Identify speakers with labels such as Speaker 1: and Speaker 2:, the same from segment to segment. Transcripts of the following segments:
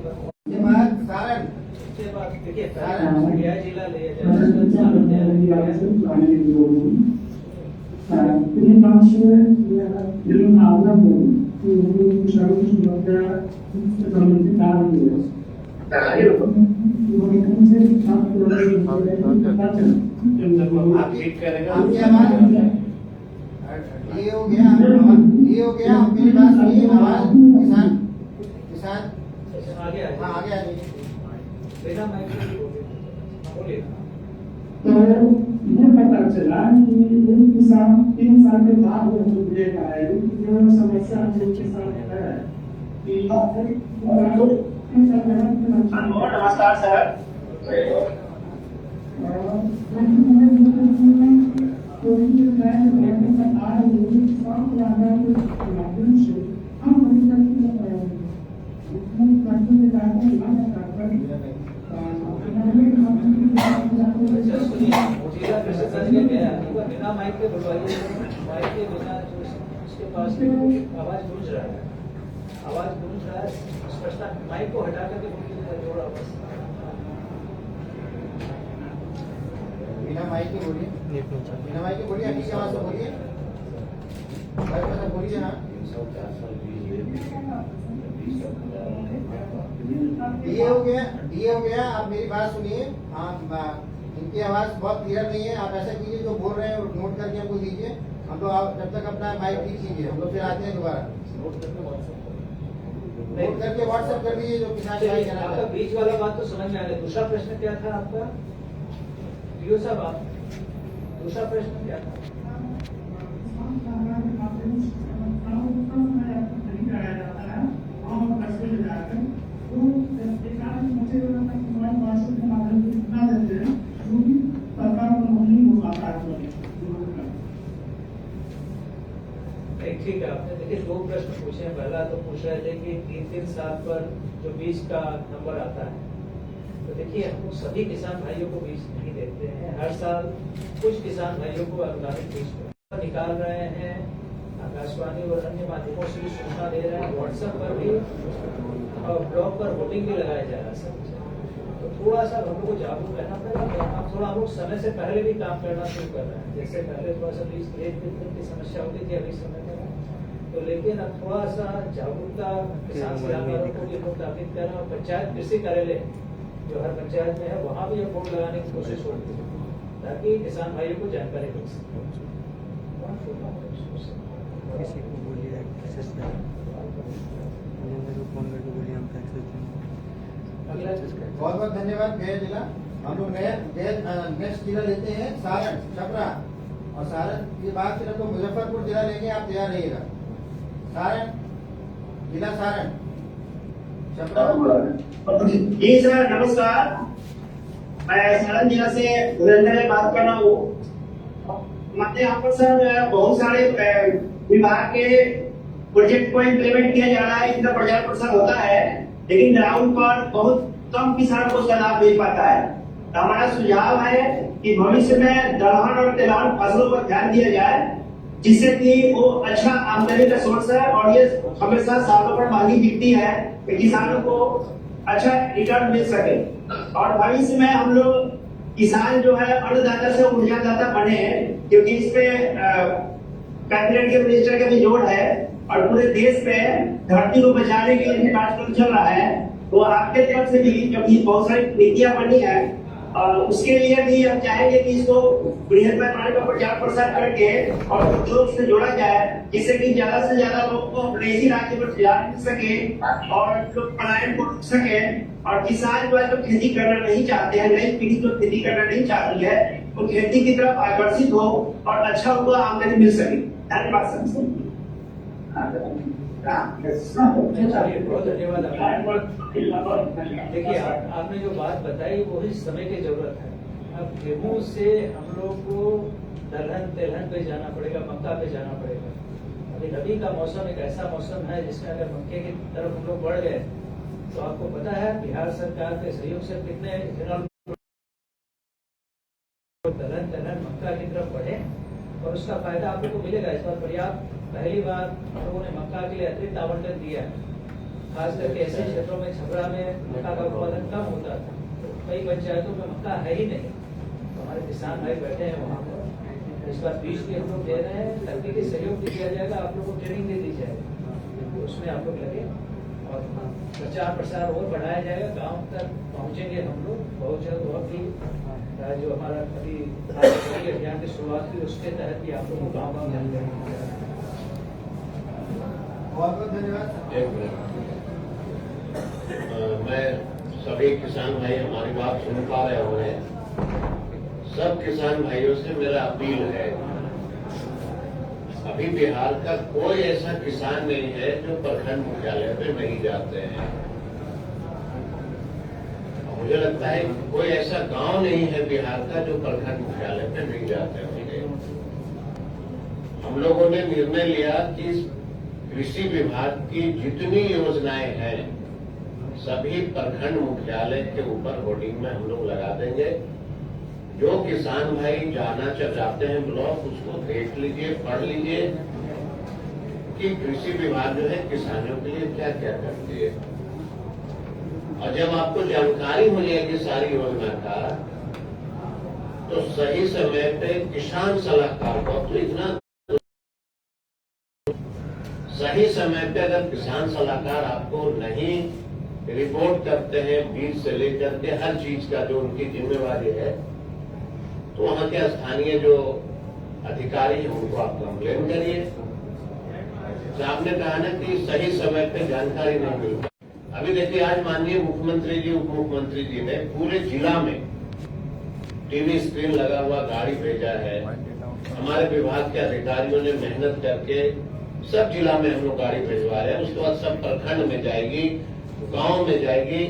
Speaker 1: सारण
Speaker 2: देखिए
Speaker 1: सारण
Speaker 2: गया जिला ले
Speaker 1: आप हिट करेगा आपकी आवाज ये हो गया आप मेरी बात सुनिए आवाज किसान किसान
Speaker 2: आगे
Speaker 1: हाँ आगे आ जाइए
Speaker 2: बिना माइक के बोलिए।
Speaker 3: तो ये पता चला कि ये किसान 3 साल के बाद वो देख आए जो समस्या जिनके साथ है कि
Speaker 4: नमस्कार सर।
Speaker 2: बिना माइक के बुलवाइए, माइक के बिना जो उसके पास आवाज गूंज रहा है, स्पष्टता माइक को हटा करके बोलिए जोर आवाज।
Speaker 1: बिना माइक के बोलिए अच्छी आवाज से बोलिए बोलिए हाँ ये हो गया आप मेरी बात सुनिए। इनकी आवाज बहुत क्लियर नहीं है। आप ऐसा कीजिए जो बोल रहे हैं नोट करके हमको दीजिए। हम लोग जब तक अपना माइक ठीक कीजिए हम लोग फिर आते हैं दोबारा नोट करके व्हाट्सएप कर दीजिए जो किसान भाई
Speaker 2: आपका बीच वाला बात तो समझ में आ गया। दूसरा प्रश्न क्या था आपका डीओ साहब? आप दूसरा प्रश्न क्या था? ठीक है, आपने देखिए 2 प्रश्न पूछे हैं। पहला तो पूछ रहे थे कि 3-3 साल पर जो बीज का नंबर आता है, तो देखिए हम सभी किसान भाइयों को बीज नहीं देते हैं। हर साल कुछ किसान भाइयों को अनुदानित बीज निकाल रहे हैं। आकाशवाणी और अन्य माध्यमों से भी सूचना दे रहे हैं, व्हाट्सएप पर भी और ब्लॉग पर वोटिंग भी लगाया जा रहा है सब। तो थोड़ा सा हम लोग को जागरूक रहना पड़ेगा। हम थोड़ा हम लोग समय से पहले भी काम करना शुरू कर रहे हैं। जैसे पहले थोड़ा सा बीज की समस्या होती थी अभी समय में, तो लेकिन अब थोड़ा सा जागरूकता किसान सलाहकारों को भी लोग ताकीद कर रहे हैं। और पंचायत कृषि कार्यालय जो हर पंचायत में है वहाँ भी बोर्ड लगाने की कोशिश होती है ताकि किसान भाइयों को जानकारी मिल सके।
Speaker 1: बहुत बहुत धन्यवाद। गया जिला हम लोग नेक्स्ट जिला लेते हैं सारण छपरा, और सारण के बाद फिर हम लोग मुजफ्फरपुर जिला लेंगे। आप तैयार रहिएगा। सारण जिला सारण छपरा।
Speaker 4: जी सर नमस्कार, मैं सारण जिला से धीरेन्द्र बात कर रहा हूँ। हमारे यहाँ पर सर बहुत सारे विभाग के प्रोजेक्ट को इम्प्लीमेंट किया जा रहा है, इनका प्रचार प्रसार होता है, लेकिन ग्राउंड पर बहुत कम किसानों को इसका लाभ मिल पाता है। तो हमारा सुझाव है कि भविष्य में दलहन और तिलहन फसलों पर ध्यान दिया जाए, जिससे कि वो अच्छा आमदनी का सोर्स है और ये हमेशा सालों पर महंगी बिकती है कि किसानों को अच्छा रिटर्न मिल सके। और भविष्य में हम लोग किसान जो है अन्नदाता से ऊर्जादाता बने, क्योंकि इसमें कैबिनेट के मिनिस्टर का भी जोड़ है और पूरे देश में धरती को बचाने के लिए कार्यक्रम चल रहा है। तो आपके तरफ से भी क्योंकि बहुत सारी नीतियां बनी है, उसके लिए भी हम चाहेंगे कि इसको बृहद पैमाने पर प्रचार प्रसार करके और उद्योग से जोड़ा जाए, जिससे कि ज्यादा से ज्यादा लोग को अपने इसी राज्य पर रोजगार मिल सके और लोग पलायन को रोक सके। और किसान जो है तो खेती करना नहीं चाहते हैं, नई पीढ़ी तो खेती करना नहीं चाहती है, वो खेती की तरफ आकर्षित हो और अच्छा उनको आमदनी मिल सके। धन्यवाद सर।
Speaker 2: बहुत धन्यवाद। देखिए आपने जो बात बताई वही समय की जरूरत है। अब गेहूं से हम लोग को दलहन तिलहन पे जाना पड़ेगा, मक्का पे जाना पड़ेगा। अभी रबी का मौसम एक ऐसा मौसम है जिसमें अगर मक्के की तरफ हम लोग बढ़ गए तो आपको पता है बिहार सरकार के सहयोग से कितने दलहन तिलहन मक्का की तरफ बढ़े और उसका फायदा आप लोग को मिलेगा। इस बार पर्याप्त पहली बार हम लोगों ने मक्का के लिए अतिरिक्त आवंटन दिया है। खास करके ऐसे क्षेत्रों में छपरा में मक्का का उत्पादन कम होता था, तो कई पंचायतों में मक्का है ही नहीं। तो हमारे किसान भाई बैठे हैं वहाँ पर, इस बार बीज भी हम लोग दे रहे हैं, तकनीकी सहयोग भी दिया जाएगा, आप लोगों को ट्रेनिंग दे दी जाएगी, तो उसमें आप लोग लगे और प्रचार प्रसार और बढ़ाया जाएगा, गांव तक पहुंचेंगे हम लोग बहुत जल्द। और भी जो हमारा अभी अभियान की शुरुआत हुई उसके तहत भी आप लोगों को गाँव गाँव जानकारी दी जाएगी।
Speaker 1: बहुत बहुत धन्यवाद।
Speaker 5: एक मिनट, मैं सभी किसान भाई हमारी बात सुन पा रहे होंगे। सब किसान भाइयों से मेरा अपील है, अभी बिहार का कोई ऐसा किसान नहीं है जो प्रखंड मुख्यालय पे नहीं जाते हैं। मुझे लगता है कोई ऐसा गांव नहीं है बिहार का जो प्रखंड मुख्यालय पे नहीं जाते होंगे। हम लोगों ने निर्णय लिया कि कृषि विभाग की जितनी योजनाएं हैं सभी प्रखंड मुख्यालय के ऊपर होर्डिंग में हम लोग लगा देंगे। जो किसान भाई जाना चाहते हैं ब्लॉक, उसको देख लीजिए, पढ़ लीजिए कि कृषि विभाग जो है किसानों के लिए क्या क्या करती है। और जब आपको जानकारी हो जाएगी सारी योजना का, तो सही समय पे किसान सलाहकार को, तो इतना सही समय पे अगर किसान सलाहकार आपको नहीं रिपोर्ट करते हैं, बीज से लेकर के हर चीज का जो उनकी जिम्मेवारी है, तो वहां के स्थानीय जो अधिकारी हैं उनको आप कंप्लेन करिए। आपने कहा ना कि सही समय पे जानकारी नहीं मिलती। अभी देखिए, आज माननीय मुख्यमंत्री जी, उप मुख्यमंत्री जी ने पूरे जिला में टीवी स्क्रीन लगा हुआ गाड़ी भेजा है। हमारे विभाग के अधिकारियों ने मेहनत करके सब जिला में हम लोग गाड़ी भिजवा रहे हैं। उसके बाद सब प्रखंड में जाएगी, गांव में जाएगी।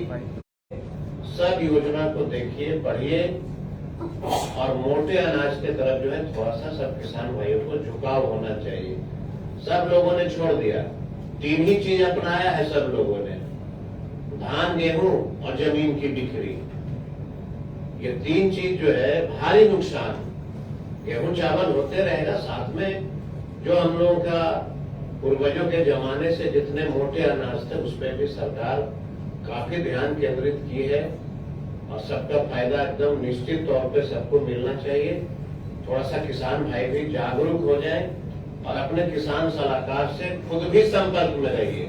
Speaker 5: सब योजना को देखिए, पढ़िए और मोटे अनाज के तरफ जो है थोड़ा सा सब किसान भाइयों को झुकाव होना चाहिए। सब लोगों ने छोड़ दिया, 3 ही चीज अपनाया है सब लोगों ने, धान, गेहूं और जमीन की बिक्री। ये 3 चीज जो है भारी नुकसान। गेहूं चावल होते रहेगा, साथ में जो हम लोगों का पूर्वजों के जमाने से जितने मोटे अनाज थे उस पर भी सरकार काफी ध्यान केंद्रित की है और सबका फायदा एकदम निश्चित तौर पे सबको मिलना चाहिए। थोड़ा सा किसान भाई भी जागरूक हो जाए और अपने किसान सलाहकार से खुद भी संपर्क में रहिए।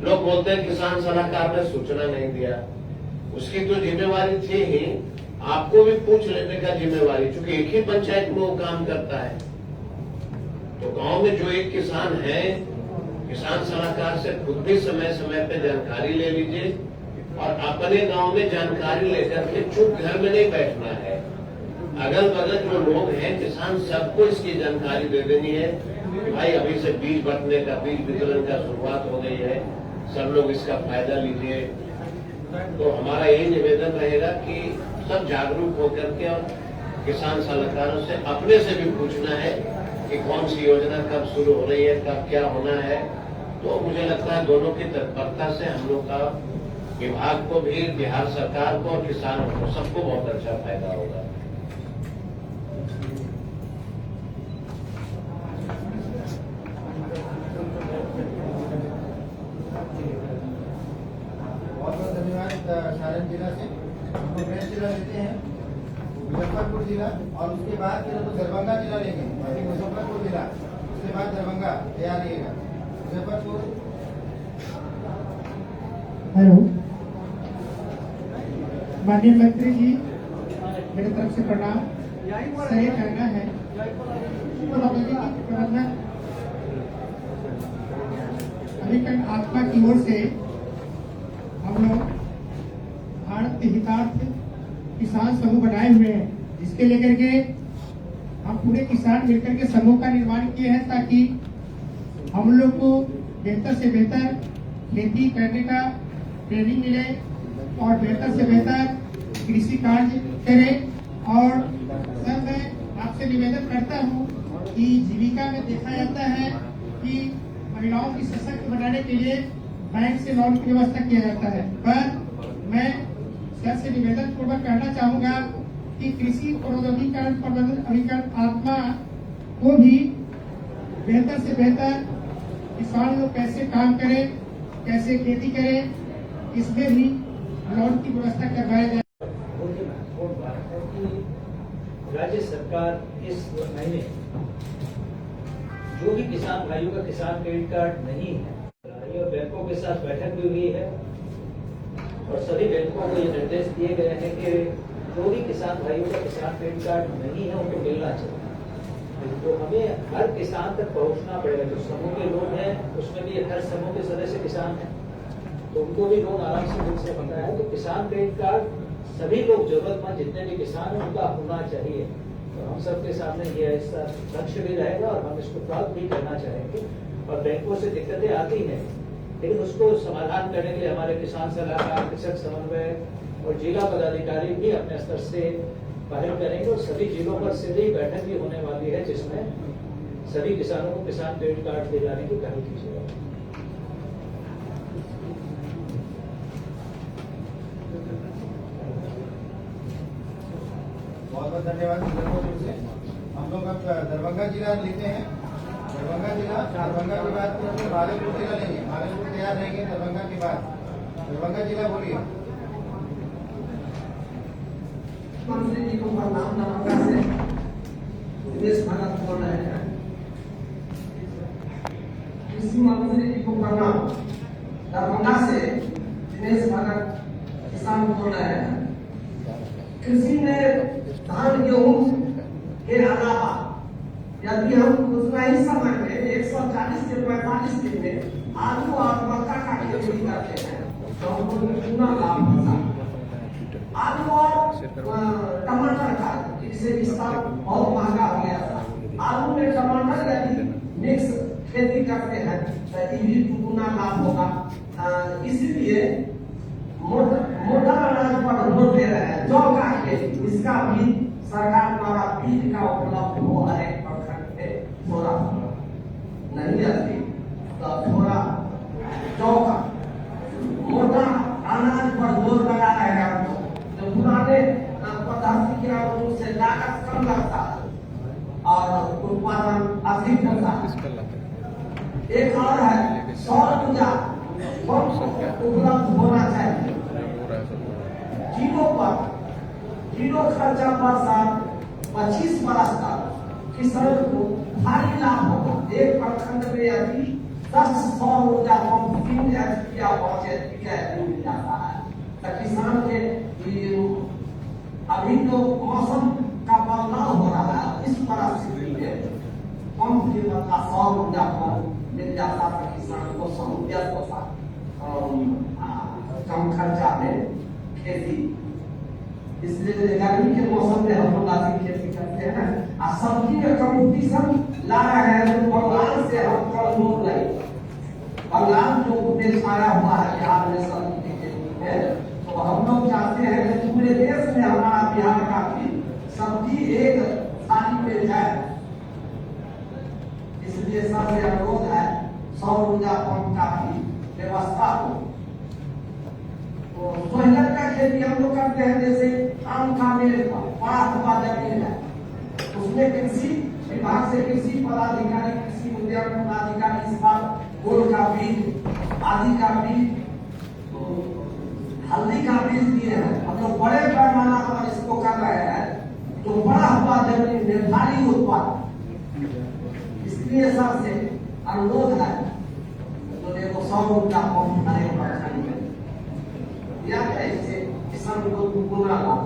Speaker 5: लोग बोलते हैं किसान सलाहकार ने सूचना नहीं दिया, उसकी तो जिम्मेवारी थी ही, आपको भी पूछ लेने का जिम्मेवारी, क्योंकि एक ही पंचायत में वो काम करता है। तो गांव में जो एक किसान है, किसान सलाहकार से खुद भी समय समय पे जानकारी ले लीजिए और अपने गांव में जानकारी लेकर के चुप घर में नहीं बैठना है। अगल बगल जो लोग हैं किसान, सबको इसकी जानकारी दे देनी है कि भाई अभी से बीज बटने का, बीज वितरण का शुरुआत हो गई है, सब लोग इसका फायदा लीजिए। तो हमारा यही निवेदन रहेगा कि सब जागरूक होकर के और किसान सलाहकारों से अपने से भी पूछना है कि कौन सी योजना कब शुरू हो रही है, कब क्या होना है। तो मुझे लगता है दोनों की तत्परता से हम लोग का विभाग को भी, बिहार सरकार को और किसानों को, सबको बहुत अच्छा फायदा होगा।
Speaker 1: बहुत बहुत धन्यवाद। सारण जिला से हम लोग नेक्स्ट जिला लेते हैं मुजफ्फरपुर जिला, और उसके बाद फिर तो दरभंगा जिला लेंगे। अभी मुजफ्फरपुर जिला, उसके बाद दरभंगा, तैयार रहिएगा। मुजफ्फरपुर।
Speaker 3: हेलो, माननीय मंत्री जी, मेरी तरफ से प्रणाम। सर, ये कहना है प्रबंधन अभिकरण आत्मा की ओर से हम लोग भारत के हितार्थ किसान समूह बनाए हुए हैं, जिसके लेकर के हम पूरे किसान मिलकर के समूह का निर्माण किए हैं, ताकि हम लोग को बेहतर से बेहतर खेती करने का ट्रेनिंग मिले और बेहतर से बेहतर कृषि कार्य करें। और सर, मैं आपसे निवेदन करता हूं कि जीविका में देखा जाता है कि महिलाओं की सशक्त बनाने के लिए बैंक से लोन की व्यवस्था किया जाता है, पर मैं सर से निवेदन पूर्वक कहना चाहूंगा कि कृषि प्रौद्योगिकीकरण प्रबंधन अभिकरण आत्मा को भी बेहतर से बेहतर किसान लोग कैसे काम करें कैसे खेती करें, इसमें भी लोन की व्यवस्था करवाया जाए।
Speaker 2: बहुत ही महत्वपूर्ण बात है कि राज्य सरकार इस महीने जो भी किसान भाइयों का किसान क्रेडिट कार्ड नहीं है, और बैंकों के साथ बैठक भी हुई है और सभी बैंकों को ये निर्देश दिए गए हैं कि जो भी किसान भाइयों का किसान क्रेडिट कार्ड नहीं है उनको मिलना चाहिए। तो हमें हर किसान तक पहुंचना पड़ेगा। जो समूह के लोग हैं उसमें भी हर समूह के सदस्य किसान हैं, तो उनको भी लोन आराम से मिल सकता है। तो किसान क्रेडिट कार्ड सभी लोग, जरूरतमंद जितने भी किसान हैं उनका होना चाहिए। तो हम सबके सामने ये ऐसा लक्ष्य भी रहेगा और हम इसको प्राप्त भी करना चाहेंगे। और बैंकों से दिक्कतें आती हैं, लेकिन उसको समाधान करने के लिए हमारे किसान सलाहकार, कृषक समन्वय और जिला पदाधिकारी भी अपने स्तर से पहल करेंगे और सभी जिलों पर सीधी बैठक भी होने वाली है, जिसमें सभी किसानों को किसान क्रेडिट कार्ड दिलाने की पहल की जाएगी।
Speaker 1: बहुत बहुत धन्यवाद। हम लोग अब दरभंगा जिला लेते हैं। दरभंगा के बाद फिर हम लोग भागलपुर जिला लेंगे। भागलपुर तैयार रहेंगे दरभंगा के बाद। दरभंगा जिला बोलिए।
Speaker 6: मंत्री जी को प्रणाम। दरभंगा से दिनेश भगत बोल रहे हैं। कृषि मंत्री जी को प्रणाम। दरभंगा से दिनेश भगत किसान बोल रहे हैं। कृषि में धान गेहूं के अलावा यदि हम उतना ही समय में 140 से 45 दिन में आलू और मक्का का खेती करते हैं तो हमको दुगना लाभ होता है। आलू और टमाटर का, जिससे इसका बहुत महंगा हो गया था, आलू में टमाटर यदि मिक्स खेती करते हैं तो ये भी दुगना लाभ होगा। इसलिए मोटा अनाज पर जोर दे रहे हैं। जौ का खेती, इसका भी सरकार द्वारा बीज का उपलब्ध हो हर एक प्रखंड में थोड़ा नहीं रहती तो थोड़ा जौ का मोटा अनाज पर जोर लगा रहेगा। जो पुराने पद्धति के अनुरूप से लागत कम लगता है और उत्पादन अधिक होता है। एक और है सौर ऊर्जा उपलब्ध होना चाहिए। जीरो खर्चा पर साल 25 बरस तक किसान को भारी लाभ होगा। एक प्रखंड में यदि 10 सौर ऊर्जा पंप 3 HP या 5 HP का मिल जाता है तो किसान के अभी तो मौसम का बदलाव हो रहा है, इस परिस्थिति में पंप की बदला सौर ऊर्जा पर मिल जाता है किसान को सहूलियत होता कम खर्चा में खेती। इसलिए गर्मी के मौसम में हम लोग आदि खेती करते हैं। सब्जी में कंपटीशन ला रहे हैं तो बंगाल से हम कल लोग नहीं, बंगाल जो देश आया हुआ है बिहार में सब्जी की खेती में, तो हम लोग चाहते हैं कि पूरे देश में हमारा बिहार का भी सब्जी एक थाली में जाए। इसलिए सबसे अनुरोध है सौर ऊर्जा पंप का भी व्यवस्था हो। सोहलर का खेती हम लोग करते हैं, जैसे आम का मेरे बड़ा हुआ जमीन है, उसमें कृषि विभाग से कृषि पदाधिकारी, कृषि उद्यान पदाधिकारी इस बार गोल का बीज, आदि का बीज, हल्दी का बीज दिए हैं। हम लोग बड़े पैमाना पर इसको कर रहे हैं तो बड़ा हुआ जमीन में भारी उत्पादन। इसलिए सबसे अनुरोध है तो देखो सौर ऊर्जा पंप हर एक प्रखंड में या ऐसे किसान को दुगुना लाभ।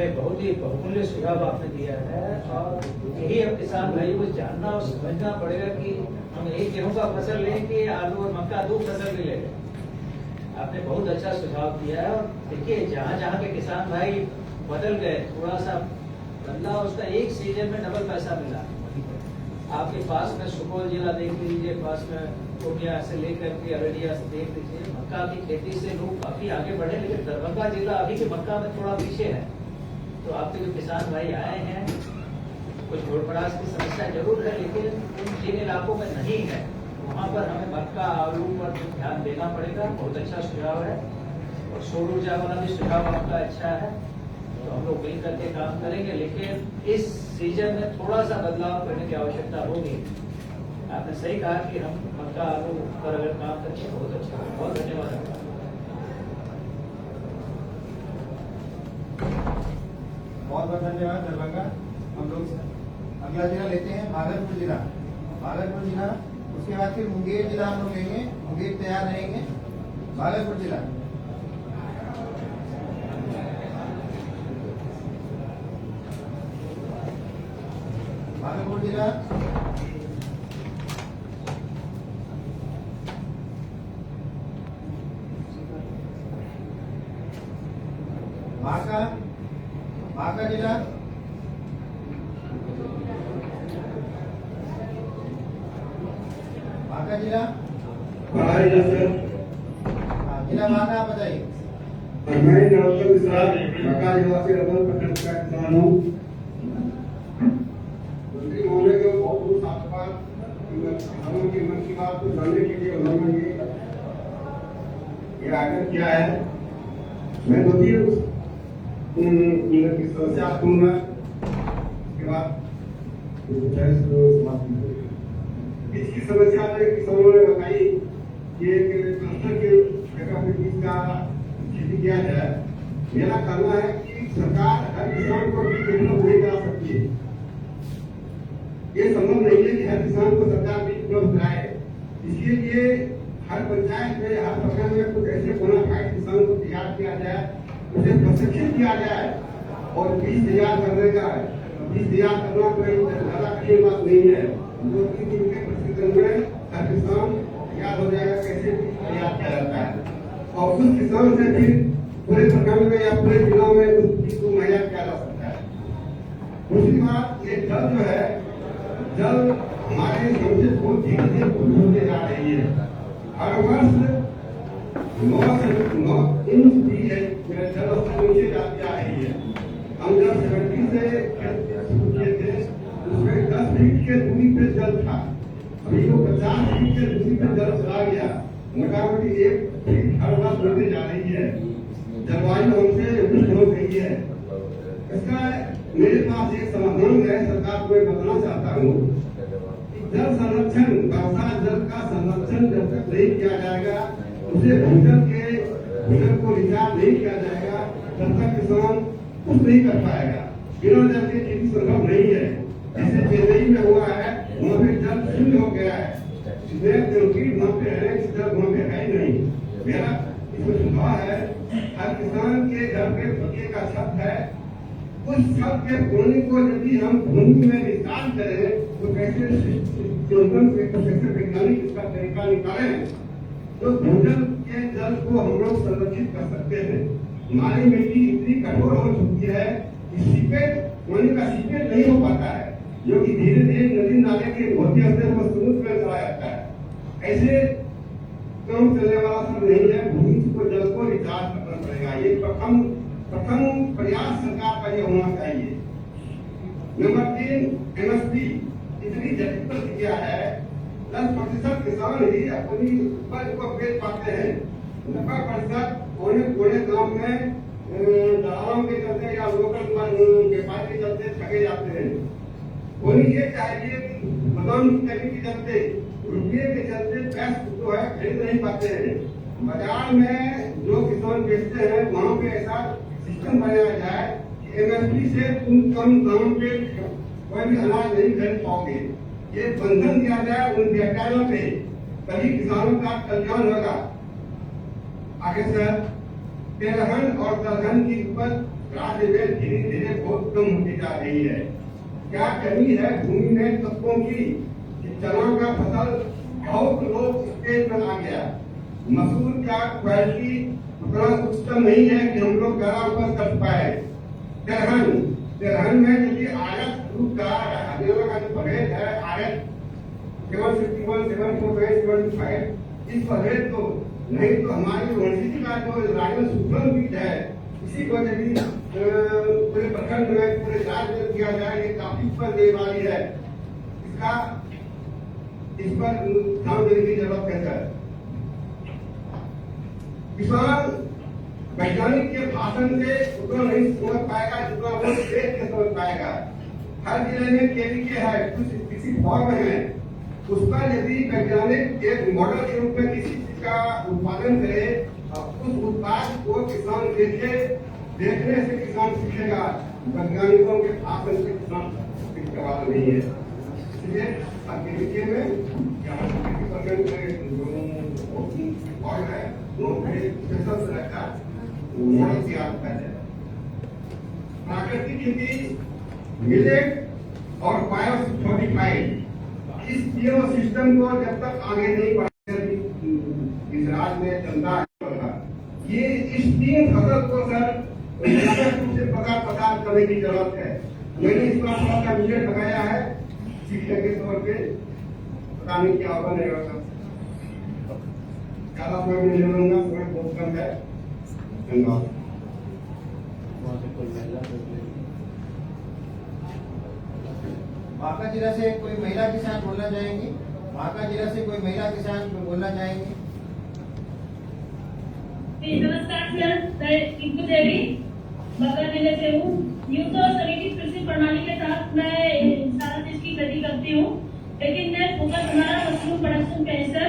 Speaker 2: बहुत ही बहुमूल्य सुझाव आपने दिया है और यही अब किसान भाई को जानना और समझना पड़ेगा कि हम एक गेहूं का फसल लें कि आलू और मक्का दो फसल भी लें। आपने बहुत अच्छा सुझाव दिया है और देखिए जहाँ जहाँ के किसान भाई बदल गए, थोड़ा सा बदला, उसका एक सीजन में डबल पैसा मिला। आपके पास में सुपौल जिला देख लीजिए, पास में पूर्णिया से लेकर के अररिया से देख लीजिए, मक्का की खेती से लोग काफी आगे बढ़े, लेकिन दरभंगा जिला अभी के मक्का में थोड़ा पीछे है। तो आपके जो किसान भाई आए हैं, कुछ घोड़पड़ास की समस्या जरूर है, लेकिन जिन इलाकों में नहीं है वहाँ पर हमें मक्का आलू पर ध्यान देना पड़ेगा। बहुत अच्छा सुझाव है और सौर ऊर्जा वाला भी सुझाव आपका अच्छा है। तो हम लोग मिल करके काम करेंगे, लेकिन इस सीजन में थोड़ा सा बदलाव करने की आवश्यकता होगी। आपने सही कहा कि हम मक्का आलू पर अगर काम करें तो बहुत अच्छा होगा। बहुत धन्यवाद आपका।
Speaker 1: बहुत बहुत धन्यवाद दरभंगा। हम लोग अगला जिला लेते हैं भागलपुर जिला। भागलपुर जिला, उसके बाद फिर मुंगेर जिला हम लोग लेंगे। मुंगेर तैयार रहेंगे। भागलपुर जिला, भागलपुर जिला, बांका, बांका जिला, बांका जिला, जिला बांका आप बताइए।
Speaker 7: मैं नौकर विश्वास बांका जिला से रबर प्रखंड का किसान हूँ। मंत्री महोदय को बहुत बहुत साधुवाद। किसानों की मन की बात को जानने के लिए उन्होंने ये आग्रह किया है। मैं की समस्या सुनूंगा, उसके बाद इसकी समस्या में किसानों ने बताई कि एक क्लस्टर के जगह पे बीज का खेती किया जाए। मेरा कहना है कि सरकार हर किसान को बीज उपलब्ध नहीं करा सकती है। ये संभव नहीं है कि हर किसान को सरकार बीज उपलब्ध कराए। इसके लिए हर पंचायत में, हर प्रखंड में कुछ ऐसे बोनाफाइड किसान को तैयार किया जाए, उसे प्रशिक्षित किया जाए और बीज तैयार करने का बीज तैयार करना कोई ज्यादा कठिन बात नहीं है। 2-3 दिन के प्रशिक्षण में हर किसान तैयार हो जाएगा कैसे बीज तैयार किया जाता है और उस किसान से फिर पूरे प्रखंड में या पूरे जिला में उस बीज को मुहैया किया जा सकता है। दूसरी बात, ये जल जो है, जल हमारे सबसे बहुत धीरे धीरे होते जा रही है। हर वर्ष 9 इंच भी है जल नीचे जाती आ रही है। हम जब 70 से शुरू किए थे उसमें 10 फीट के दूरी पे जल था। अभी वो 50 फीट के दूरी पे जल चला गया। मोटामोटी 1 फीट हर वर्ष बढ़ते जा रही है। जलवायु हमसे रुष्ट हो गई है। इसका मेरे पास एक समाधान है, सरकार को बताना चाहता हूँ। जल संरक्षण, वर्षा जल का संरक्षण जब तक नहीं किया जाएगा, उसे भूजल को रिचार्ज नहीं किया जाएगा, तब तक किसान कुछ नहीं कर पाएगा। बिना जल के खेती संभव नहीं है। जैसे चेन्नई में हुआ है, वहाँ पे जल शून्य हो गया है। वहाँ पे है, जल वहाँ पे है नहीं। मेरा इसमें सुझाव है, हर किसान के घर पे पक्के का छत है, उस छत के पानी को यदि हम भूमि में निकाल करें तो कैसे वैज्ञानिक इसका तरीका निकालें तो भूजल के जल को हम लोग संरक्षित कर सकते हैं। हमारी मिट्टी इतनी कठोर हो चुकी है कि सीपेज, पानी का सीपेज नहीं हो पाता है, जो कि धीरे धीरे नदी नाले के माध्यम से वो समुद्र में चला जाता है। ऐसे काम चलने वाला सब नहीं है। भूमि को जल को रिचार्ज करना पड़ेगा। ये प्रथम प्रयास सरकार का ये होना चाहिए। नंबर 3, MSP इतनी जटिल प्रक्रिया है। 10% किसान ही अपनी उपज को बेच पाते हैं। 90% कोने गांव में दलालों के चलते या लोकल व्यापारी के चलते ठगे जाते हैं। होनी ये चाहिए कि बादाम की कमी के चलते, रुपये के चलते पैसा जो है खरीद नहीं पाते हैं। बाजार में जो किसान बेचते हैं वहाँ पे ऐसा सिस्टम बनाया जाए कि MSP से तुम कम दाम पे कोई भी अनाज नहीं खरीद पाओगे। ये बंधन दिया जाए उन व्यापारियों पे, तभी किसानों का कल्याण होगा। आगे सर, तेलहन और दलहन की उपज राज्य में धीरे धीरे बहुत कम होती जा रही है। क्या कमी है भूमि में तत्वों की कि चना का फसल बहुत लोग स्टेज पर आ गया। मसूर का क्वालिटी उतना उत्तम नहीं है कि हम लोग ज्यादा उपज कर पाए। तिलहन में यदि आयत रूप का प्रभेद है, आयत 761, 745, 725, इस प्रभेद को नहीं तो हमारी यूनिवर्सिटी का जो राजन सुप्रम बीज है, इसी को यदि पूरे प्रखंड में, पूरे राज्य में किया जाए, ये काफी पर देने वाली है। इस पर ध्यान देने की जरूरत है। किसान वैज्ञानिक के भाषण से उतना नहीं समझ पाएगा जितना वो देख के समझ पाएगा। हर जिले में केवीके है, कुछ किसी फॉर्म है, उस पर यदि वैज्ञानिक एक मॉडल के रूप में किसी चीज का उत्पादन करे, उस उत्पाद को किसान देखे, देखने से किसान सीखेगा। वैज्ञानिकों के भाषण से किसान सीखने वाला नहीं है। इसलिए केवीके में यहाँ और है वो स्पेशल रखा मॉडल तैयार कर है। प्राकृतिक खेती, मिलेट और बायोफॉर्टिफाइड, इस तीनों सिस्टम को जब तक आगे नहीं बढ़ाएंगे इस राज्य में चलता है। ये इस तीन फसल को सर रूप से प्रचार करने की जरूरत है। मैंने इस बार थोड़ा सा मिलेट लगाया है शिक्षक के तौर पे, पता नहीं क्या होगा नहीं होगा। ज्यादा समय में ले लूंगा, समय बहुत कम है। धन्यवाद।
Speaker 1: बांका जिला से कोई महिला किसान बोलना चाहेंगी? बांका जिला से कोई महिला किसान बोलना चाहेंगी?
Speaker 8: नमस्कार सर, मैं टिंकू देवी बांका जिले से हूँ। यूं तो समेकित कृषि प्रणाली के तहत मैं सारा देश की खेती करती हूँ, लेकिन मैं फोकस हमारा मशरूम प्रोडक्शन पे है सर,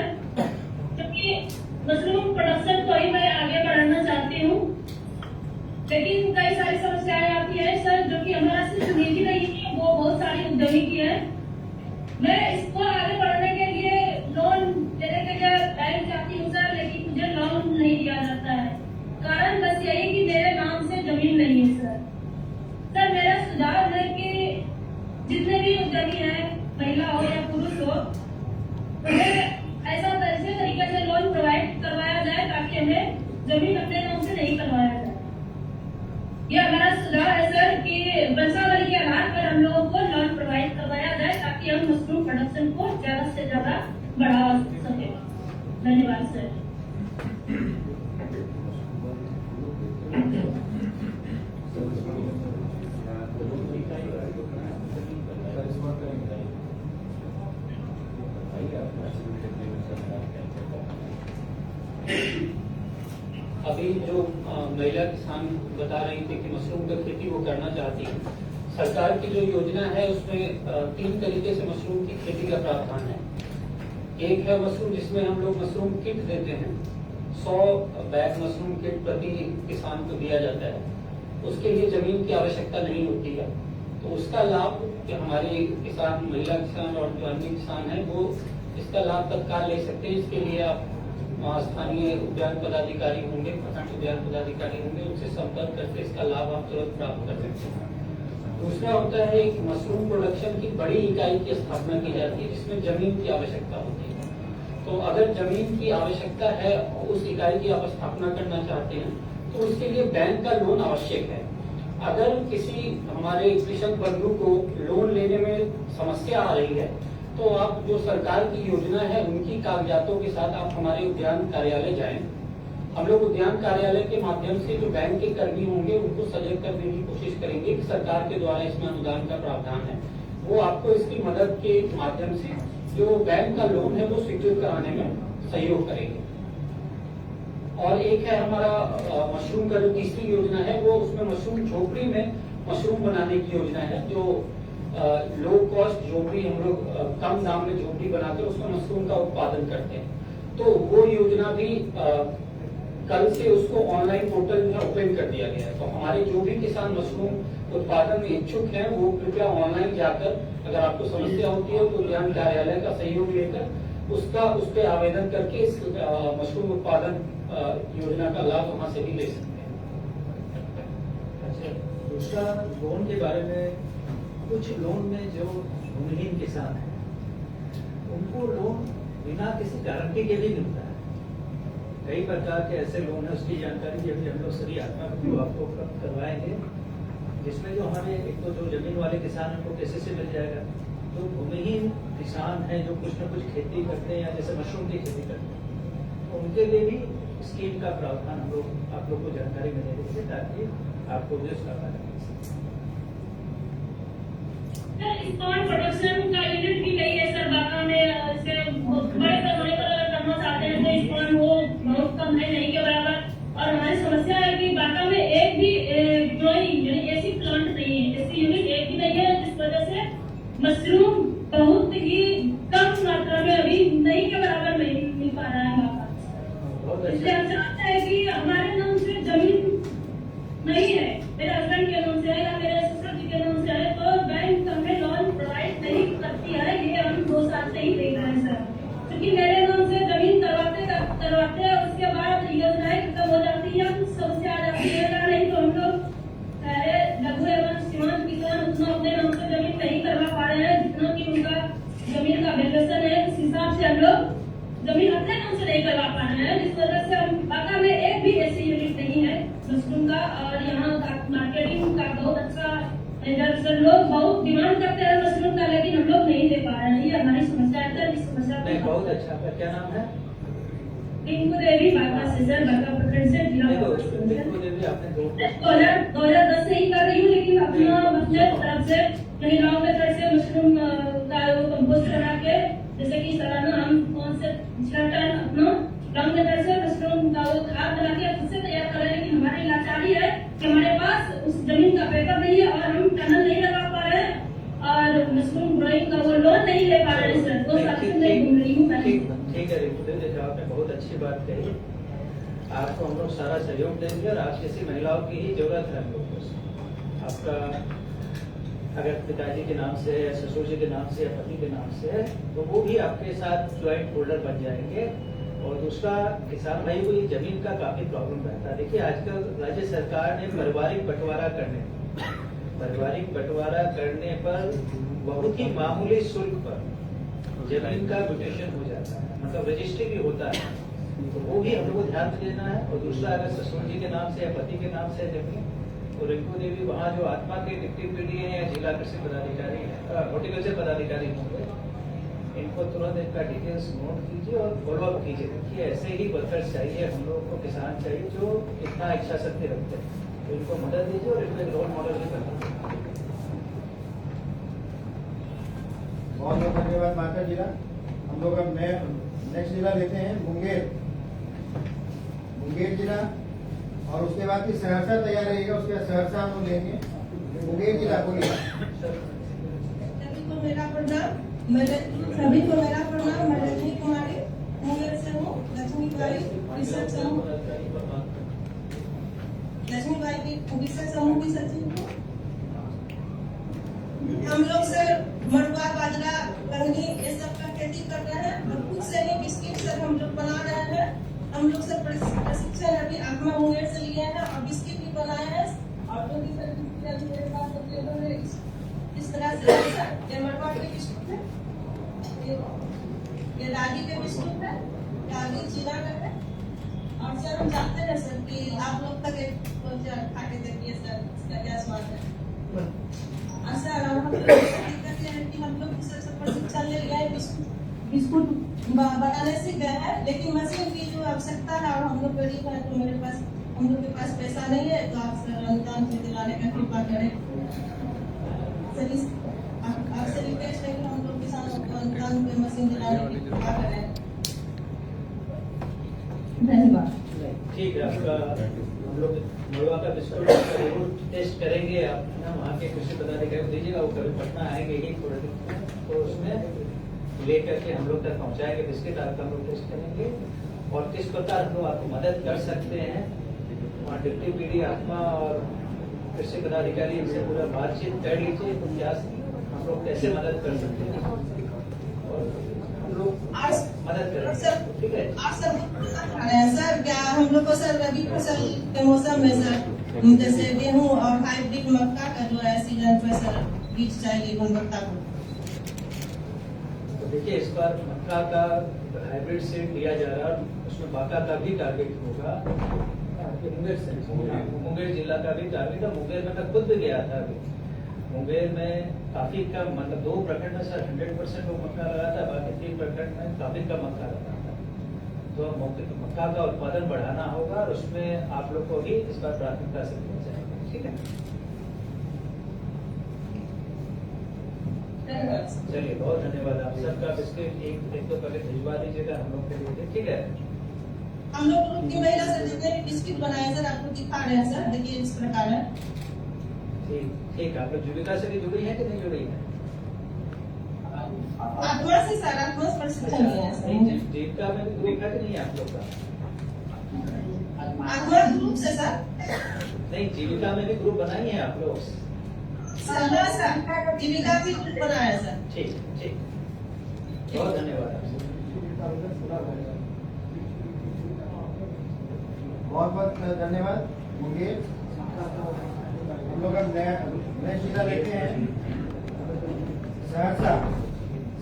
Speaker 8: क्योंकि मशरूम प्रोडक्शन को ही मैं आगे बढ़ाना चाहती हूँ। लेकिन कई सारी समस्याएं आती है सर, जो कि हमारा सिर्फ निजी नहीं है, वो बहुत सारी उद्यमी की है। मैं इसको आगे बढ़ाने के लिए लोन लेने के लिए बैंक जाती हूँ सर, लेकिन मुझे लोन नहीं दिया जाता है। कारण बस यही कि मेरे नाम से जमीन नहीं है सर। सर मेरा सुझाव है कि जितने भी उद्यमी हैं, महिला हो या पुरुष हो, उन्हें ऐसा तरीके से लोन प्रोवाइड करवाया जाए ताकि हमें जमीन अपने नाम से नहीं करवाया जाए। ये हमारा सुझाव है सर कि वंशावली के आधार पर हम लोगों को लोन प्रोवाइड करवाया जाए ताकि हम मशरूम प्रोडक्शन को ज्यादा से ज्यादा बढ़ा सके। धन्यवाद सर।
Speaker 9: अभी जो महिला किसान बता रही थी कि मशरूम की खेती वो करना चाहती है, सरकार की जो योजना है उसमें 3 तरीके से मशरूम की खेती का प्रावधान है। एक है मशरूम जिसमें हम लोग मशरूम किट देते हैं, 100 बैग मशरूम किट प्रति किसान को दिया जाता है। उसके लिए जमीन की आवश्यकता नहीं होती है, तो उसका लाभ हमारे किसान, महिला किसान और जो अन्य किसान है वो इसका लाभ तत्काल ले सकते हैं। इसके लिए आप स्थानीय उद्यान पदाधिकारी होंगे, प्रखंड उद्यान पदाधिकारी होंगे, उनसे संपर्क करके इसका लाभ आप तुरंत प्राप्त कर सकते हैं। दूसरा होता है कि मशरूम प्रोडक्शन की बड़ी इकाई की स्थापना की जाती है जिसमें जमीन की आवश्यकता होती है। तो अगर जमीन की आवश्यकता है, उस इकाई की आप स्थापना करना चाहते हैं, तो उसके लिए बैंक का लोन आवश्यक है। अगर किसी हमारे कृषक बंधु को लोन लेने में समस्या आ रही है, तो आप जो सरकार की योजना है उनकी कागजातों के साथ आप हमारे उद्यान कार्यालय जाएं। हम लोग उद्यान कार्यालय के माध्यम से जो बैंक के कर्मी होंगे उनको सजग करने की कोशिश करेंगे कि सरकार के द्वारा इसमें अनुदान का प्रावधान है। वो आपको इसकी मदद के माध्यम से जो बैंक का लोन है वो स्वीकृत कराने में सहयोग करेंगे। और एक है हमारा मशरूम का जो तीसरी योजना है, वो उसमें मशरूम झोपड़ी में मशरूम बनाने की योजना है। जो लो कॉस्ट झोपड़ी हम लोग कम दाम में झोपड़ी बनाकर उसमें मशरूम का उत्पादन करते हैं। तो वो योजना भी कल से उसको ऑनलाइन पोर्टल में ओपन कर दिया गया है। तो हमारे जो भी किसान मशरूम उत्पादन में इच्छुक हैं वो कृपया ऑनलाइन जाकर, अगर आपको समस्या होती है तो उद्यान कार्यालय का सहयोग लेकर उस पर आवेदन करके इस मशरूम उत्पादन योजना का लाभ वहां से भी ले सकते हैं।
Speaker 2: अच्छा, दूसरा लोन के बारे में, कुछ लोन में जो भूमिहीन किसान है उनको लोन बिना किसी गारंटी के भी मिलता है। कई प्रकार के ऐसे लोन है, उसकी जानकारी अभी हम लोग सभी आपको उपलब्ध करवाएंगे, जिसमें जो हमारे एक तो जो जमीन वाले किसान उनको कैसे से मिल जाएगा, जो भूमिहीन किसान है जो कुछ न कुछ खेती करते हैं या जैसे मशरूम की खेती करते हैं, तो उनके लिए भी स्कीम का प्रावधान हम लोग आप लोग को जानकारी में दे देंगे ताकि आपको भी उसका फायदा मिल सके।
Speaker 8: स्टॉल प्रोडक्शन का यूनिट भी नहीं है सर बांका में। ऐसे बड़े पैमाने पर अगर करना चाहते हैं तो स्टॉल वो बहुत कम है, नहीं के बराबर। और हमारी समस्या है मशरूम बहुत ही कम मात्रा में अभी नहीं के बराबर मिल पा रहा है हमारे पास। इसलिए हम चाहते हैं कि हमारे नाम से जमीन नहीं है, मेरे हस्बैंड के नाम से है या मेरे ससुर जी के नाम से है, तो बैंक हमें लोन प्रोवाइड नहीं करती है। ये हम 2 साल से ही देख रहे हैं सर, क्योंकि मेरे नाम से जमीन करवाते हैं, उसके बाद योजनाएं खत्म हो जाती है, कुछ समस्या आ जाती है या नहीं, तो हम लोग पहले लघु एवं सीमांत किसान उतना अपने नाम से जमीन नहीं करवा पा रहे हैं जितना कि उनका जमीन का वैल्यूएशन है, उस हिसाब से हम लोग जमीन अपने नाम से नहीं करवा पा रहे हैं, जिस वजह से हम बाका में एक भी ऐसी यूनिट नहीं है मशरूम का। और यहाँ मार्केटिंग का बहुत अच्छा सर, लोग बहुत डिमांड करते हैं मशरूम का, लेकिन हम लोग नहीं दे पा रहे हैं। ये हमारी समस्या है सर, इस समस्या
Speaker 2: नहीं, बहुत अच्छा। आपका क्या नाम है?
Speaker 8: टिंकू देवी, बाका से सर, बाका प्रखंड से जिला।
Speaker 2: टिंकू देवी, आपने
Speaker 8: 2010 से ही कर रही हूँ, लेकिन अपना अपने तरफ से महिलाओं के तरफ से मशरूम का कंपोस्ट बना के, जैसे कि सालाना हम कौन से 6 टन अपना गाँव के तरफ से मशरूम का वो खाद बना के खुद से तैयार कर रहे हैं। लेकिन हमारी लाचारी है कि हमारे पास उस जमीन का पेपर नहीं है और हम टनल नहीं लगा पा रहे हैं और मशरूम ग्रोइंग का वो लोन नहीं ले पा रहे हैं सर। 2 साल से मैं घूम रही हूँ।
Speaker 2: ठीक है रिंकू देवी, देखो आपने बहुत अच्छी बात कही। आपको हम लोग सारा सहयोग देंगे और आप जैसी महिलाओं की ही जरूरत है हम लोग को। आपका अगर पिताजी के नाम से है, ससुर जी के नाम से, पति के नाम से है, तो वो भी आपके साथ ज्वाइंट होल्डर बन जाएंगे। और दूसरा, किसान भाई को ये जमीन का काफी प्रॉब्लम रहता है। देखिए आजकल राज्य सरकार ने पारिवारिक बंटवारा करने पर बहुत ही मामूली शुल्क पर जमीन का म्यूटेशन हो जाता है, मतलब रजिस्ट्री भी होता है, तो वो भी हम लोग को ध्यान देना है। और दूसरा, अगर ससुर जी के नाम से या पति के नाम से जमीन, तो रिंकू देवी वहाँ जो आत्मा के डिप्टी पीडी है या जिला कृषि पदाधिकारी हॉर्टिकल्चर पदाधिकारी होंगे, इनको तुरंत इनका डिटेल्स नोट कीजिए और फॉलो अप कीजिए। देखिए ऐसे ही वर्कर्स चाहिए हम लोगों को, किसान चाहिए जो इतना इच्छा शक्ति रखते हैं, तो इनको मदद दीजिए और इनको एक रोल मॉडल भी बनाइए।
Speaker 1: बहुत बहुत धन्यवाद बांका जिला। हम लोग अब नेक्स्ट जिला लेते हैं मुंगेर जिला, और उसके बाद की सहरसा तैयार रहेगा, उसके बाद सहरसा हम लोग लेंगे। मुंगेर जिला बोलिए।
Speaker 10: सभी को मेरा प्रणाम। मैं लक्ष्मी कुमारी मुंगेर से हूँ। लक्ष्मीबाई रिसर्च समूह की सचिव हूँ। हम लोग सर मड़ुआ, बाजरा, कंगनी ये सब का खेती कर रहे हैं और खुद से ही बिस्किट सर हम लोग बना रहे हैं। हम लोग सर प्रशिक्षण अभी आत्मा मुंगेर से लिए हैं और बिस्किट भी बनाए हैं और जो भी सर मेरे पास अवेलेबल है इस तरह से ये मड़ुआ के बिस्कुट है, ये रागी के बिस्कुट है, रागी जीरा का है। और सर हम जानते हैं सर कि आप लोग तक एक खा के देखिए सर इसका क्या स्वाद है। सर हम लोग प्रशिक्षण ले गए, बिस्कुट बनाने सीख गए हैं, लेकिन मशीन की जो आवश्यकता है और हम लोग गरीब है तो हम लोग के पास पैसा नहीं है, तो आप सर अनुदान से दिलाने का कृपा करें। सर आपसे रिक्वेस्ट है कि हम लोग किसानों को अनुदान पे मशीन दिलाने की कृपा करें। धन्यवाद।
Speaker 2: ठीक है, आपका हम लोग मड़ुआ का बिस्कुट जरूर टेस्ट करेंगे। आप ना वहाँ के कृषि पदाधिकारी को दीजिएगा, वो कभी पटना आएंगे ही थोड़े दिन, तो उसमें लेकर के हम लोग तक पहुँचाएंगे बिस्किट, आपका हम लोग टेस्ट करेंगे और किस प्रकार हम लोग आपको मदद कर सकते हैं। वहाँ डिप्टी पीडी आत्मा और कृषि पदाधिकारी इनसे पूरा बातचीत कर लीजिए, तो क्या हम लोग कैसे मदद कर सकते हैं और हम लोग मदद करेंगे। ठीक है
Speaker 10: सर, क्या हम लोग को सर रबी फसल के मौसम में सर जैसे गेहूं और हाइब्रिड मक्का का जो है सीजन पे सर बीज चाहिए गुणवत्ता को।
Speaker 2: तो देखिए इस बार मक्का का हाइब्रिड सीड दिया जा रहा है, उसमें बाका का भी टारगेट होगा, मुंगेर जिला का भी टारगेट है। मुंगेर में मैं खुद भी गया था अभी, मुंगेर में काफी कम, मतलब 2 प्रखंड में सर 100% वो मक्का लगा था, बाकी 3 प्रखंड में काफी कम मक्का लगा था। तो मक्का का उत्पादन बढ़ाना होगा और उसमें आप लोग को भी इस बार प्राथमिकता से दिया जाएगा। ठीक है, चलिए बहुत धन्यवाद। आप सबका बिस्किट एक 2 पैकेट भिजवा दीजिएगा हम लोग के लिए। ठीक है,
Speaker 10: हम लोग की महिला सर जितने भी बिस्किट बनाए सर आपको दिखा रहे हैं सर, देखिए इस प्रकार है।
Speaker 2: ठीक, आप लोग जीविका से भी जुड़ी है कि नहीं जुड़ी है?
Speaker 10: थोड़ा सा सर आप थोड़ा स्पर्श चलिए
Speaker 2: जीविका में भी देखा कि नहीं आप लोग का?
Speaker 10: थोड़ा ग्रुप से सर
Speaker 2: नहीं, जीविका में भी ग्रुप बनाई है आप लोग?
Speaker 10: सर जीविका भी ग्रुप बनाया सर।
Speaker 2: ठीक ठीक, बहुत धन्यवाद आपसे।
Speaker 1: बहुत बहुत धन्यवाद मुंगेर। हम लोग अब नया जिला लेते हैं सहरसा।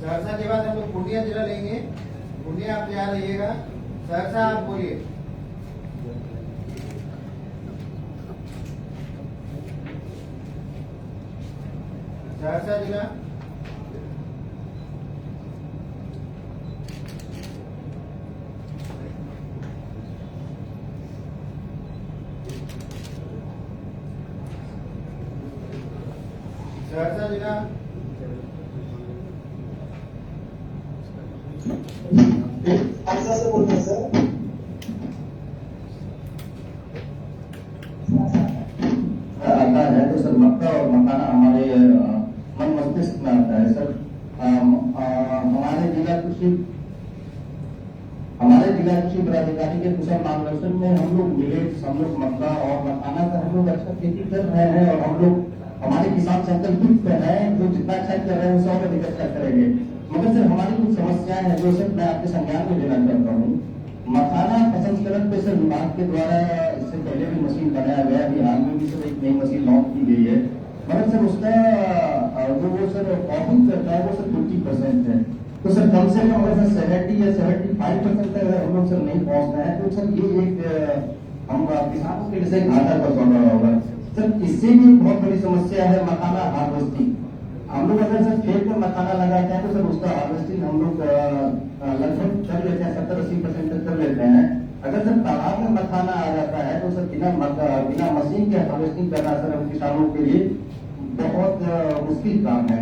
Speaker 1: सहरसा के बाद हम लोग पूर्णिया जिला लेंगे। पूर्णिया आप तैयार रहिएगा। सहरसा आप बोलिए। सहरसा जिला। सहरसा जिला।
Speaker 4: सहरसा से बोल रहे हैं सर।
Speaker 11: आता है तो सर मक्का और मखाना हमारे मन मस्तिष्क में आता है सर। हमारे जिला कृषि पदाधिकारी के कुशल मार्गदर्शन में हम लोग मिलेट्स, हम लोग मक्का और मखाना का हम लोग अच्छा खेती कर रहे हैं और हम लोग हमारे किसान संकल्पित है जो जितना अच्छा कर रहे हैं उससे और अधिक अच्छा करेंगे। मगर सर हमारी कुछ समस्याएं हैं जो सर मैं आपके संज्ञान में लेना चाहता हूँ। मखाना प्रसंस्करण पे सर विभाग के द्वारा इससे पहले भी मशीन बनाया गया, बिहार में भी सर एक नई मशीन लॉन्च की गई है, मगर सर उसका जो वो सर प्रॉफिट करता है वो सर 50% है। तो सर कम से कम अगर सर 70 या 75% तक हम लोग सर नहीं पहुंच रहे हैं तो सर ये एक हम किसानों के लिए घाटा का सौदा होगा। सर इससे भी एक बहुत बड़ी समस्या है मखाना हार्वेस्टिंग। हम लोग अगर सर खेत में मखाना लगाते हैं तो सर उसका हार्वेस्टिंग हम लोग लगभग कर लेते हैं, 70-80% तक कर लेते हैं। अगर सर तालाब में मखाना आ जाता है तो सर बिना मशीन के हार्वेस्टिंग करना सर हम किसानों के लिए बहुत मुश्किल काम है।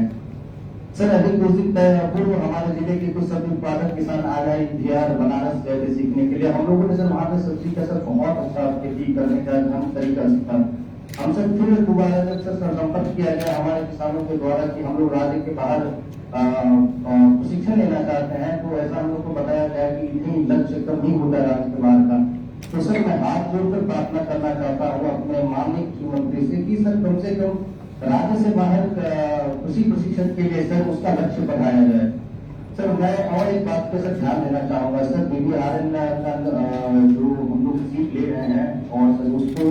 Speaker 11: सर अभी कुछ दिन पूर्व हमारे जिले के कुछ सब्जी उत्पादक किसान आ गए बिहार बनारस गए थे सीखने के लिए। हम लोगों ने सर वहाँ पे सब्जी का सर बहुत अच्छा खेती करने का ढंग तरीका सीखा। हम सब फिर दोबारा जब सर संपर्क किया गया हमारे किसानों के द्वारा कि हम लोग राज्य के बाहर प्रशिक्षण लेना चाहते हैं, तो ऐसा हम लोग को बताया गया कि इतनी लक्ष्य कम नहीं होता राज्य के बाहर का। तो सर मैं हाथ जोड़कर प्रार्थना करना चाहता हूँ अपने माननीय मुख्यमंत्री से कि सर कम से कम राज्य से बाहर कृषि प्रशिक्षण के लिए सर उसका लक्ष्य बढ़ाया जाए। सर मैं और एक बात पे सर ध्यान देना चाहूंगा सर, BBRN का जो हम लोग सीट ले रहे हैं और सर उसको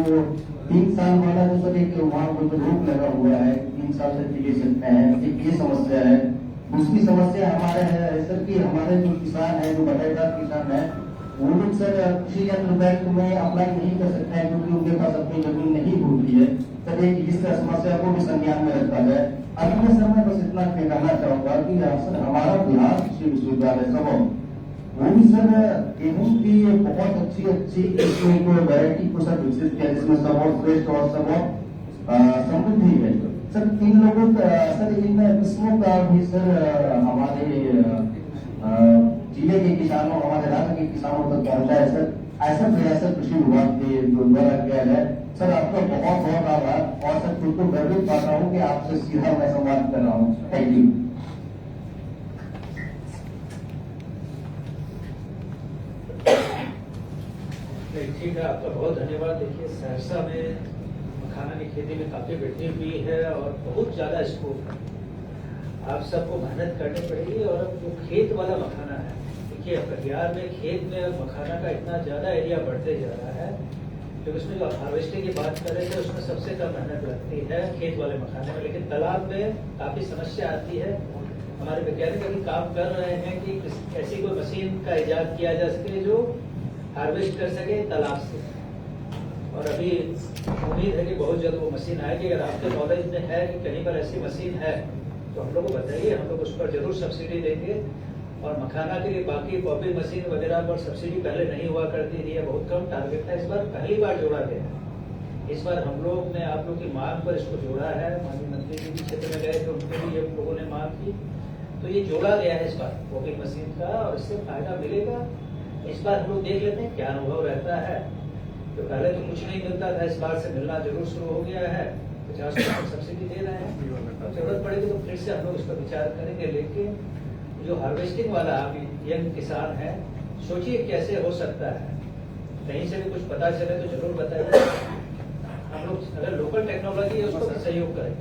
Speaker 11: 3 साल वाला जो सर एक वहाँ रोक लगा हुआ है, 3 साल से ले सकते हैं, एक ये समस्या है। दूसरी समस्या हमारे है सर कि हमारे जो किसान है, जो बटाईदार किसान है, वो लोग सर कृषि यंत्र बैंक में अप्लाई नहीं कर सकते हैं क्योंकि उनके पास अपनी जमीन नहीं होती है। सर एक इस समस्या को भी संज्ञान में रखा जाए। अब मैं सर मैं बस इतना कहना चाहूंगा कि सर हमारा बिहार कृषि विश्वविद्यालय सब वो भी सर गेहूं की बहुत अच्छी किस्मों को वैरायटी को सर विकसित किया जिसमें सब और श्रेष्ठ और सब और समृद्धि है। सर इन लोगों का सर इन किस्मों का भी सर हमारे जिले के किसानों, हमारे राज्य के किसानों तक पहुंचाए सर, ऐसा प्रयास कृषि विभाग के द्वारा किया जाए। सर आपका बहुत बहुत आभार और सर खुद को गर्वित पाता हूँ कि आपसे सीधा मैं संवाद कर रहा हूँ। Thank you.
Speaker 2: ठीक है, आपका बहुत धन्यवाद। देखिए सहरसा में मखाना की खेती में काफी वृद्धि हुई है और बहुत ज्यादा स्कोप है। आप सबको मेहनत करनी पड़ेगी और अब जो खेत वाला मखाना है, देखिए बिहार में खेत में मखाना का इतना ज्यादा एरिया बढ़ते जा रहा है कि उसमें जो हार्वेस्टिंग की बात कर रहे थे उसमें सबसे कम मेहनत लगती है खेत वाले मखाने में, लेकिन तालाब में काफी समस्या आती है। हमारे वैज्ञानिक अभी काम कर रहे हैं कि ऐसी कोई मशीन का इजाद किया जा सके जो हार्वेस्ट कर सके तालाब से, और अभी उम्मीद है कि बहुत जल्द वो मशीन आएगी। अगर आपके नॉलेज में है कि कहीं पर ऐसी मशीन है तो हम लोग को बताइए, हम लोग उस पर जरूर सब्सिडी देंगे। और मखाना के लिए बाकी पॉपिंग मशीन वगैरह पर सब्सिडी पहले नहीं हुआ करती थी, बहुत कम टारगेट था, इस बार पहली बार जोड़ा गया है। इस बार हम लोग ने आप लोग की मांग पर इसको जोड़ा है। माननीय मंत्री जी भी क्षेत्र में गए थे, उनके भी हम लोगों ने मांग की, तो ये जोड़ा गया है इस बार पॉपिंग मशीन का, और इससे फायदा मिलेगा। इस बार हम लोग देख लेते हैं क्या अनुभव रहता है। तो पहले तो कुछ नहीं मिलता था, इस बार से मिलना जरूर शुरू हो गया है। 50% सब्सिडी दे रहे हैं, जरूरत पड़ेगी तो फिर से हम लोग उस पर विचार करेंगे। लेकिन जो हार्वेस्टिंग वाला अभी यंग किसान है, सोचिए कैसे हो सकता है। कहीं से भी कुछ पता चले तो जरूर बताइए। हम लोग अगर लोकल टेक्नोलॉजी है उसको भी सहयोग करें,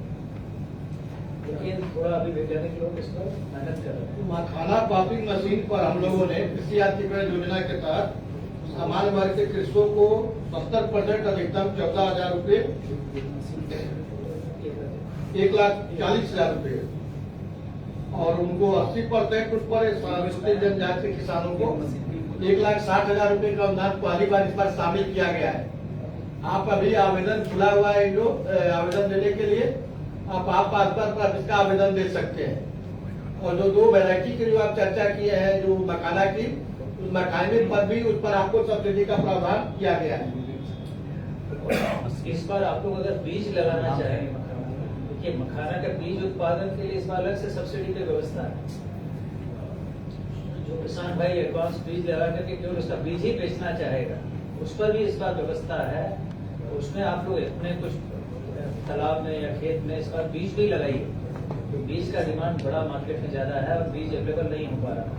Speaker 2: लेकिन थोड़ा अभी वैज्ञानिक लोग इस पर मेहनत कर रहे हैं।
Speaker 12: मखाना पॉपिंग मशीन पर हम लोगों ने कृषि आजीविका योजना के तहत सामान्य वर्ग के कृषकों को 70% अधिकतम 14,000 रुपये, 1,40,000 रुपये और उनको 80% उस पर अनुसूचित जनजाति के किसानों को 1,60,000 रुपये का अनुदान पहली बार इस बार शामिल किया गया है। आप अभी आवेदन खुला हुआ है, जो आवेदन देने के लिए आप पर इसका आवेदन दे सकते हैं। और जो 2 वैरायटी की जो आप चर्चा किए हैं, जो मखाना की, उस मखाने पर भी उस पर आपको सब्सिडी का प्रावधान किया गया है।
Speaker 2: इस बार आप लोग अगर बीज लगाना चाहें, देखिए मखाना का बीज उत्पादन के लिए इस बार अलग से सब्सिडी की व्यवस्था है। जो किसान भाई एडवांस बीज लगा करके केवल उसका बीज ही बेचना चाहेगा, उस पर भी इस बार व्यवस्था है। उसमें आप लोग अपने कुछ तालाब में या खेत में इस बार बीज भी लगाइए, तो बीज का डिमांड बड़ा मार्केट में ज्यादा है और बीज अवेलेबल नहीं हो पा रहा है।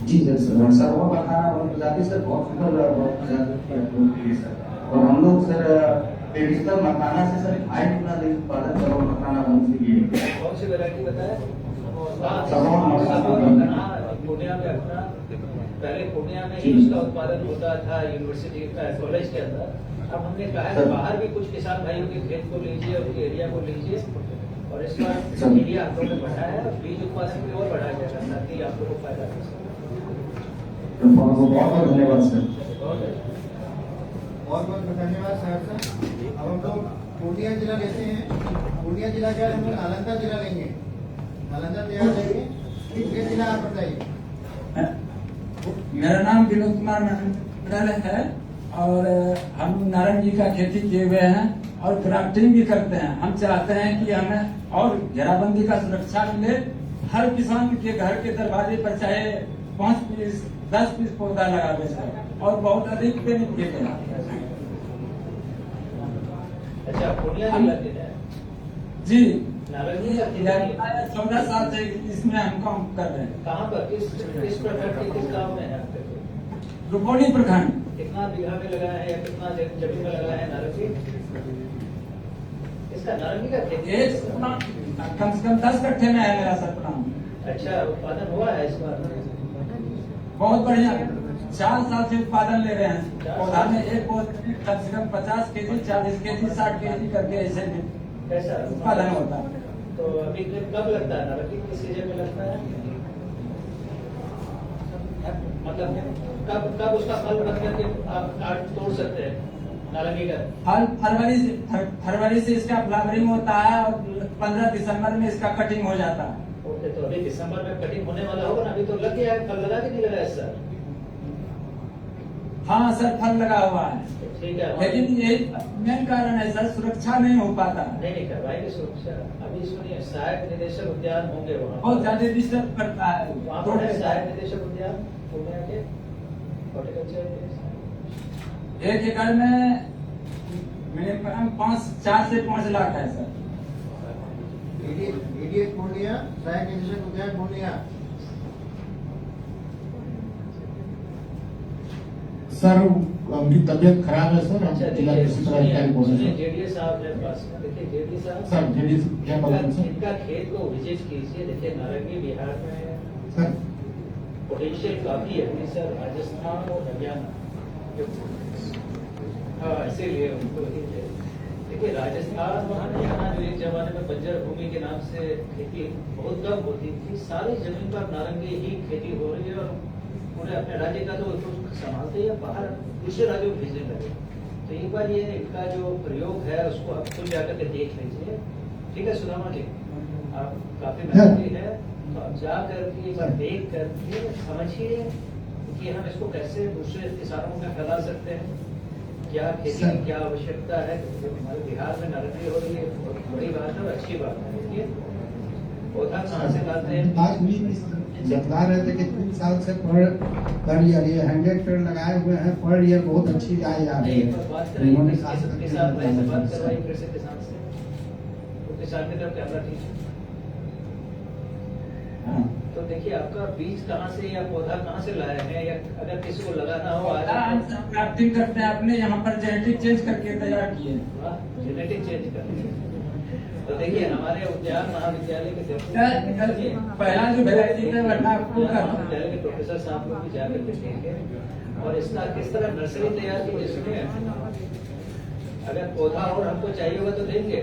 Speaker 11: जी सर, वो मखाना और प्रजाति सर बहुत सुंदर, बहुत प्रजाति सर। और हम लोग सर ट्रेडिशनल मखाना से सर 8 गुना अधिक उत्पादन करो मखाना बनने के लिए।
Speaker 2: कौन सी वैरायटी बताया? पूर्णिया में अपना पहले पूर्णिया में ही उसका उत्पादन होता था यूनिवर्सिटी का कॉलेज के अंदर। अब हमने कहा है बाहर भी कुछ किसान भाइयों के खेत को लीजिए, उनके एरिया को लीजिए और इस बार एरिया आप लोगों ने बढ़ाया है और बीज उत्पादन की और बढ़ाया जाएगा ताकि आप लोगों को फायदा हो सके।
Speaker 11: बहुत बहुत धन्यवाद सर।
Speaker 1: बहुत बहुत धन्यवाद सर। अब हम लोग पूर्णिया जिला लेते हैं। पूर्णिया जिला क्या हम लोग नालंदा जिला लेंगे, नालंदा तैयार लेंगे। ये जिला आप बताइए।
Speaker 13: मेरा नाम विनोद कुमार मंडल है और हम नारंगी का खेती किए हुए हैं और क्राफ्टिंग भी करते हैं। हम चाहते हैं कि हमें और घेराबंदी का सुरक्षा मिले। हर किसान के घर के दरवाजे पर चाहे 5 पीस 10 पीस पौधा लगावे सर, और बहुत अधिक बेनिफिट है।
Speaker 2: अच्छा, पूर्णिया जिला के हैं
Speaker 13: जी,
Speaker 2: नारंगी का
Speaker 13: 14 साल से इसमें हम काम कर रहे हैं।
Speaker 2: कहाँ पर, किस प्रखंड के किस गाँव में है?
Speaker 13: रुपौली प्रखंड।
Speaker 2: कितना बीघा में लगाया है या कितना जमीन में लगाया है नारंगी? इसका नारंगी का खेती
Speaker 13: कम से कम 10 कट्ठे में है मेरा सर प्लान।
Speaker 2: अच्छा, उत्पादन हुआ है इस बार?
Speaker 13: बहुत बढ़िया, 4 साल से उत्पादन ले रहे हैं। पौधा में एक पौधे कम से कम 50 केजी, 40 केजी, 60 केजी करके ऐसे
Speaker 2: कैसा
Speaker 13: उत्पादन होता है।
Speaker 2: तो अभी कब लगता है नारंगी? किस सीजन में लगता है? मतलब कब उसका फल बन करके आप काट तोड़ सकते हैं नारंगी का?
Speaker 13: फल फरवरी से इसका फ्लावरिंग होता है और 15 दिसंबर में इसका कटिंग हो जाता है।
Speaker 2: ओके, तो अभी दिसंबर में कटिंग होने वाला होगा ना? अभी तो लग गया है, फल लगा कि नहीं लगा है सर?
Speaker 13: हाँ सर, फल लगा हुआ है।
Speaker 2: ठीक है,
Speaker 13: लेकिन यही मेन कारण है सर, सुरक्षा नहीं हो पाता।
Speaker 2: नहीं करवाएंगे सुरक्षा। अभी सुनिए, सहायक निदेशक उद्यान होंगे वहाँ,
Speaker 13: बहुत ज्यादा डिस्टर्ब करता है।
Speaker 2: वहाँ पर है सहायक निदेशक उद्यान पूर्णिया के हॉर्टिकल्चर।
Speaker 13: 1 एकड़ में मिनिमम 4 से 5 लाख है सर।
Speaker 1: एडीएस पूर्णिया, सहायक निदेशक उद्यान पूर्णिया।
Speaker 3: सर उनकी तबीयत खराब है सर, हम जिला कृषि पदाधिकारी बोल रहे हैं।
Speaker 2: जेडीएस साहब है पास में, देखिए जेडीएस साहब
Speaker 3: सर जेडीएस क्या बोल रहे हैं सर?
Speaker 2: इनका खेत को विजिट कीजिए। देखिए नारंगी बिहार में
Speaker 3: सर
Speaker 2: पोटेंशियल काफी है सर, राजस्थान और हरियाणा। हाँ, इसीलिए उनको देखिए राजस्थान और हरियाणा जो एक जमाने में बंजर भूमि के नाम से खेती बहुत कम होती थी, सारी जमीन पर नारंगी ही खेती हो रही है और पूरे अपने राज्य का तो संभालते ही बाहर दूसरे राज्यों में भेजने लगे। तो एक बार ये इनका जो प्रयोग है उसको आप खुद जाकर के देख लीजिए। ठीक है सुदामा जी, आप काफी मेहनती है, तो आप जा करके एक बार देख करके समझिए कि हम इसको कैसे दूसरे किसानों में फैला सकते हैं, क्या खेती की क्या आवश्यकता है। क्योंकि हमारे बिहार में नारंगी हो रही है, बहुत बड़ी बात है और अच्छी बात है। देखिए पौधा कहाँ से लाते हैं?
Speaker 3: बता रहे थे कि 3 साल से पर ईयर ये 100 पेड़ लगाए हुए हैं, पर ईयर बहुत अच्छी आय आ रही है।
Speaker 2: उन्होंने किसान भाई से बात करवाई, फिर से किसान से, तो किसान की तरफ कैमरा खींचे।
Speaker 13: हाँ।
Speaker 2: तो देखिए आपका बीज कहाँ से या पौधा कहाँ से लाए हैं, या अगर किसी को लगाना हो आज
Speaker 13: ग्राफ्टिंग करते हैं, आपने यहाँ पर जेनेटिक चेंज करके तैयार किए।
Speaker 2: जेनेटिक चेंज करते हैं। तो देखिए हमारे उद्यान महाविद्यालय के
Speaker 13: पहला जो वेराइटी है वरना आपको
Speaker 2: महाविद्यालय के प्रोफेसर साहब लोग भी जाकर के देखेंगे और इसका किस तरह नर्सरी तैयार की, जिसमें अगर पौधा और हमको चाहिए होगा तो देंगे,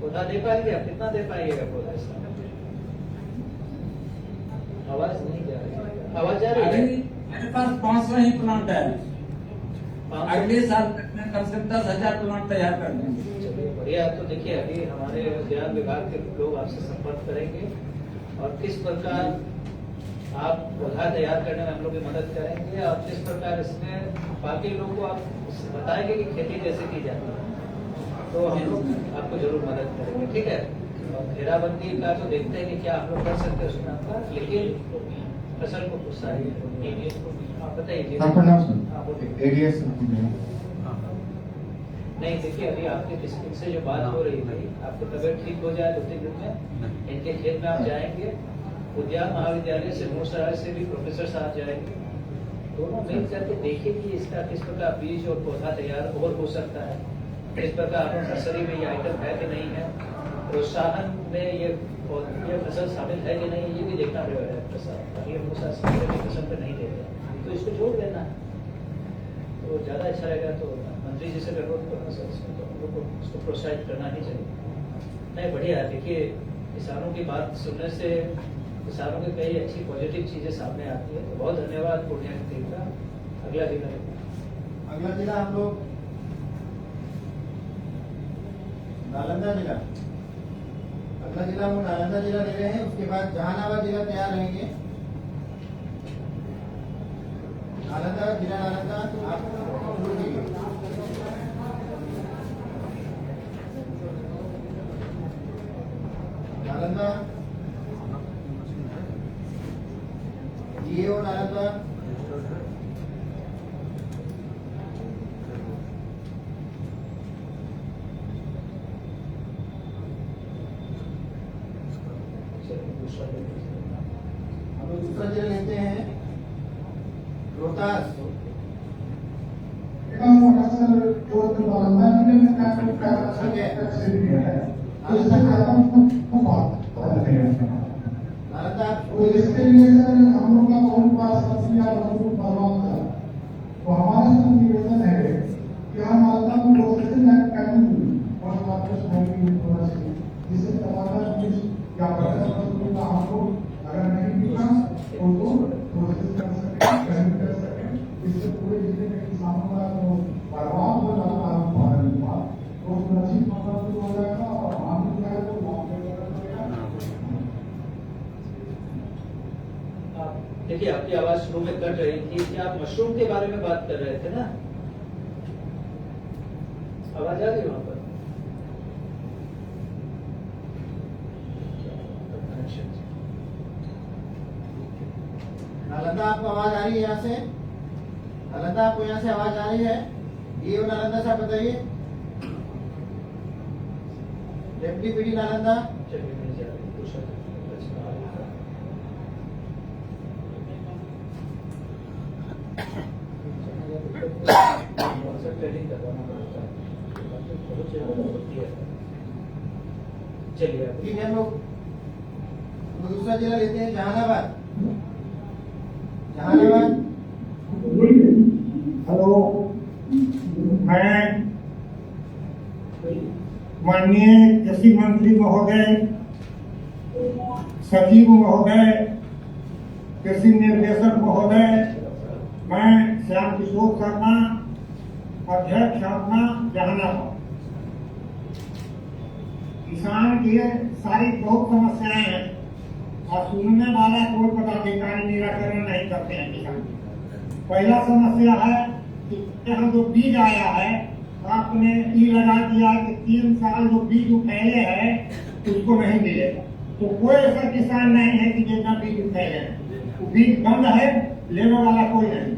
Speaker 2: पौधा दे पाएंगे आप, कितना दे पाएंगे पौधा इसका? आवाज नहीं जा रही, आवाज जा रही है?
Speaker 13: मेरे पास 500 ही प्लांट है, अगले साल तक में कम से कम 10,000 प्लांट तैयार कर देंगे।
Speaker 2: चलिए बढ़िया। तो देखिए अभी हमारे उद्यान विभाग के लोग आपसे संपर्क करेंगे और किस प्रकार आप पौधा तैयार करने में हम लोग की मदद करेंगे और किस प्रकार इसमें बाकी लोगों को आप बताएंगे कि खेती कैसे की जाती है, तो हम लोग आपको जरूर मदद करेंगे, ठीक है। और घेराबंदी का तो देखते हैं कि क्या आप लोग कर सकते हैं उसमें आपका, लेकिन फसल को प्रोत्साहित आप बताइए। नहीं देखिए अभी आपके डिस्ट्रिक्ट से जो बात हो रही थी, आपकी तबीयत ठीक हो जाए 2-3 दिन में इनके खेत में आप जाएंगे, उद्यान महाविद्यालय से मूसराय से भी प्रोफेसर साहब जाएंगे, दोनों मिल करके देखिए कि इसका किस प्रकार बीज और पौधा तैयार और हो सकता है, किस प्रकार आपको नर्सरी में ये आइटम है कि नहीं है, प्रोत्साहन में ये फसल शामिल है कि नहीं, ये भी देखना पड़ेगा। अभी हम उस फसल पे नहीं देते तो इसको छोड़ देना है, तो ज्यादा अच्छा रहेगा। तो मंत्री जी से अनुरोध करना सर, इसमें तो हम लोग को उसको प्रोत्साहित करना ही चाहिए। नहीं बढ़िया, देखिए किसानों की बात सुनने से किसानों की कई अच्छी पॉजिटिव चीजें सामने आती है, तो बहुत धन्यवाद पूर्णिया की टीम का। अगला जिला हम लोग नालंदा जिला, अगला जिला हम नालंदा जिला ले रहे हैं, उसके बाद जहानाबाद जिला तैयार रहेंगे। नालंदा जिला, नालंदा आप शुरू कीजिए। नालंदा जीओ नालंदा हम लोग दूसरा जिला लेते हैं रोहतास।
Speaker 3: इसके लिए सर हम लोग का बहुत बड़ा सब्सिडी और तो हमारा सब निवेदन है कि हम नालंदा को प्रोसेसिंग और जिससे टमाटर या का हमको अगर नहीं मिला उनको प्रोसेस कर सके, कर सके, इससे पूरे जिले के किसानों का जो बर्बाद हो जाता है तो सुरक्षित मतलब हो जाएगा और हम लोग तो
Speaker 2: देखिए आपकी आवाज शुरू में कट रही थी कि आप मशरूम के बारे में बात कर रहे थे ना, आवाज आ रही वहां पर? नालंदा आपको आवाज आ रही है यहाँ से? नालंदा आपको यहाँ से आवाज आ रही है? ये नालंदा से आप बताइए। Deputy PD Nalanda. चलिए नहीं जा रही चलिए ठीक है। हम लोग दूसरा जिला लेते हैं जहानाबाद। जहानाबाद।
Speaker 3: हेलो, मैं माननीय कृषि मंत्री महोदय, सचिव महोदय, कृषि निर्देशक महोदय, मैं श्याम किशोर शर्मा, अध्यक्ष अपना जहानाबाद। किसान की सारी बहुत समस्याएं हैं और सुनने वाला कोई पदाधिकारी निराकरण नहीं करते हैं किसान। पहला समस्या है कि यहाँ जो बीज आया है आपने ई लगा दिया कि 3 साल जो बीज फैले है उसको नहीं मिलेगा, तो कोई ऐसा किसान नहीं है कि जितना बीज फैले, बीज बंद है, लेने वाला कोई नहीं।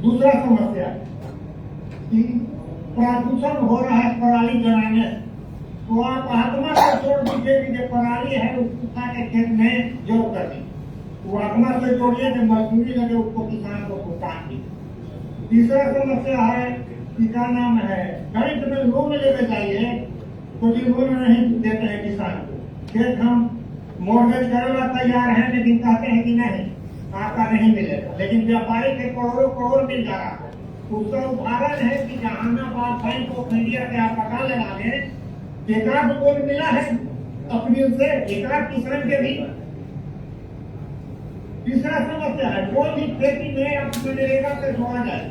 Speaker 3: दूसरा समस्या कि प्रदूषण हो रहा है पराली जलाने, तो आप आत्मा से छोड़ दीजिए कि जो पराली है उसको उठा के खेत में जोड़ कर दी, वो अपना से जोड़िए कि मजदूरी लगे उसको किसान को भुगतान दी। तीसरा समस्या है कि क्या नाम है, बैंक में लोन लेने चाहिए तो जी लोन नहीं देते हैं किसान को। खेत हम मॉर्गेज करना तैयार हैं लेकिन कहते हैं कि नहीं आपका नहीं मिलेगा, लेकिन व्यापारी के करोड़ों करोड़ मिल जा रहा है। उसका उदाहरण है कि जहानाबाद बैंक ऑफ इंडिया के आप पता लगा लें, एकाध लोन मिला है अप्रैल से, एकाध किसान के भी। तीसरा समस्या है कोई भी खेती में आप मनरेगा से जोड़ा जाए,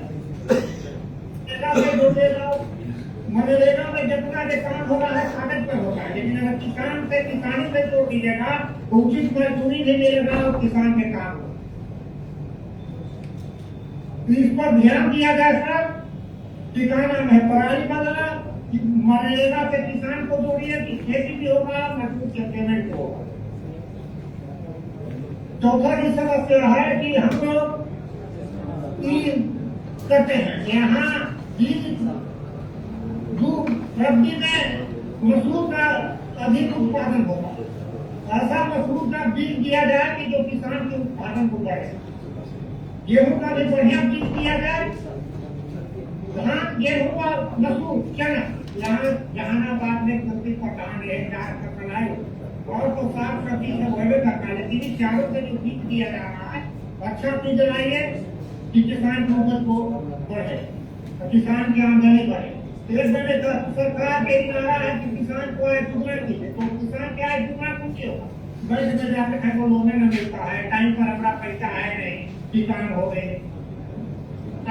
Speaker 3: मनरेगा में जितना के काम हो रहा है कागज पर होता है, लेकिन अगर किसान से किसानी से जोड़ दीजिएगा तो उचित मजदूरी भी मिलेगा और किसान के काम हो। इस पर ध्यान दिया जाए सर कि क्या नाम है, पराली बदला मनरेगा से किसान को जोड़िए कि खेती भी होगा, मजदूर से पेमेंट भी होगा। चौथा की समस्या है कि हम लोग करते हैं यहाँ रबी में मसूर का अधिक उत्पादन होगा, ऐसा मसूर का बीज दिया जाए कि जो किसान के उत्पादन को बढ़े। गेहूं का भी बढ़िया बीज दिया जाए, धान गेहूं और मसूर चना, यहाँ जहानाबाद में खेती पटान है, 4 फसल आए और तो 7 सब्जी से बढ़े करता है, लेकिन इन चारों से जो बीज दिया जा रहा है अच्छा बीज लाइए कि किसान की उपज को बढ़े, किसान की आमदनी बढ़े। एक बड़े सरकार के नारा है कि किसान को आय दुगना कीजिए, तो किसान क्या आय दुगना पूछे होगा, बैंक में जाकर कहीं को लोन न मिलता है, टाइम पर अपना पैसा है नहीं, किसान हो गए।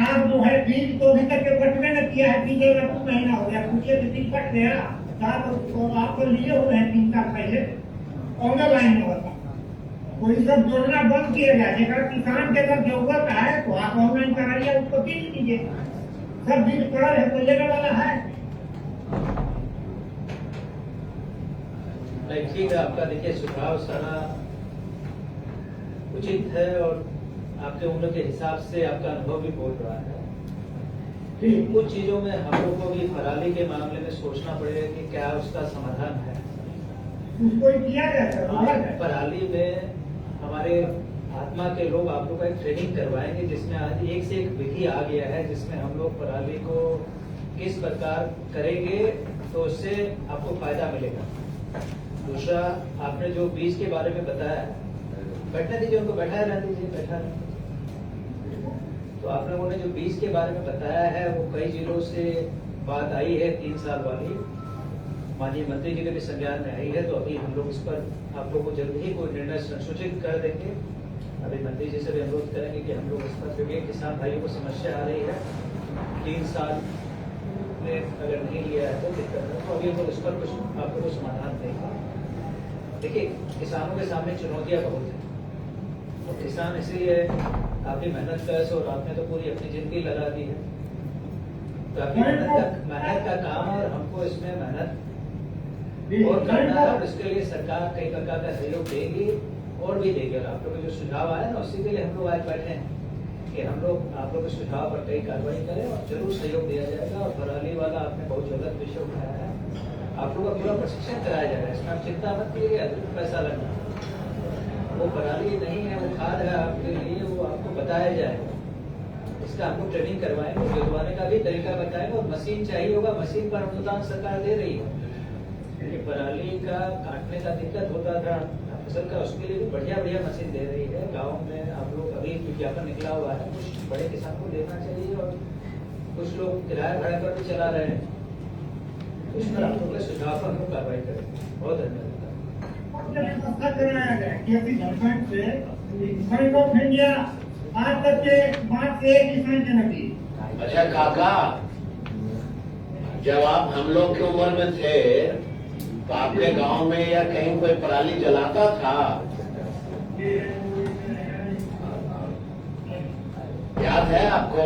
Speaker 3: आप जो है बीज तो अभी तक कटने न किया है, बीज 2 महीना हो गया, पूछिए कि बीज कट गया तो आपको लिए हुए हैं 3 साल पहले ऑनलाइन में होता, तो ये सब जोड़ना बंद किया जाए। जेकर किसान के अगर जरूरत है तो आप ऑनलाइन कराइए, उसको बीज दीजिए, सब बीज पड़ा है तो लेने वाला है।
Speaker 2: ठीक है, आपका देखिए सुझाव सारा उचित है और आपके उम्र के हिसाब से आपका अनुभव भी बोल रहा है। कुछ चीजों में हम लोग को भी पराली के मामले में सोचना पड़ेगा कि क्या उसका समाधान है।
Speaker 3: उसको किया जाए
Speaker 2: पराली में हमारे आत्मा के लोग आप लोग का एक ट्रेनिंग करवाएंगे जिसमें आज एक से एक विधि आ गया है, जिसमें हम लोग पराली को किस प्रकार करेंगे तो उससे आपको फायदा मिलेगा। दूसरा, आपने जो बीज के बारे में बताया, बैठने दीजिए उनको, बैठाए रहने दीजिए, बैठा रहे। तो आप लोगों ने जो बीज के बारे में बताया है वो कई जिलों से बात आई है, 3 साल वाली माननीय मंत्री जी के भी संज्ञान में आई है, तो अभी हम लोग इस पर आप लोगों को जल्द ही कोई निर्णय संसूचित कर देंगे। अभी मंत्री जी से भी अनुरोध करेंगे कि हम लोग इस पर, क्योंकि किसान भाइयों को समस्या आ रही है 3 साल में अगर नहीं लिया है तो दिक्कत है, तो अभी हम लोग इस पर कुछ आप लोगों को समाधान देंगे। देखिए, किसानों के सामने चुनौतियां बहुत है, तो किसान इसलिए काफी मेहनत कर और आपने तो पूरी अपनी जिंदगी लगा दी है, काफी मेहनत का काम है और हमको इसमें मेहनत और करना है, और इसके लिए सरकार कई प्रकार का सहयोग देगी और भी देगी। और आप लोग जो सुझाव आए ना, उसी के लिए हम लोग आज बैठे हैं कि हम लोग आप लोग के सुझाव पर कई कार्रवाई करें और जरूर सहयोग दिया जाएगा। और पराली वाला आपने बहुत गलत विषय उठाया है, आप लोग का पूरा प्रशिक्षण कराया जाएगा, इसमें आप चिंता मत कीजिए, अतिरिक्त पैसा लगना, वो पराली नहीं है, वो खाद है आपके लिए, वो आपको बताया जाएगा। इसका आपको ट्रेनिंग करवाएंगे, गिरवाने का भी तरीका बताएंगे, और मशीन चाहिए होगा, मशीन पर अनुदान सरकार दे रही है। क्योंकि पराली का काटने का दिक्कत होता था फसल का, उसके लिए भी बढ़िया बढ़िया मशीन दे रही है। गाँव में आप लोग अभी विज्ञापन निकला हुआ है, कुछ बड़े किसान को देना चाहिए, और कुछ लोग किराया भाड़ा पर भी चला रहे हैं, उस पर आप लोग के सुझाव पर हम लोग कार्रवाई करेंगे। बहुत धन्यवाद।
Speaker 3: बैंक ऑफ इंडिया आज तक के 5 से 1 किसान के नकली।
Speaker 5: अच्छा काका, जब आप हम लोग की उम्र में थे तो आपके गांव में या कहीं कोई पराली जलाता था? याद है आपको?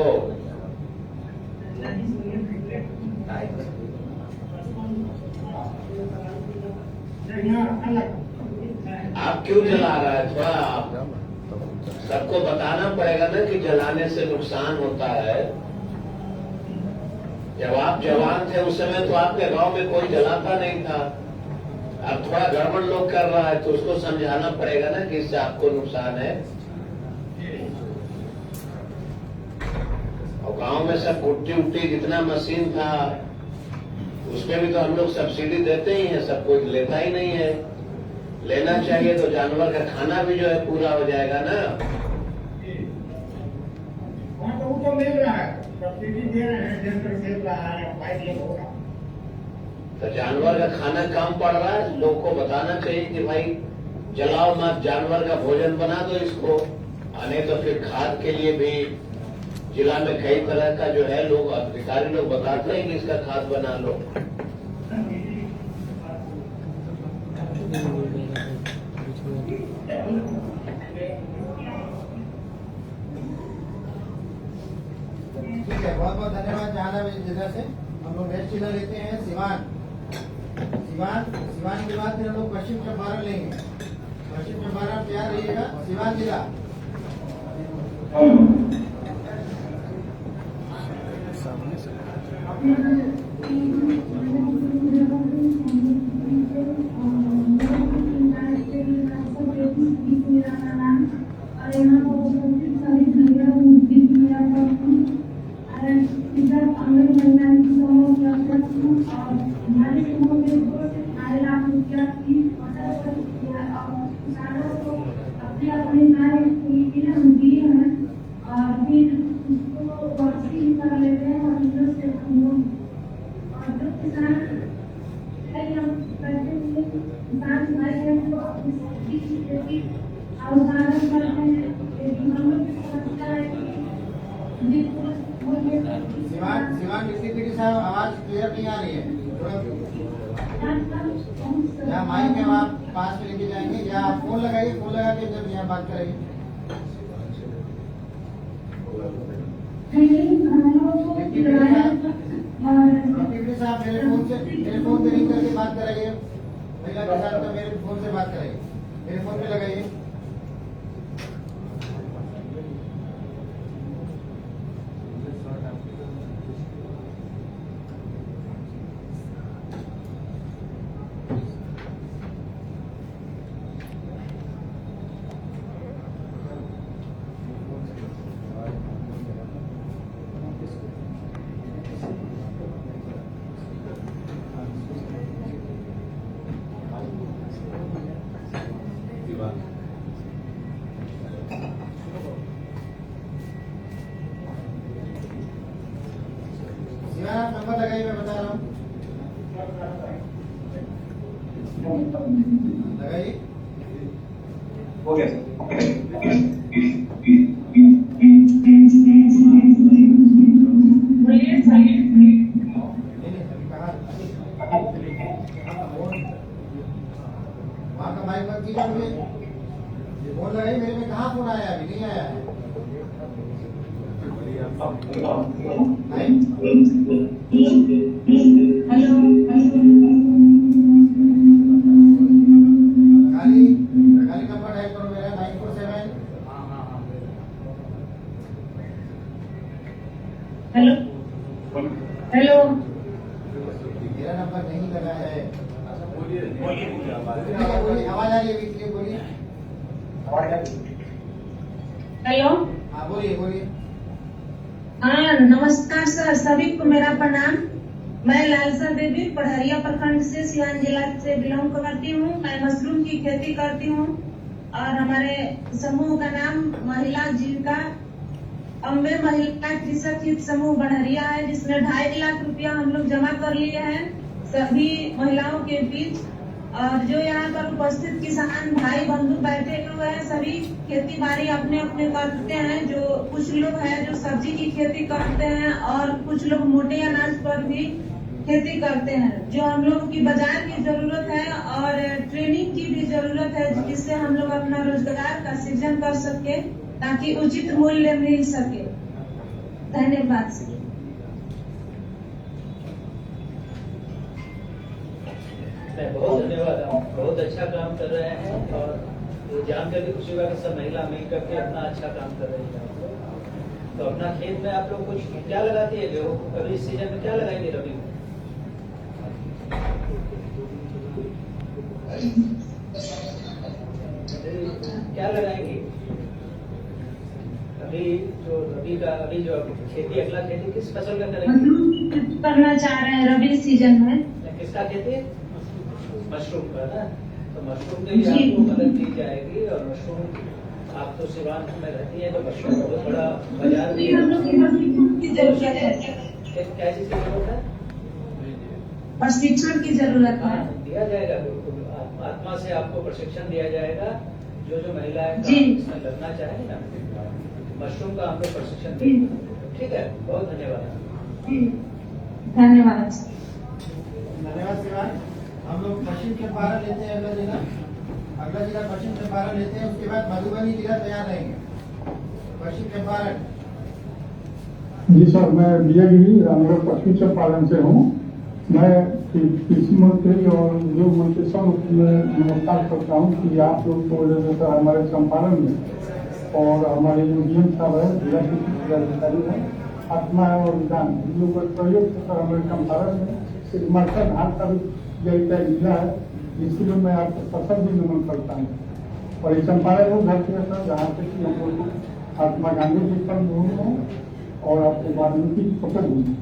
Speaker 5: आप क्यों जला रहा है? थोड़ा आप सबको बताना पड़ेगा ना कि जलाने से नुकसान होता है। जब आप जवान थे उस समय तो आपके गांव में कोई जलाता नहीं था, अब थोड़ा गड़बड़ लोग कर रहा है तो उसको समझाना पड़ेगा ना कि इससे आपको नुकसान है। और गांव में सब कुट्टी उट्टी जितना मशीन था उसमें भी तो हम लोग सब्सिडी देते ही हैं, सब कोई लेता ही नहीं है। लेना चाहिए तो जानवर का खाना भी जो है पूरा हो जाएगा ना।
Speaker 3: वहाँ तो वो तो मिल रहा है, सब्सिडी दे रहे हैं, जनता मिल रहा है, फायदे होगा।
Speaker 5: तो जानवर का खाना कम पड़ रहा है, लोग को बताना चाहिए कि भाई जलाओ मत, जानवर का भोजन बना दो इसको। नहीं तो फिर खाद के लिए भी जिला में कई तरह का जो है लोग अधिकारी लोग बताते हैं कि इसका खाद बना लो।
Speaker 1: ठीक है, बहुत बहुत धन्यवाद जहाना जिला से। हम लोग नेक्स्ट जिला लेते हैं सिवान के बाद फिर हम लोग पश्चिम चंपारण लेंगे। पश्चिम चंपारण तैयार रहिएगा। सिवान जिला सिवान डिप्टी साहब आवाज क्लियर नहीं आ रही है। या माइक में आप पास में लेके जाएंगे या आप फोन लगाइए, फोन लगा के जब यहाँ बात करेंगे। डिप्टी साहब मेरे फोन से रिंग करके बात कराइए। महिला किसान का मेरे फोन से बात कराइए, मेरे फोन पे लगाइए। नंबर लगाइए, मैं बता रहा हूँ, लगाइए।
Speaker 4: हो गया
Speaker 1: वहाँ का माइक बंद कीजिए। मुझे फोन लगाइए, मेरे में कहाँ फोन आया, अभी नहीं आया है। खाली नंबर डायल करो मेरा 947।
Speaker 8: हेलो हेलो,
Speaker 1: मेरा नंबर नहीं लगा है। बोलिए, आवाज आ रही है, इसलिए बोलिए।
Speaker 8: हेलो,
Speaker 1: हाँ बोलिए।
Speaker 8: हाँ नमस्कार सर, सभी को मेरा प्रणाम। मैं लालसा देवी पढ़रिया प्रखंड से सिवान जिला से बिलोंग करती हूँ। मैं मशरूम की खेती करती हूँ और हमारे समूह का नाम महिला जीविका अम्बे महिला कृषक हित समूह बढ़रिया है, जिसमें 2.5 लाख रुपया हम लोग जमा कर लिए हैं सभी महिलाओं के बीच। और जो यहाँ पर उपस्थित किसान भाई बंधु बैठे हुए हैं, सभी खेती बाड़ी अपने अपने करते हैं। जो कुछ लोग हैं जो सब्जी की खेती करते हैं और कुछ लोग मोटे अनाज पर भी खेती करते हैं। जो हम लोग की बाजार की जरूरत है और ट्रेनिंग की भी जरूरत है, जिससे हम लोग अपना रोजगार का सृजन कर सके ताकि उचित मूल्य मिल सके। धन्यवाद सर।
Speaker 2: बहुत धन्यवाद, आप बहुत अच्छा काम कर रहे हैं और जानकर भी खुशी हुआ कि सब महिला मिल करके अपना अच्छा काम कर रही है। तो अपना खेत में आप लोग कुछ क्या लगाती है, गेहूँ अभी इस सीजन में क्या लगाएंगे रबी में? क्या लगाएंगे? अभी जो रबी का अभी जो खेती अगला खेती किस फसल का करेंगे?
Speaker 8: करना चाह रहे हैं रबी सीजन में।
Speaker 2: किसका खेती? मशरूम का ना। तो मशरूम के लिए आपको मदद दी जाएगी और मशरूम आप तो सिवान में रहती है तो मशरूम बहुत बड़ा बाजार भी है। क्या चीज की जरूरत है?
Speaker 8: प्रशिक्षण की जरूरत है।
Speaker 2: दिया जाएगा बिल्कुल, आत्मा से आपको प्रशिक्षण दिया जाएगा। जो महिलाएं इसमें लगना चाहेंगे ना, मशरूम का हम लोग प्रशिक्षण देंगे। ठीक है, बहुत धन्यवाद।
Speaker 8: धन्यवाद
Speaker 1: शिवान। हम लोग पश्चिम चंपारण लेते हैं, अगला जिला पश्चिम चंपारण लेते हैं, उसके बाद मधुबनी जिला तैयार रहेंगे। पश्चिम चंपारण।
Speaker 14: जी सर, मैं विजयगिरी रामनगर पश्चिम चंपारण से हूँ। मैं कृषि मंत्री और उद्योग मंत्री सब में नमस्कार करता हूँ कि आप लोग को वजह से सर हमारे चंपारण में और हमारे जो डीएम साहब है, जिला कृषि पदाधिकारी है, आत्मा और विधान इन लोगों के सहयोग से सर हमारे चंपारण में एक मरचा धान का भी जिला है, जिसके लिए मैं आपको सफल भी नमन करता हूँ। और ये चंपारण वो धरती है सर जहाँ से कि हम लोग महात्मा गांधी जी पर भूमि है और आपको वाल्मीकि फसल भूमि,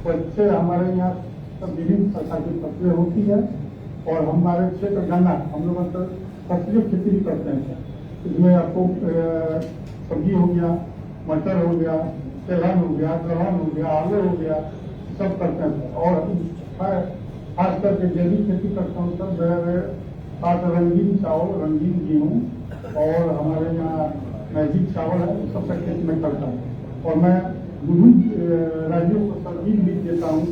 Speaker 14: तो इससे हमारे यहाँ सब विभिन्न प्रकार की फसलें होती है। और हमारे क्षेत्र गन्ना हम लोग अंदर फसलें खेती भी करते हैं। इसमें आपको सब्जी हो गया, मटर हो गया, तेलहन हो गया, दलहन हो गया, आलू हो गया, सब करते हैं। और मैं खास करके जैविक खेती करता हूँ सर। साथ रंगीन चावल, रंगीन गेहूँ और हमारे यहाँ मैजिक चावल है, सब का खेती में करता हूँ। और मैं विभिन्न राज्यों को तरजीह भी देता हूँ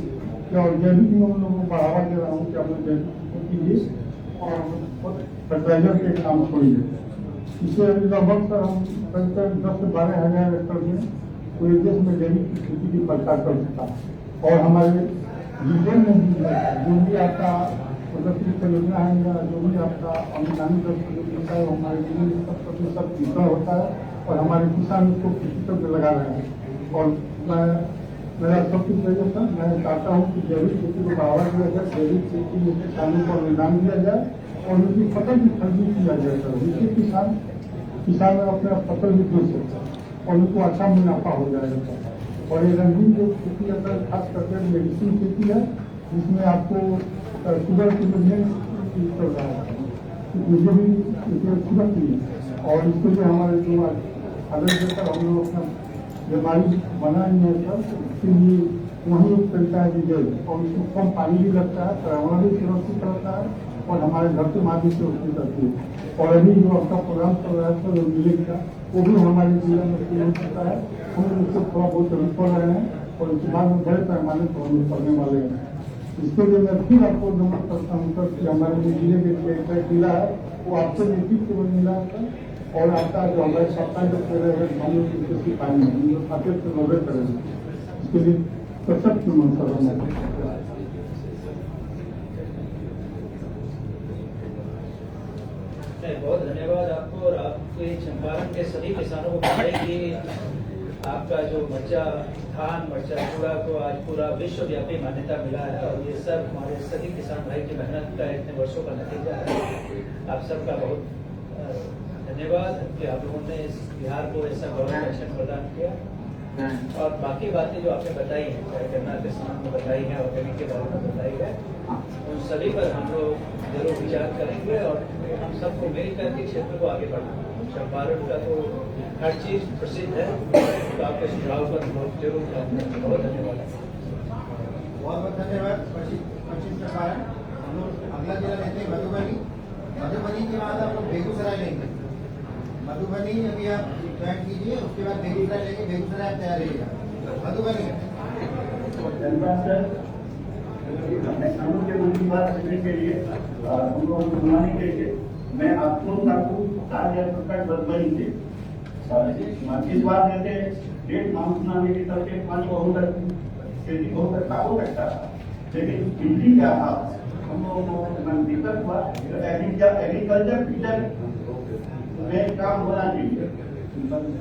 Speaker 14: और जैविक में उन लोगों को बढ़ावा दे रहा हूँ कि अपने जैविक कीजिए और फर्टिलाइजर के काम छोड़िए। इससे लगभग सर हम करीब 10 से 12 हज़ार एकड़ में पूरे देश में जैविक खेती की प्रचार कर सकता है। और हमारे जीवन में भी जो भी आपका प्रगति परियोजना है या जो भी आपका अनुदानित होता है, हमारे जीवन में 70% वितरण होता है और हमारे किसान उसको कृषि पर लगा रहे हैं। और मेरा सब कुछ वजह सर मैं चाहता हूँ कि जैविक खेती को बढ़ावा दिया जाए, जैविक खेती में किसानों को अनुदान दिया जाए और उनकी फसल की खरीदी किया जाए सर, जिससे किसान अपना फसल भी बेच सकता है और उनको अच्छा मुनाफा हो जाएगा सर। और ये रंगीन जो खेती है सर खास करके मेडिसिन खेती है, जिसमें आपको शुगर की मेडिसिन चल रहा है, मुझे भी शुगर की है। और इसके लिए हमारे जो आदर देकर हम लोग अपना बीमारी बनाएंगे सर, इसके लिए वही एक तरीका है जैव, और इसमें कम पानी भी लगता है, पर्यावरण भी सुरक्षित रहता है और हमारे घर के माध्यम से सुरक्षित रहती है। और अभी जो आपका प्रोग्राम चल रहा है सर मिलेट का, वो भी हमारे जिले में शुरू हो चुका है। हम उसको थोड़ा बहुत अभी पढ़ रहे हैं और उसके बाद में बड़े पैमाने पर हम लोग पढ़ने वाले हैं। इसके लिए मैं फिर आपको नमन करता हूँ सर कि हमारे जो जिले के जिला है वो आपसे नेतृत्व में मिला है और आपका जो हमारे सप्ताह जो पूरे है हम लोग उसकी पानी खाते से नोबे करेंगे। इसके लिए सशक्त नमन सर हमारे।
Speaker 2: बहुत धन्यवाद आपको और आपके चंपारण के सभी किसानों को बताएं कि आपका जो मर्चा धान मर्चा चूड़ा को आज पूरा विश्वव्यापी मान्यता मिला है और ये सब हमारे सभी किसान भाई की मेहनत का इतने वर्षों का नतीजा है। आप सबका बहुत धन्यवाद कि आप लोगों ने इस बिहार को ऐसा गौरव दर्शन प्रदान किया। और बाकी बातें जो आपने बताई हैं, चाहे गन्ना के सामान में बताई है, ऑर्गेनिक के बारे में बताई है, उन सभी पर हम लोग जरूर विचार करेंगे और हम सबको मिलकर के क्षेत्र को आगे बढ़ाना। चंपारण का तो हर चीज प्रसिद्ध है, तो आपके सुझाव पर जरूर ध्यान देंगे। बहुत धन्यवाद।
Speaker 1: बहुत धन्यवाद। पश्चिम चंपारण हम लोग अगला जिला लेते हैं मधुबनी। मधुबनी के बाद हम लोग बेगूसराय लेंगे। मधुबनी अभी आप ज्वाइन कीजिए, उसके बाद बेगूसराय लेंगे। बेगूसराय तैयार रहिएगा। मधुबनी
Speaker 11: धन्यवाद सर। किसानों के मन की बात सुनने के लिए उनको सुनाने के लिए मैं आपको आज प्रकाश मधुबनी से इस बात कहते डेट मानसून आने के चलते पानी बहुत खेती बहुत अच्छा हो सकता है, लेकिन बिजली का अभाव हम लोगों को दिक्कत हुआ। एग्रीकल्चर टीचर में काम होना चाहिए।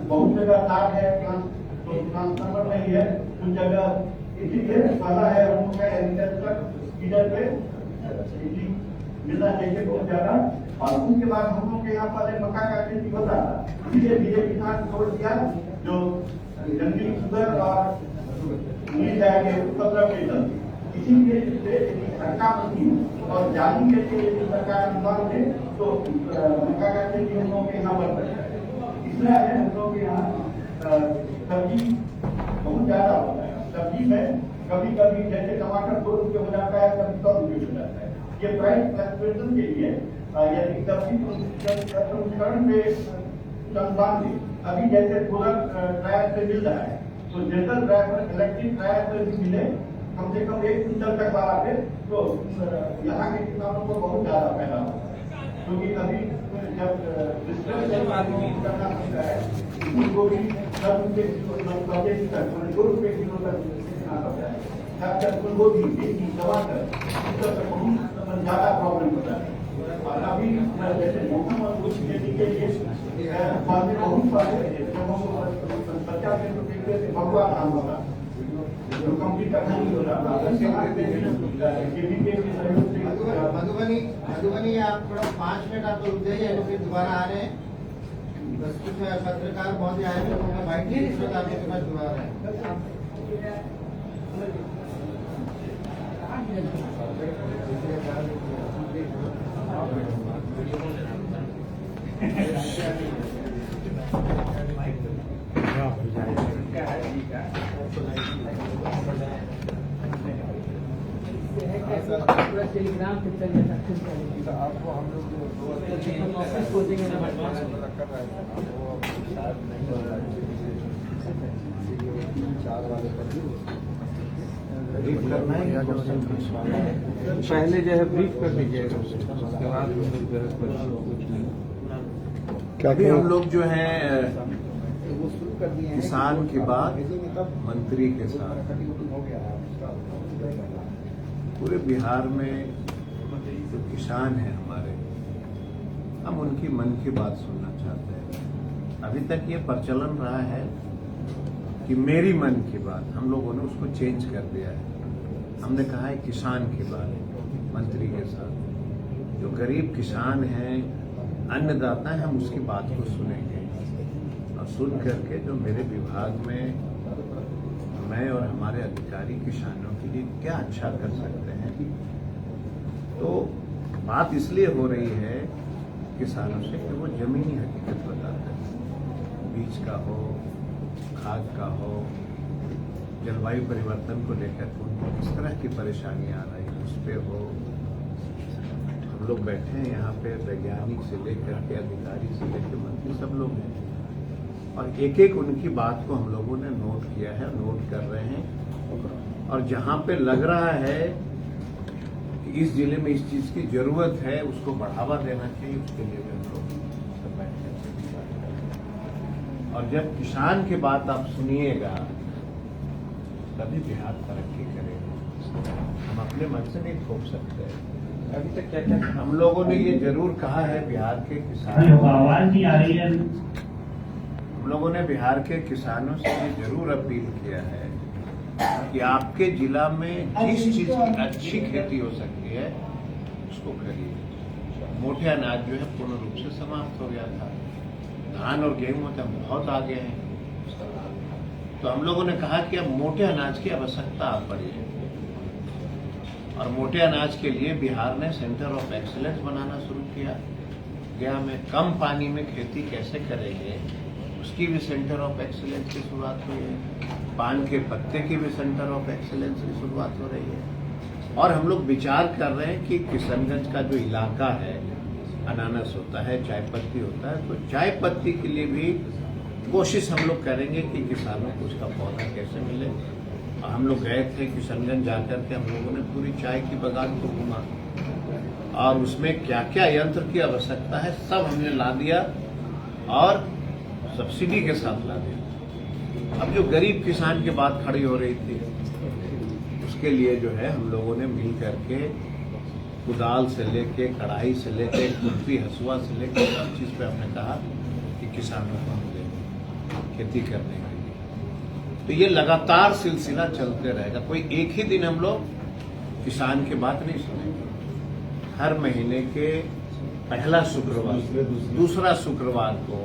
Speaker 11: बहुत जगह तार है, ट्रांसफार्मर नहीं है, कुछ जगह इसीलिए वाला है। हम एग्रीकल्चर टीचर पे बिजली
Speaker 7: मिल रहा है बहुत ज्यादा। और उसके बाद हम लोग के यहाँ पर मक्का का खेती होता था, धीरे धीरे किसान छोड़ दिया, जो जंगली सुगर और मिल जाएंगे उपद्रव के चलते। इसीलिए सरकार और जाली के लिए यदि सरकार अनुदान दे तो मक्का का खेती हम लोग के यहाँ बढ़ सकता है। इसलिए हम लोग के यहाँ सब्जी बहुत ज्यादा होता है। सब्जी में कभी कभी जैसे टमाटर 2 रुपये हो जाता है, कभी 100 रुपये हो जाता है। ये प्राइस फ्लक्चुएशन के लिए यदि सब्जी संस्करण से संबंधित अभी जैसे सोलर ड्रायर से मिल रहा है, तो जनरल ड्रायर इलेक्ट्रिक ड्रायर से भी मिले कम से कम 1 क्विंटल तक वाला है, तो यहाँ के किसानों को बहुत ज्यादा फायदा होगा। क्योंकि अभी जब करना पड़ता है उनको भी 10 रुपये किलो 2 रुपये किलो तक देना पड़ता है। जब उनको भी दवा कर बहुत ज्यादा प्रॉब्लम होता है। और अभी जैसे मौसम और कुछ खेती के लिए बहुत सारे 50 रुपये से भगवा काम होगा, जो कंप्लीट करना नहीं हो रहा।
Speaker 1: मधुबनी आप थोड़ा 5 मिनट आप रुक जाइए, तो फिर दोबारा आ रहे हैं। बस कुछ पत्रकार बहुत आए हैं, तो बाइक की जरूरत आपके पास दोबारा है।
Speaker 2: टेलीग्राम पे चल जाता है आपको हम लोग
Speaker 15: पहले जो है ब्रीफ कर दीजिए, उसके बाद
Speaker 5: अभी हम लोग जो है किसान के बाद मंत्री के साथ पूरे बिहार में जो किसान हैं हमारे, हम उनकी मन की बात सुनना चाहते हैं। अभी तक ये प्रचलन रहा है कि मेरी मन की बात, हम लोगों ने उसको चेंज कर दिया है। हमने कहा है किसान की बात मंत्री के साथ। जो गरीब किसान हैं, अन्नदाता हैं, हम उसकी बात को सुनेंगे और सुन करके जो मेरे विभाग में मैं और हमारे अधिकारी किसानों के लिए क्या अच्छा कर सकते हैं। तो बात इसलिए हो रही है किसानों से कि वो जमीनी हकीकत बताते हैं, बीज का हो, खाद का हो, जलवायु परिवर्तन को लेकर उनको किस तरह की परेशानी आ रही है उस पर हो। हम लोग बैठे हैं यहाँ पे, वैज्ञानिक से लेकर के अधिकारी से लेकर मंत्री सब लोग हैं, और एक एक उनकी बात को हम लोगों ने नोट किया है, नोट कर रहे हैं। और जहाँ पे लग रहा है कि इस जिले में इस चीज की जरूरत है, उसको बढ़ावा देना चाहिए, उसके लिए भी हम लोग सब बैठे हैं। और जब किसान की बात आप सुनिएगा तभी बिहार तरक्की करेगा। हम अपने मन से नहीं थोप सकते। अभी तक क्या क्या हम लोगों ने ये जरूर कहा है बिहार के किसानों,
Speaker 4: आवाज नहीं आ रही है।
Speaker 5: हम लोगों ने बिहार के किसानों से ये जरूर अपील किया है कि आपके जिला में जिस चीज की अच्छी खेती हो सकती है उसको करिए। मोटे अनाज जो है पूर्ण रूप से समाप्त हो गया था, धान और गेहूं तो बहुत आगे हैं। तो हम लोगों ने कहा कि अब मोटे अनाज की आवश्यकता आ पड़ी है, और मोटे अनाज के लिए बिहार ने सेंटर ऑफ एक्सीलेंस बनाना शुरू किया। गया में कम पानी में खेती कैसे करेंगे उसकी भी सेंटर ऑफ एक्सीलेंस की शुरुआत हुई है। पान के पत्ते की भी सेंटर ऑफ एक्सीलेंस की शुरुआत हो रही है। और हम लोग विचार कर रहे हैं कि किशनगंज का जो इलाका है, अनानास होता है, चाय पत्ती होता है, तो चाय पत्ती के लिए भी कोशिश हम लोग करेंगे कि किसानों को उसका पौधा कैसे मिले। हम लोग गए थे किशनगंज जाकर के, हम लोगों ने पूरी चाय की बागान को घूमा और उसमें क्या क्या यंत्र की आवश्यकता है सब हमने ला दिया और सब्सिडी के साथ ला दिया। अब जो गरीब किसान की बात खड़ी हो रही थी उसके लिए जो है हम लोगों ने मिल करके कुदाल से लेके, कढ़ाई से लेके, खुरपी, हसुआ से लेके सब चीज पे हमने कहा कि किसानों को हम दें खेती करने के लिए। तो ये लगातार सिलसिला चलते रहेगा। कोई एक ही दिन हम लोग किसान की बात नहीं सुनेंगे। हर महीने के पहला शुक्रवार, दूसरा शुक्रवार को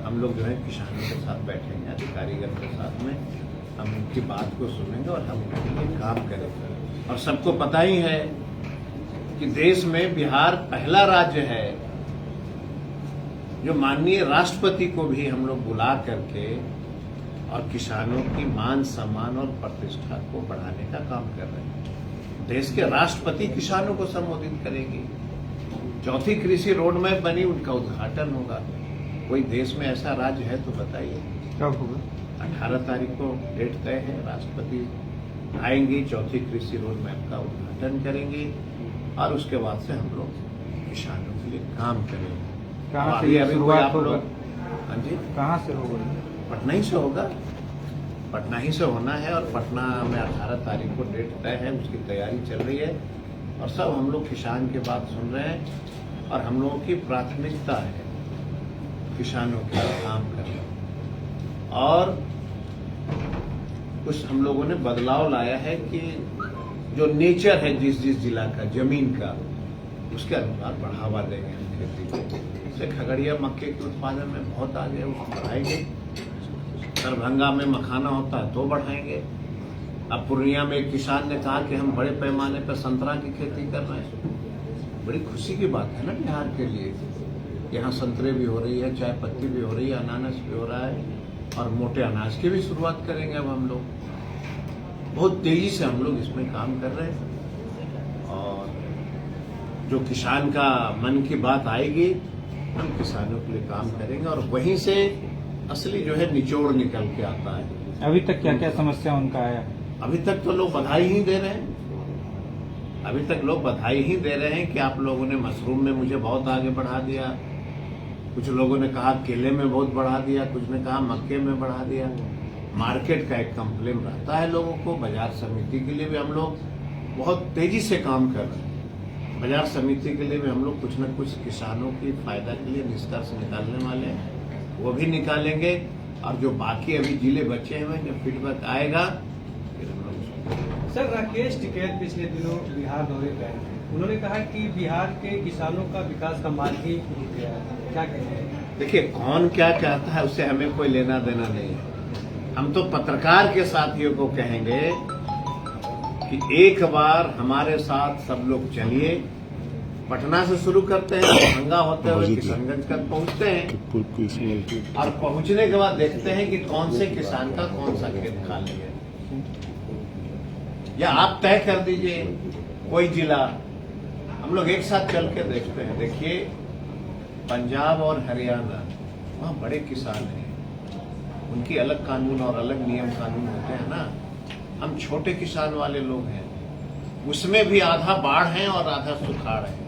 Speaker 5: हम लोग जो है किसानों के साथ बैठेंगे, अधिकारीगण के साथ में हम उनकी बात को सुनेंगे और हम उनके लिए काम करेंगे। और सबको पता ही है कि देश में बिहार पहला राज्य है जो माननीय राष्ट्रपति को भी हम लोग बुला करके और किसानों की मान सम्मान और प्रतिष्ठा को बढ़ाने का काम कर रहे हैं। देश के राष्ट्रपति किसानों को संबोधित करेंगे। चौथी कृषि रोड मैप बनी, उनका उद्घाटन होगा। कोई देश में ऐसा राज्य है तो बताइए।
Speaker 15: कब होगा?
Speaker 5: 18 तारीख को डेट तय है। राष्ट्रपति आएंगे, चौथी कृषि रोड मैप का उद्घाटन करेंगे और उसके बाद से हम लोग किसानों के लिए काम करेंगे।
Speaker 15: कहाँ से ये शुरुआत होगा?
Speaker 5: हाँ जी,
Speaker 15: कहाँ से होगा?
Speaker 5: पटना ही से होगा। पटना ही से होना है और पटना में 18 तारीख को डेट तय है, उसकी तैयारी चल रही है और सब हम लोग किसान की बात सुन रहे हैं और हम लोगों की प्राथमिकता है किसानों के लिए काम करना। और कुछ हम लोगों ने बदलाव लाया है कि जो नेचर है जिस जिस जिला का जमीन का, उसके अनुसार बढ़ावा देंगे हम खेती को। जैसे खगड़िया मक्के के उत्पादन में बहुत आगे है, उसको बढ़ाएंगे। दरभंगा में मखाना होता है तो बढ़ाएंगे। अब पूर्णिया में एक किसान ने कहा कि हम बड़े पैमाने पर संतरा की खेती कर रहे हैं। बड़ी खुशी की बात है ना बिहार के लिए। यहाँ संतरे भी हो रही है, चाय पत्ती भी हो रही है, अनानास भी हो रहा है और मोटे अनाज की भी शुरुआत करेंगे। अब हम लोग बहुत तेजी से हम लोग इसमें काम कर रहे हैं और जो किसान का मन की बात आएगी हम किसानों के लिए काम करेंगे और वहीं से असली जो है निचोड़ निकल के आता है।
Speaker 15: अभी तक क्या क्या समस्या उनका आया?
Speaker 5: अभी तक तो लोग बधाई ही दे रहे हैं। अभी तक लोग बधाई ही दे रहे हैं कि आप लोगों ने मशरूम में मुझे बहुत आगे बढ़ा दिया। कुछ लोगों ने कहा केले में बहुत बढ़ा दिया, कुछ ने कहा मक्के में बढ़ा दिया। मार्केट का एक कंप्लेन रहता है लोगों को। बाजार समिति के लिए भी हम लोग बहुत तेजी से काम कर रहे हैं। बाजार समिति के लिए भी हम लोग कुछ न कुछ किसानों की फायदा के लिए निष्कर्ष निकालने वाले हैं, वो भी निकालेंगे। और जो बाकी अभी जिले बचे हुए जो फीडबैक आएगा फिर हम लोग।
Speaker 16: सर, राकेश टिकैत पिछले दिनों बिहार दौरे पे आए। उन्होंने कहा कि बिहार के किसानों का विकास का मार्ग ही टूट गया है। क्या कहेंगे?
Speaker 5: देखिए, कौन क्या कहता है उससे हमें कोई लेना देना नहीं है। हम तो पत्रकार के साथियों को कहेंगे कि एक बार हमारे साथ सब लोग चलिए। पटना से शुरू करते हैं, दरभंगा होते हुए किशनगंज तक पहुंचते हैं और पहुंचने के बाद देखते हैं कि कौन से किसान का कौन सा खेत खाली है। या आप तय कर दीजिए कोई जिला, हम लोग एक साथ चल के देखते हैं। देखिए, पंजाब और हरियाणा वहाँ बड़े किसान हैं, उनकी अलग कानून और अलग नियम कानून होते हैं ना। हम छोटे किसान वाले लोग हैं, उसमें भी आधा बाढ़ है और आधा सुखाड़ है।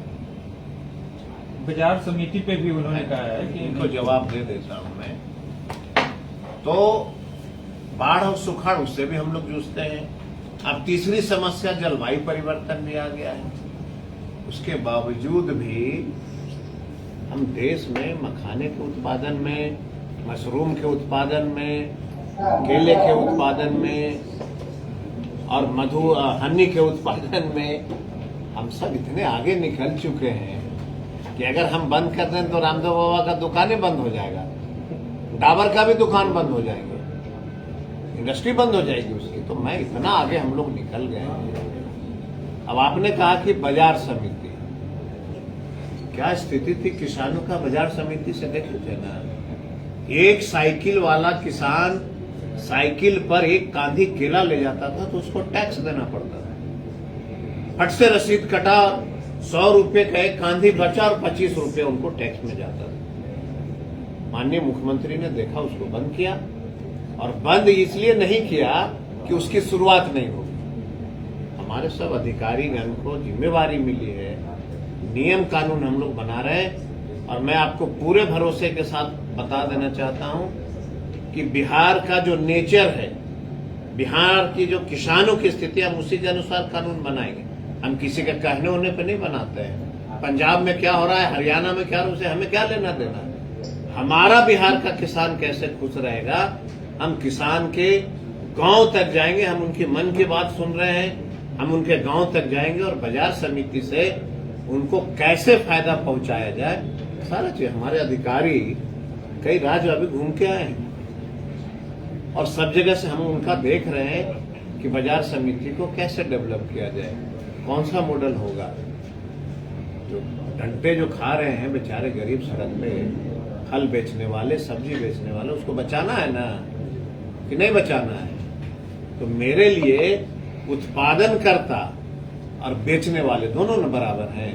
Speaker 15: बाजार समिति पे भी उन्होंने कहा है कि
Speaker 5: इनको जवाब दे देता हूं मैं। तो बाढ़ और सुखाड़ उससे भी हम लोग जूझते हैं। अब तीसरी समस्या जलवायु परिवर्तन भी आ गया है। उसके बावजूद भी हम देश में मखाने के उत्पादन में, मशरूम के उत्पादन में, केले के उत्पादन में और हनी के उत्पादन में हम सब इतने आगे निकल चुके हैं कि अगर हम बंद कर दें तो रामदेव बाबा का दुकानें बंद हो जाएगा, डाबर का भी दुकान बंद हो जाएंगे, इंडस्ट्री बंद हो जाएगी उसकी। तो मैं इतना आगे हम लोग निकल गए हैं। अब आपने कहा कि बाजार समिति, क्या स्थिति थी किसानों का बाजार समिति से देखे थे ना। एक साइकिल वाला किसान साइकिल पर एक कांधी केला ले जाता था तो उसको टैक्स देना पड़ता था। फट से रसीद कटा, 100 रुपए का एक कांधी बचा और 25 रुपए उनको टैक्स में जाता था। माननीय मुख्यमंत्री ने देखा, उसको बंद किया और बंद इसलिए नहीं किया कि उसकी शुरुआत नहीं होगी। हमारे सब अधिकारीगण को जिम्मेवारी मिली है, नियम कानून हम लोग बना रहे हैं और मैं आपको पूरे भरोसे के साथ बता देना चाहता हूं कि बिहार का जो नेचर है, बिहार की जो किसानों की स्थिति, हम उसी के अनुसार कानून बनाएंगे। हम किसी के कहने होने पे नहीं बनाते हैं। पंजाब में क्या हो रहा है, हरियाणा में क्या हो रहा है, उसे हमें क्या लेना देना है। हमारा बिहार का किसान कैसे खुश रहेगा, हम किसान के गांव तक जाएंगे। हम उनके मन की बात सुन रहे हैं, हम उनके गांव तक जाएंगे और बाजार समिति से उनको कैसे फायदा पहुंचाया जाए, सारा चीज हमारे अधिकारी कई राज्य अभी घूम के आए हैं और सब जगह से हम उनका देख रहे हैं कि बाजार समिति को कैसे डेवलप किया जाए, कौन सा मॉडल होगा। जो घंटे जो खा रहे हैं बेचारे गरीब सड़क पे फल बेचने वाले, सब्जी बेचने वाले, उसको बचाना है ना कि नहीं बचाना है। तो मेरे लिए उत्पादनकर्ता और बेचने वाले दोनों न बराबर हैं,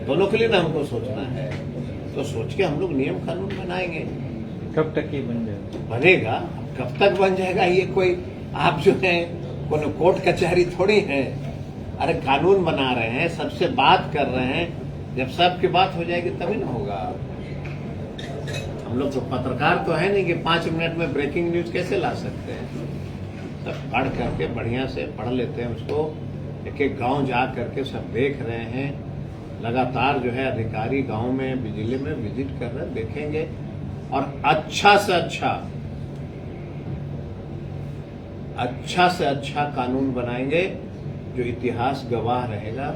Speaker 5: दोनों के लिए ना हमको सोचना है। तो सोच के हम लोग नियम कानून बनाएंगे।
Speaker 15: कब तक ये बन जाएगा?
Speaker 5: बनेगा, कब तक बन जाएगा ये कोई आप जो है कोई कोर्ट कचहरी थोड़ी है। अरे कानून बना रहे हैं, सबसे बात कर रहे हैं, जब सबकी बात हो जाएगी तभी ना होगा। हम लोग तो पत्रकार तो है नहीं कि 5 मिनट में ब्रेकिंग न्यूज कैसे ला सकते हैं। सब पढ़ करके बढ़िया से पढ़ लेते हैं उसको, एक एक गांव जा करके सब देख रहे हैं। लगातार जो है अधिकारी गांव में बिजली में विजिट कर रहे हैं, देखेंगे और अच्छा से अच्छा कानून बनाएंगे जो इतिहास गवाह रहेगा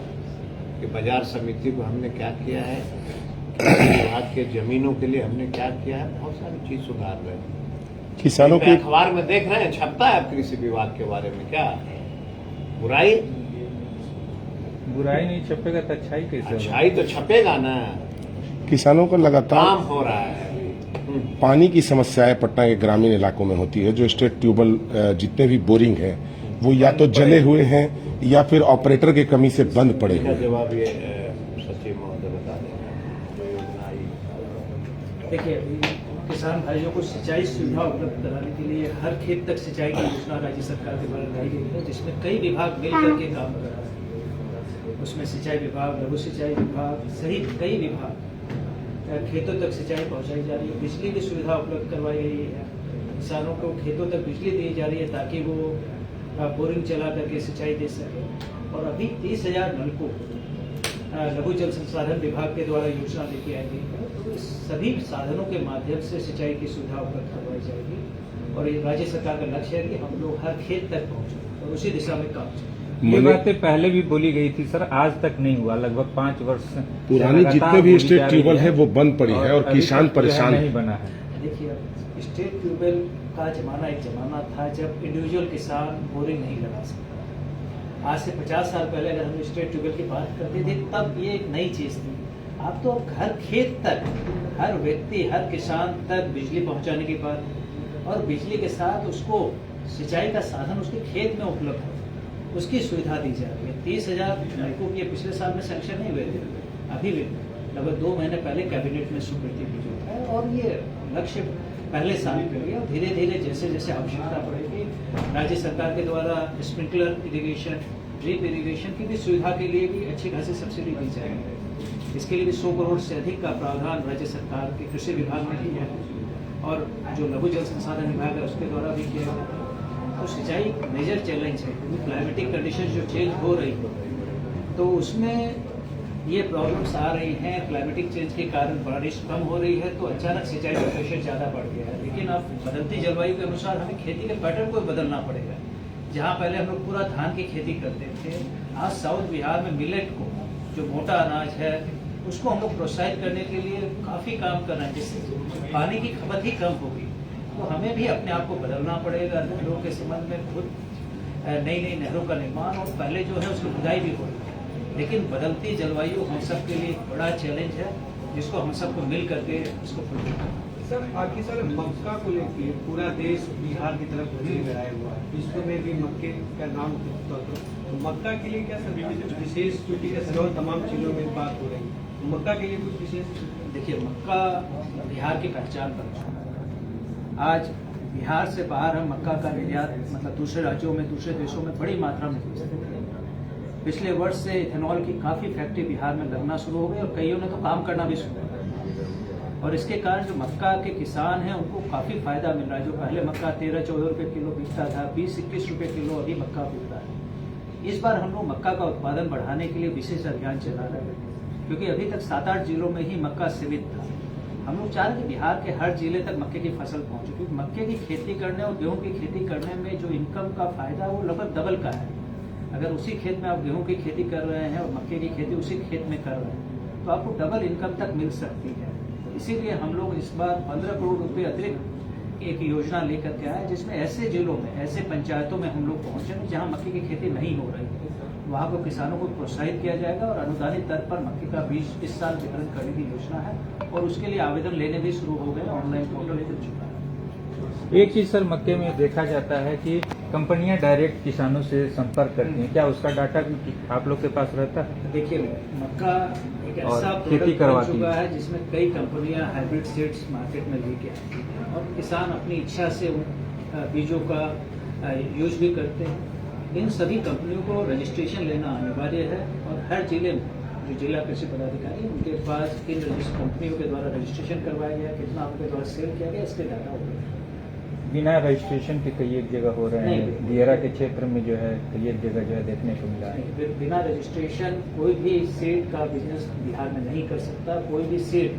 Speaker 5: कि बाजार समिति को हमने क्या किया है, विभाग के जमीनों के लिए हमने क्या किया है, बहुत सारी चीज सुधार रहे हैं।
Speaker 17: किसानों के
Speaker 5: अखबार में देख रहे हैं, छपता है कृषि विभाग के बारे में, क्या बुराई
Speaker 15: नहीं छपेगा तो अच्छाई कैसे?
Speaker 5: अच्छाई तो छपेगा ना।
Speaker 17: किसानों का लगातार
Speaker 5: काम हो रहा है।
Speaker 17: पानी की समस्याएं पटना के ग्रामीण इलाकों में होती है। जो स्टेट ट्यूबवेल जितने भी बोरिंग हैं वो या तो जले हुए हैं या फिर ऑपरेटर की कमी से बंद पड़े हुए हैं।
Speaker 5: जवाब ये सचिव महोदय बता देंगे जो योजना आई।
Speaker 2: देखिए, अभी किसान भाइयों को सिंचाई सुविधा उपलब्ध कराने के लिए हर खेत तक सिंचाई की योजना राज्य सरकार के द्वारा लाई गई है, जिसमें कई विभाग मिलकर के काम कर रहे हैं। उसमें सिंचाई विभाग, लघु सिंचाई विभाग सहित कई विभाग खेतों तक सिंचाई पहुंचाई जा रही है। बिजली की सुविधा उपलब्ध करवाई गई है, किसानों को खेतों तक बिजली दी जा रही है ताकि वो बोरिंग चला करके सिंचाई दे सके। और अभी 30,000 नलकूप लघु जल संसाधन विभाग के द्वारा योजना लेके आई गई है। तो इस सभी साधनों के माध्यम से सिंचाई की सुविधा उपलब्ध करवाई जाएगी और ये राज्य सरकार का लक्ष्य है कि हम लोग हर खेत तक पहुंचे और उसी दिशा में काम चले।
Speaker 15: ये बातें पहले भी बोली गई थी सर, आज तक नहीं हुआ। लगभग 5 वर्ष
Speaker 17: पुरानी जितने भी स्टेट ट्यूबवेल है वो बंद पड़ी है और किसान परेशान
Speaker 15: नहीं बना है।
Speaker 2: देखिए, स्टेट ट्यूबवेल का जमाना एक जमाना था जब इंडिविजुअल किसान बोरिंग नहीं लगा सकता। आज से 50 साल पहले अगर हम स्टेट ट्यूबवेल की बात करते थे तब ये एक नई चीज थी। अब तो हर खेत तक, हर व्यक्ति, हर किसान तक बिजली पहुंचाने की बात और बिजली के साथ उसको सिंचाई का साधन उसके खेत में उपलब्ध है, उसकी सुविधा दी जा रही है। 30,000 नलकूप ये पिछले साल में सैंक्शन नहीं हुए थे, अभी भी लगभग 2 महीने पहले कैबिनेट में स्वीकृति भी जो है और ये लक्ष्य पहले साल पे गया। धीरे धीरे जैसे जैसे आवश्यकता पड़ेगी राज्य सरकार के द्वारा स्प्रिंकलर इरिगेशन, ड्रिप इरिगेशन की भी सुविधा के लिए भी अच्छी खासी सब्सिडी दी जाएगी। इसके लिए भी 100 करोड़ से अधिक का प्रावधान राज्य सरकार के कृषि विभाग ने किया है और जो लघु जल संसाधन विभाग है उसके द्वारा भी किया है। तो सिंचाई मेजर चैलेंज है, क्लाइमेटिक कंडीशन जो चेंज हो रही है तो उसमें ये प्रॉब्लम्स आ रही हैं। क्लाइमेटिक चेंज के कारण बारिश कम हो रही है तो अचानक सिंचाई का प्रेशर ज़्यादा बढ़ गया है। लेकिन अब बदलती जलवायु के अनुसार हमें खेती के पैटर्न को बदलना पड़ेगा। जहाँ पहले हम लोग पूरा धान की खेती करते थे, आज साउथ बिहार में मिलेट को, जो मोटा अनाज है, उसको हम लोग प्रोत्साहित करने के लिए काफ़ी काम कर रहे हैं, जिससे पानी की खपत ही कम होगी। तो हमें भी अपने आप को बदलना पड़ेगा। नहरों के संबंध में खुद नई नई नहरों का निर्माण और पहले जो है उसकी खुदाई भी हो रही है। लेकिन बदलती जलवायु हम सब के लिए एक बड़ा चैलेंज है जिसको हम सबको मिल करके इसको फुलफिल करना है।
Speaker 16: सर, बाकी सर मक्का को लेके पूरा देश बिहार की तरफ लगाया हुआ है, विश्व में भी मक्के का नाम तो मक्का के लिए क्या सर विशेष छुट्टी और तमाम चीज़ों में बात हो रही है, मक्का के लिए कुछ विशेष?
Speaker 2: देखिए, मक्का बिहार की पहचान बन चुका है। आज बिहार से बाहर हम मक्का का निर्यात मतलब दूसरे राज्यों में, दूसरे देशों में बड़ी मात्रा में हो सकते हैं। पिछले वर्ष से इथेनॉल की काफ़ी फैक्ट्री बिहार में लगना शुरू हो गई और कईयों ने तो काम करना भी शुरू किया और इसके कारण जो मक्का के किसान हैं उनको काफ़ी फायदा मिल रहा है। जो पहले मक्का 13-14 रुपये किलो बिकता था, 20-21 रुपये किलो अभी मक्का बिकता है। इस बार हम लोग मक्का का उत्पादन बढ़ाने के लिए विशेष अभियान चला रहे हैं क्योंकि अभी तक 7-8 जिलों में ही मक्का सीमित था। हम लोग चाह रहे थे बिहार के हर जिले तक मक्के की फसल पहुंचे क्योंकि मक्के की खेती करने और गेहूं की खेती करने में जो इनकम का फायदा वो लगभग डबल का है। अगर उसी खेत में आप गेहूं की खेती कर रहे हैं और मक्के की खेती उसी खेत में कर रहे हैं तो आपको डबल इनकम तक मिल सकती है। इसीलिए हम लोग इस बार 15 करोड़ रुपए अतिरिक्त एक योजना लेकर के आए, जिसमें ऐसे जिलों में, ऐसे पंचायतों में हम लोग पहुंचे जहां मक्के की खेती नहीं हो रही है, वहां को किसानों को प्रोत्साहित किया जाएगा और अनुदानित दर पर मक्के का बीज इस साल वितरण करने की योजना है और उसके लिए आवेदन लेने भी शुरू हो गए, ऑनलाइन पोर्टल खुल चुका है।
Speaker 15: एक चीज सर मक्के में देखा जाता है कि कंपनियां डायरेक्ट किसानों से संपर्क करती हैं, क्या उसका डाटा भी आप लोग के पास रहता है?
Speaker 2: देखिए, मक्का एक ऐसा
Speaker 15: खेती
Speaker 2: प्रोडक्ट बन
Speaker 15: करवाती
Speaker 2: चुका है जिसमें कई कंपनियां हाइब्रिड सीड्स मार्केट में लेके आती हैं और किसान अपनी इच्छा से उन बीजों का यूज भी करते हैं। इन सभी कंपनियों को रजिस्ट्रेशन लेना अनिवार्य है और हर जिले में जो जिला कृषि पदाधिकारी उनके पास किन कंपनियों के द्वारा रजिस्ट्रेशन करवाया गया, कितना उनके द्वारा सेल किया गया, इसके डाटा होगा।
Speaker 15: बिना रजिस्ट्रेशन के कई एक जगह हो रहे हैं, दियरा के क्षेत्र में जो है कई एक जगह जो है देखने को मिला है।
Speaker 2: बिना रजिस्ट्रेशन कोई भी सीड का बिजनेस बिहार में नहीं कर सकता। कोई भी सीड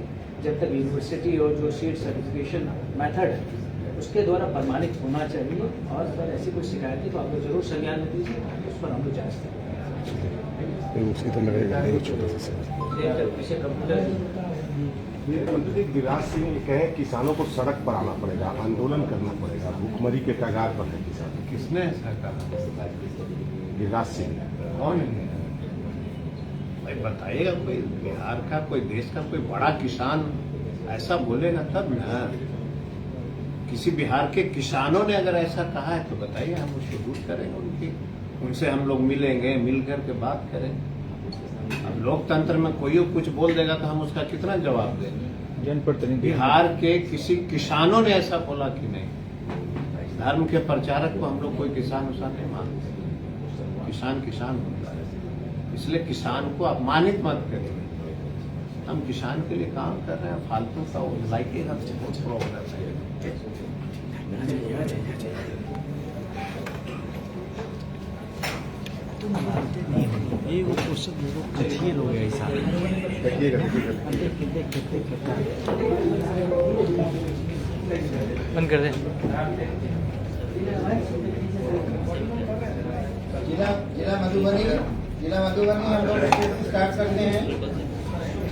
Speaker 2: जब तक यूनिवर्सिटी और जो सीड सर्टिफिकेशन मेथड है उसके द्वारा प्रमाणित होना चाहिए और अगर ऐसी कोई शिकायत है तो आप लोग जरूर संज्ञान में दीजिए, उस पर हम लोग जांच
Speaker 17: करेंगे। गिरिराज सिंह ये कहें किसानों को सड़क पर आना पड़ेगा, आंदोलन करना पड़ेगा, भूखमरी के कगार पर है किसान।
Speaker 12: किसने ऐसा कहा?
Speaker 17: गिरिराज सिंह
Speaker 12: कौन है भाई? बताइएगा, कोई बिहार का, कोई देश का कोई बड़ा किसान ऐसा बोलेगा तब ना। किसी बिहार के किसानों ने अगर ऐसा कहा है तो बताइए, हम उसको दूर करेंगे, उनसे हम लोग मिलेंगे, मिल करके बात करेंगे। अब लोकतंत्र में कोई कुछ बोल देगा तो हम उसका कितना जवाब देंगे?
Speaker 15: जनप्रतिनिधि
Speaker 12: बिहार के किसी किसानों ने ऐसा बोला कि नहीं? धर्म के प्रचारक को हम लोग कोई किसान उसान नहीं मानते। किसान किसान होता है, इसलिए किसान को अपमानित मत करिए। हम किसान के लिए काम कर रहे हैं, फालतू का वो लाइके प्रॉब्लम है।
Speaker 18: ये वो क्वेश्चन अच्छी लोग हैं ऐसा बंद कर दे।
Speaker 1: जिला मधुबनी हम लोग स्टार्ट करते हैं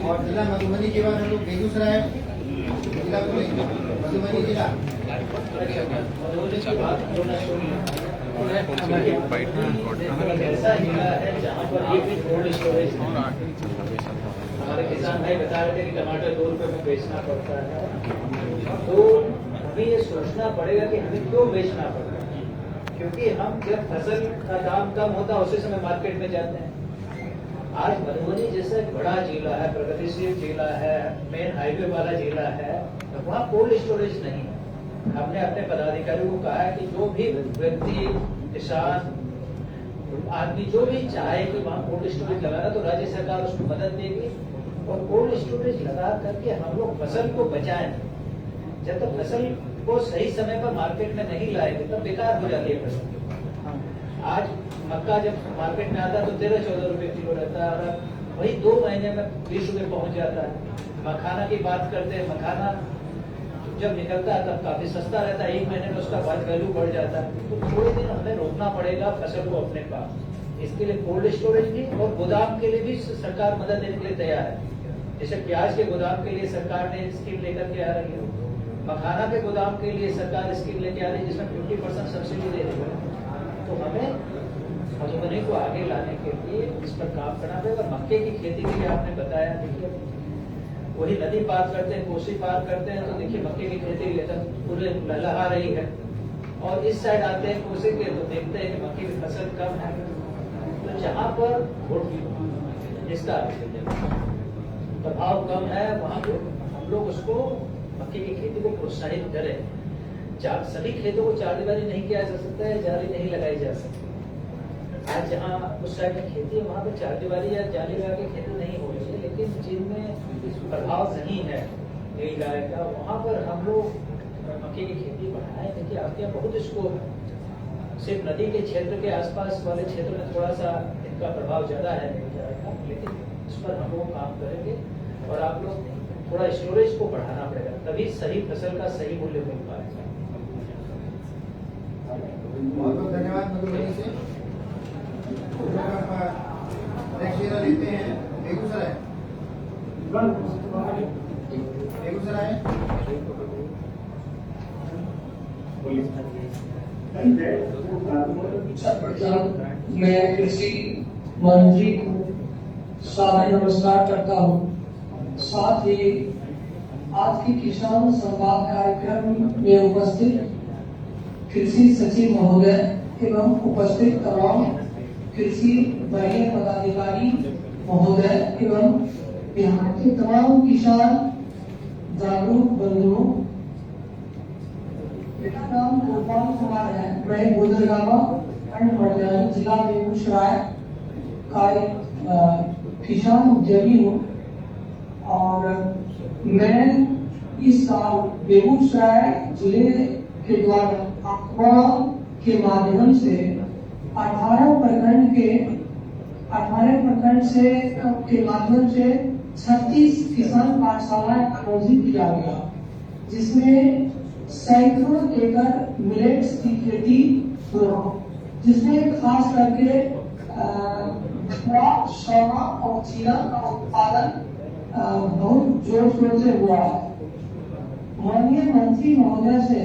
Speaker 1: और जिला मधुबनी के बाद हम लोग बेगूसराय जिला को लेंगे। मधुबनी जिला
Speaker 2: ऐसा जिला है जहाँ पर ये भी कोल्ड स्टोरेज हमारे किसान भाई बता रहे थे कि टमाटर 2 रुपए में बेचना पड़ता है, तो हमें ये सोचना पड़ेगा कि हमें क्यों बेचना पड़ता है, क्योंकि हम जब फसल का दाम कम होता है उसी समय मार्केट में जाते हैं। आज मधुबनी जैसा एक बड़ा जिला है, प्रगतिशील जिला है, मेन हाईवे वाला जिला है, तो वहाँ कोल्ड स्टोरेज नहीं है। हमने अपने पदाधिकारियों को कहा है कि जो भी व्यक्ति, किसान, आदमी जो भी चाहे कि वहाँ कोल्ड स्टोरेज लगाना तो राज्य सरकार उसको मदद देगी और कोल्ड स्टोरेज लगा करके हम लोग फसल को बचाएं। जब तक फसल को सही समय पर मार्केट में नहीं लाएंगे तब बेकार हो जाती है फसल। आज मक्का जब मार्केट में आता है तो 13-14 रुपए किलो रहता है और वही 2 महीने में 20 रुपए पहुंच जाता है। मखाना की बात करते हैं, मखाना जब निकलता है तब काफी सस्ता रहता है, 1 महीने में उसका बाद वैल्यू बढ़ जाता है। तो थोड़े दिन हमें रोकना पड़ेगा फसल को अपने पास। इसके लिए कोल्ड स्टोरेज भी और गोदाम के लिए भी सरकार मदद देने के लिए तैयार है। जैसे प्याज के गोदाम के लिए सरकार ने स्कीम लेकर के आ रही है, मखाना के गोदाम के लिए सरकार स्कीम लेके आ रही है जिसमें 50% सब्सिडी दे रही है। तो हमें मधुबनी को आगे लाने के लिए इस पर काम करना पड़ेगा। मक्के की खेती के लिए आपने बताया, देखिए वही नदी पार करते हैं, कोसी पार करते हैं, तो देखिए मक्के की खेती लेकर पूरे लहलहा रही है और इस साइड आते हैं कोसी के तो देखते हैं कि मक्के की फसल कम है। तो जहाँ पर इसका प्रभाव कम है वहाँ पे हम लोग उसको मक्के की खेती को प्रोत्साहित करें। सभी खेतों को 4 दीवारी नहीं किया जा सकता है, जाली नहीं लगाई जा सकती। आज जहाँ उस साइड में खेती है वहाँ पे 4 दीवारी या जाली लगा के खेती नहीं हो रही है, लेकिन जिनमें प्रभाव नहीं है नील गाय का, वहाँ पर हम लोग मक्के की खेती बढ़ाएं। देखिए आपके यहाँ बहुत स्कोप है, सिर्फ नदी के क्षेत्र के आसपास वाले क्षेत्र में थोड़ा सा इनका प्रभाव ज्यादा है नील गाय का, लेकिन इस पर हम लोग काम करेंगे और आप लोग थोड़ा स्टोरेज को बढ़ाना पड़ेगा, तभी सही फसल का सही मूल्य मिल पाएगा।
Speaker 1: बहुत बहुत धन्यवाद मधुबनी से। नेक्स्ट जिला लेते हैं बेगूसराय। बेगूसराय
Speaker 6: मैं कृषि मंत्री को सादर नमस्कार करता हूँ। साथ ही आज के किसान संवाद कार्यक्रम में उपस्थित कृषि सचिव महोदय एवं उपस्थित तमाम कृषि वरीय पदाधिकारी महोदय एवं बिहार के तमाम किसान जागरूक बंधुओं, मेरा नाम गोपाल कुमार है। मैं गुजरगावा एंड मर्दानी जिला बेगूसराय का एक किसान उद्यमी हूँ और मैं इस साल बेगूसराय जिले के द्वारा अखबार के माध्यम से 18 प्रखंड के माध्यम से 36 किसान पाठशालाएं आयोजित किया गया, जिसमें सैकड़ों एकड़ मिलेट्स की खेती हुआ, जिसमें खास करके सोना और चीना का उत्पादन बहुत जोर शोर से हुआ है। माननीय मंत्री महोदय से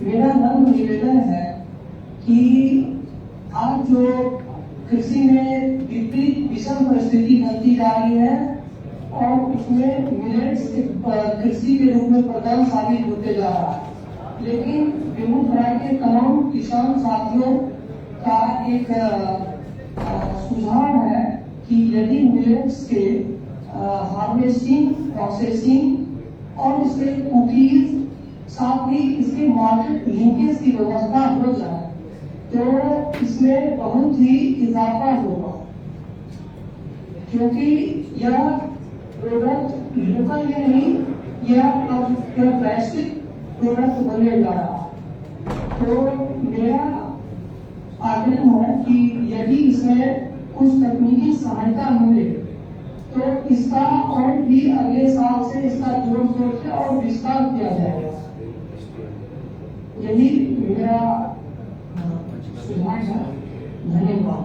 Speaker 6: मेरा नम्र निवेदन है कि आज जो कृषि में विपरीत विषम परिस्थिति बनती जा रही है और उसमें मिलेट्स कृषि के रूप में प्रधान साबित होते जा रहा है, लेकिन बेगूसराय के तमाम किसान साथियों का एक सुझाव है कि यदि मिलेट्स के हार्वेस्टिंग, प्रोसेसिंग और इसके कुकीज, साथ ही इसके मार्केट लिंकेज की व्यवस्था हो जाए तो इसमें बहुत ही इजाफा होगा, क्योंकि यह प्रोडक्ट लोकल में नहीं, यह अब वैश्विक प्रोडक्ट बनने जा रहा है। तो मेरा आग्रह है कि यदि इसमें कुछ तकनीकी सहायता मिले तो इसका और भी अगले साल से इसका जोर शोर से और विस्तार किया जाएगा। यही मेरा सुझाव है। धन्यवाद।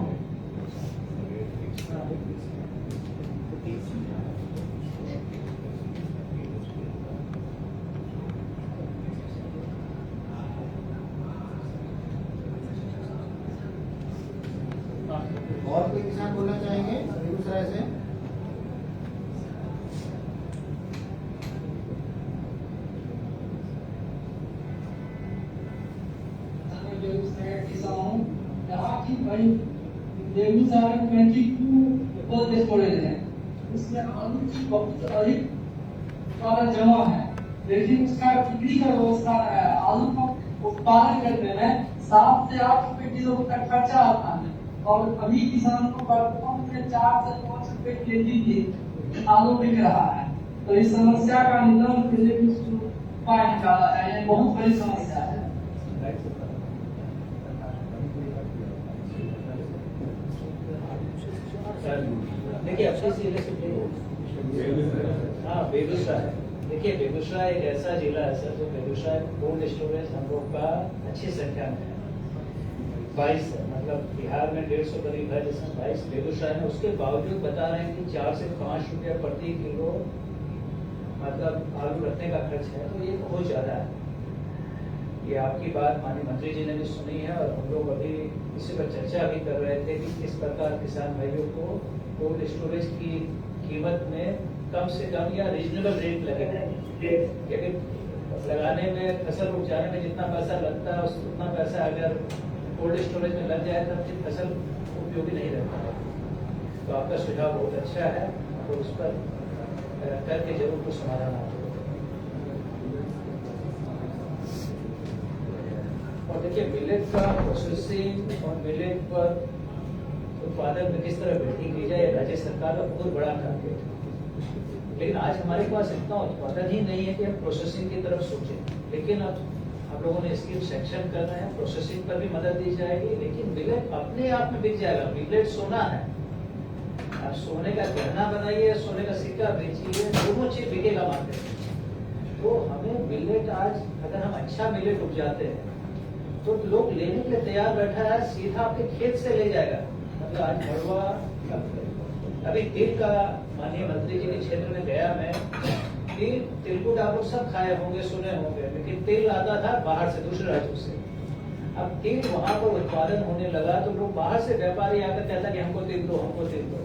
Speaker 1: और कोई किसान बोलना चाहेंगे बेगूसराय से?
Speaker 6: बेगूसराय 22 कोल्ड स्टोरेज है, इसमें आलू की बहुत अधिक उत्पादन जमा है, लेकिन उसका बिक्री का व्यवस्था है। आलू का उत्पादन करने में 7 से 8 रुपए किलो तक खर्चा आता है और अभी किसान को वर्तमान में 4 से 5 रुपए केजी भी आलू बिक रहा है। तो इस समस्या का निदान के लिए उपाय निकाला है। ये बहुत बड़ी समस्या है।
Speaker 2: देखिए अपने जिले से हाँ बेगूसराय, देखिए बेगूसराय एक ऐसा जिला है सर जो बेगूसराय कोल्ड स्टोरेज हम लोग का अच्छी संख्या में है, 22 है, मतलब बिहार में 150 करीब है, जिसमें 22 बेगूसराय में। उसके बावजूद बता रहे हैं कि 4 से 5 रुपया प्रति किलो मतलब आलू रखने का खर्च है, तो ये बहुत ज्यादा है। ये आपकी बात माननीय मंत्री जी ने भी सुनी है और हम लोग अभी इसी पर चर्चा भी कर रहे थे कि किस प्रकार किसान भाइयों को कोल्ड स्टोरेज की कीमत में कम से कम या रीजनेबल रेट लगेगा, क्योंकि लगाने में फसल उपजाने में जितना पैसा लगता है उतना पैसा अगर कोल्ड स्टोरेज में लग जाए तब फिर फसल उपयोगी नहीं रहता है। तो आपका सुझाव बहुत अच्छा है, तो उस पर करके जरूर कुछ समाधान आप। और देखिए मिलेट का प्रोसेसिंग और मिलेट पर उत्पादन में किस तरह वृद्धि की जाए, राज्य सरकार का बहुत बड़ा टारगेट है। लेकिन आज हमारे पास इतना उत्पादन ही नहीं है कि हम प्रोसेसिंग की तरफ सोचें, लेकिन अब हम लोगों ने स्कीम सेंक्शन कर रहे हैं, प्रोसेसिंग पर भी मदद दी जाएगी। लेकिन मिलेट अपने आप में बिक जाएगा। मिलेट सोना है, आप सोने का गहना बनाइए, सोने का सिक्का बेचिए, दोनों चीज बिकेगा मार्केट में। तो हमें मिलेट आज अगर हम अच्छा मिलेट उपजाते हैं तो लोग लेने के लिए तैयार बैठा है, सीधा आपके खेत से ले जाएगा। मतलब आज मड़वा अभी तिल का माननीय मंत्री जी के क्षेत्र में गया मैं, तिलकुट आप लोग सब खाए होंगे, सुने होंगे, लेकिन तिल आता था बाहर से, दूसरे राज्यों से। अब तिल वहां पर उत्पादन होने लगा तो लोग बाहर से व्यापारी आकर कहता कि हमको तिल दो, हमको तिल दो।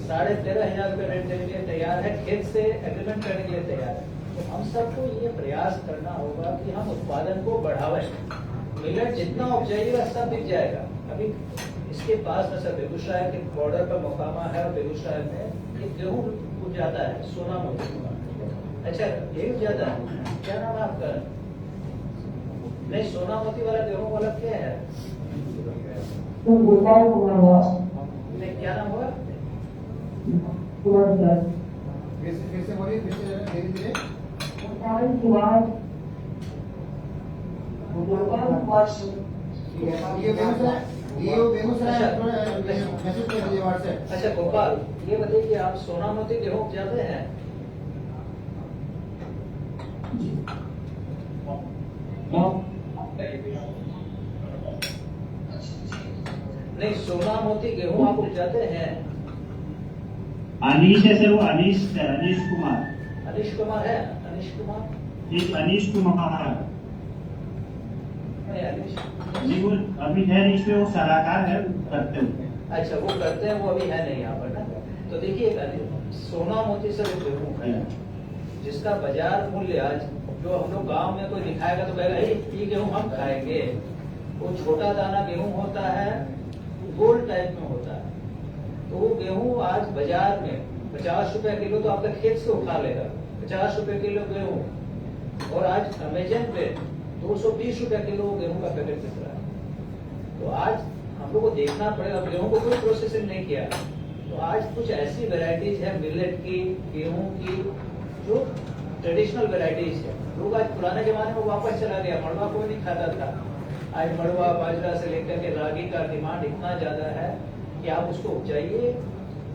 Speaker 2: 13,500 रुपये रेट देने के लिए तैयार है, खेत से एग्रीमेंट करने के लिए तैयार है। तो हम सबको ये प्रयास करना होगा कि हम उत्पादन को बढ़ावें। मिलेट जितना उपजाइएगा सब बिक जाएगा। अभी इसके पास में सर बेगूसराय के बॉर्डर पर मोकामा है और बेगूसराय में एक गेहूं उपजाता है, सोना मोती। अच्छा, गेहूं उपजाता है, क्या नाम है आपका? नहीं, सोना मोती वाला गेहूं वाला क्या है? नहीं, क्या नाम होगा?
Speaker 1: फिर से बोलिए, फिर से धीरे धीरे। ये बेगूसराय मैसेज कर दीजिए व्हाट्सएप।
Speaker 2: अच्छा गोपाल, ये बताइए कि आप सोना मोती गेहूं उपजाते हैं? नहीं, सोना मोती गेहूं आप उपजाते हैं?
Speaker 4: अनीश है सर, वो अनीश है, अनीश कुमार।
Speaker 2: अनीश कुमार है? अनीश कुमार
Speaker 4: जी, अनीश कुमार
Speaker 2: नहीं, अनीश
Speaker 4: जी वो अभी है नहीं, इसमें वो सलाहकार है, करते हैं।
Speaker 2: अच्छा, वो करते हैं, वो अभी है नहीं यहाँ पर ना। तो देखिए, सोना मोती सर गेहूं है जिसका बाजार मूल्य आज, जो हम लोग गांव में कोई दिखाएगा तो कहेगा ये गेहूं हम खाएंगे। वो छोटा दाना गेहूं होता है, गोल टाइप में होता है। तो वो गेहूं आज बाजार में 50 रुपए किलो तो आपका खेत से उठा लेगा, 50 रुपए किलो गेहूं। और आज अमेजन पे 220 रुपए किलो गेहूं का पैकेट बिक रहा है। तो आज हम लोग को देखना पड़ेगा, गेहूं को कोई प्रोसेसिंग नहीं किया। तो आज कुछ ऐसी वेराइटीज है मिलेट की, गेहूं की, जो ट्रेडिशनल वेराइटीज है। लोग आज पुराने जमाने में वापस चला गया, मड़वा कोई नहीं खाता था। आज मड़वा, बाजरा से लेकर के रागी का डिमांड इतना ज्यादा है कि आप उसको उपजाइए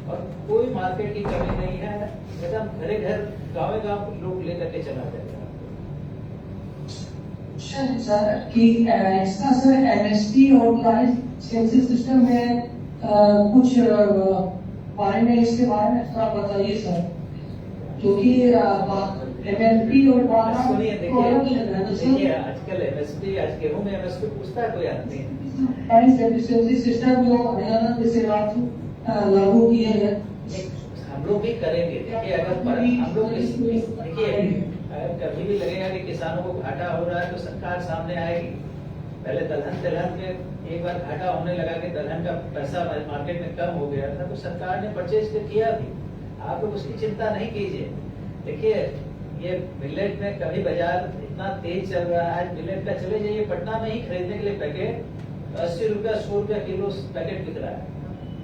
Speaker 2: और कोई मार्केट की कमी नहीं है। एकदम घरे घर, गाँव गाँव लोग लेकर के चला जाएगा।
Speaker 6: सर कि इसका सर एमएसपी और सेंसस सिस्टम में कुछ बारे में, इसके बारे में थोड़ा बताइए सर, क्योंकि एमएसपी और
Speaker 2: सुनिए, देखिए आजकल एमएसपी, आज गेहूं में एमएसपी पूछता है कोई आदमी?
Speaker 6: सिस्टम जो हरियाणा जैसे लागू किए हैं,
Speaker 2: हम लोग भी करेंगे। देखिए, अगर हम लोग देखिए कभी भी लगेगा कि किसानों को घाटा हो रहा है तो सरकार सामने आएगी। पहले दलहन में एक बार घाटा होने लगा कि दलहन का पैसा मार्केट में कम हो गया था, तो सरकार ने परचेज किया भी। आप लोग उसकी चिंता नहीं कीजिए। देखिए, ये मिलेट में कभी बाजार इतना तेज चल रहा है। मिलेट का चले जाइए पटना में ही खरीदने के लिए पैकेट 80 रुपया 100 रुपया किलो पैकेट बिक रहा है।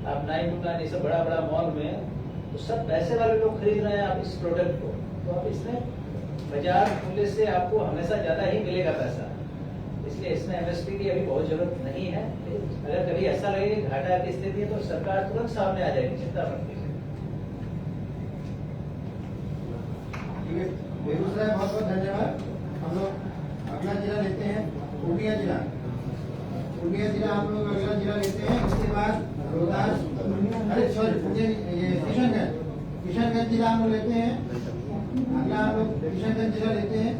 Speaker 2: आप 9 to 9 ये सब बड़ा बड़ा मॉल में तो सब पैसे वाले लोग खरीद रहे हैं आप इस प्रोडक्ट को। तो आप इसमें बाजार मूल्य से आपको हमेशा ज्यादा ही मिलेगा पैसा, इसलिए इसमें एमएसपी की अभी बहुत जरूरत नहीं है। अगर कभी ऐसा लगे कि घाटा की स्थिति है तो सरकार तुरंत सामने आ जाएगी, चिंता मत कीजिए।
Speaker 1: बेगूसराय बहुत बहुत धन्यवाद। हम लोग अगला जिला लेते हैं, पूर्णिया जिला। पूर्णिया जिला हम लोग अगला जिला लेते हैं। उसके बाद रोहतास, अरे सॉरी, ये किशनगंज जिला हम लोग लेते हैं। अगला हम लोग किशनगंज जिला लेते हैं।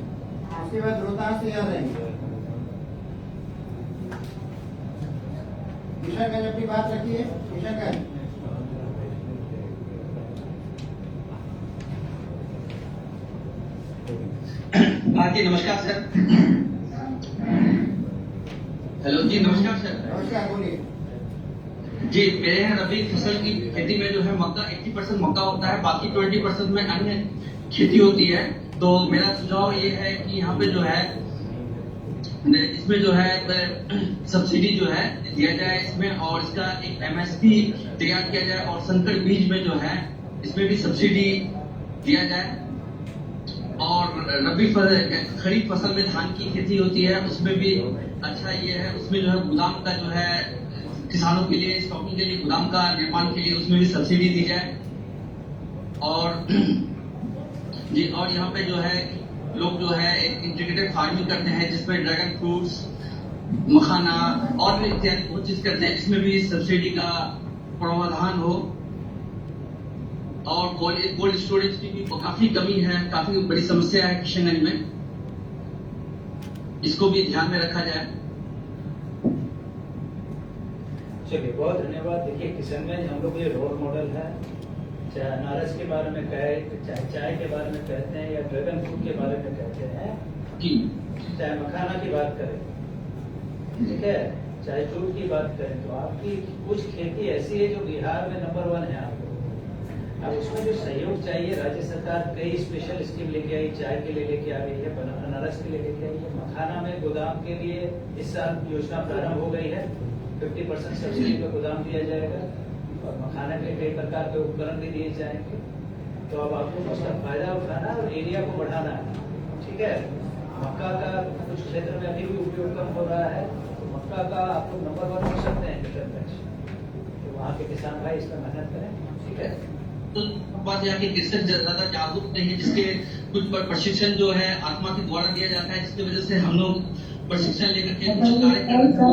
Speaker 1: उसके बाद रोहतास से याद रहेंगे। किशनगंज अपनी बात रखिए। किशनगंज
Speaker 19: जी नमस्कार सर। हेलो जी नमस्कार सर।
Speaker 1: नमस्कार, बोलिए
Speaker 19: जी। मेरे यहाँ रबी फसल की खेती में जो है मक्का 80% मक्का होता है, बाकी 20% में अन्य खेती होती है। तो मेरा सुझाव ये है कि यहाँ पे जो है इसमें जो है सब्सिडी जो है दिया जाए इसमें, और इसका एक एमएसपी तैयार किया जाए, और संकर बीज में जो है इसमें भी सब्सिडी दिया जाए। और रबी खरीफ फसल में धान की खेती होती है, उसमें भी अच्छा ये है, उसमें जो है गोदाम का जो है किसानों के लिए स्टॉकिंग के लिए गोदाम का निर्माण के लिए उसमें भी सब्सिडी दी जाए। और जी, और यहाँ पे जो है लोग जो है इंटीग्रेटेड फार्मिंग करते हैं जिसमें ड्रैगन फ्रूट्स मखाना और भी इत्यादि बहुत चीज करते हैं, इसमें भी सब्सिडी का प्रावधान हो। और कोल्ड स्टोरेज की भी काफी कमी है, काफी बड़ी समस्या है किशनगंज में, इसको भी ध्यान में रखा जाए।
Speaker 2: चलिए, बहुत धन्यवाद। देखिए, किशनगंज हम लोग ये रोल मॉडल है, चाहे अनारस के बारे में कहे, चाहे चाय के बारे में कहते हैं या ड्रैगन फ्रूट के बारे में कहते हैं, चाहे मखाना की बात करें, ठीक है, चाहे जूट की बात करें, तो आपकी कुछ खेती ऐसी है जो बिहार में नंबर 1 है। आपको अब उसमें जो सहयोग चाहिए, राज्य सरकार कई स्पेशल स्कीम लेके आई, चाय के लिए लेके आ रही है, अनारस के लिए लेके आई है, मखाना में गोदाम के लिए इस साल योजना प्रारंभ हो गई है, 50% सब्सिडी पे गोदाम दिया जाएगा और मखाना के कई प्रकार के उपकरण भी दिए जाएंगे। तो अब आपको उसका फायदा उठाना और एरिया को बढ़ाना है, ठीक है। मक्का का कुछ क्षेत्र में अभी भी उपयोग कम हो रहा है, तो मक्का का आप लोग नंबर 1 हो सकते हैं किशनगंज, तो वहाँ के किसान भाई इसमें मेहनत करें, ठीक है।
Speaker 19: तो बात यह कि कृषक ज्यादा जागरूक नहीं है, जिसके कुछ प्रशिक्षण जो है आत्मा के द्वारा दिया जाता है, जिसकी वजह से हम लोग प्रशिक्षण लेकर के कुछ कार्यक्रम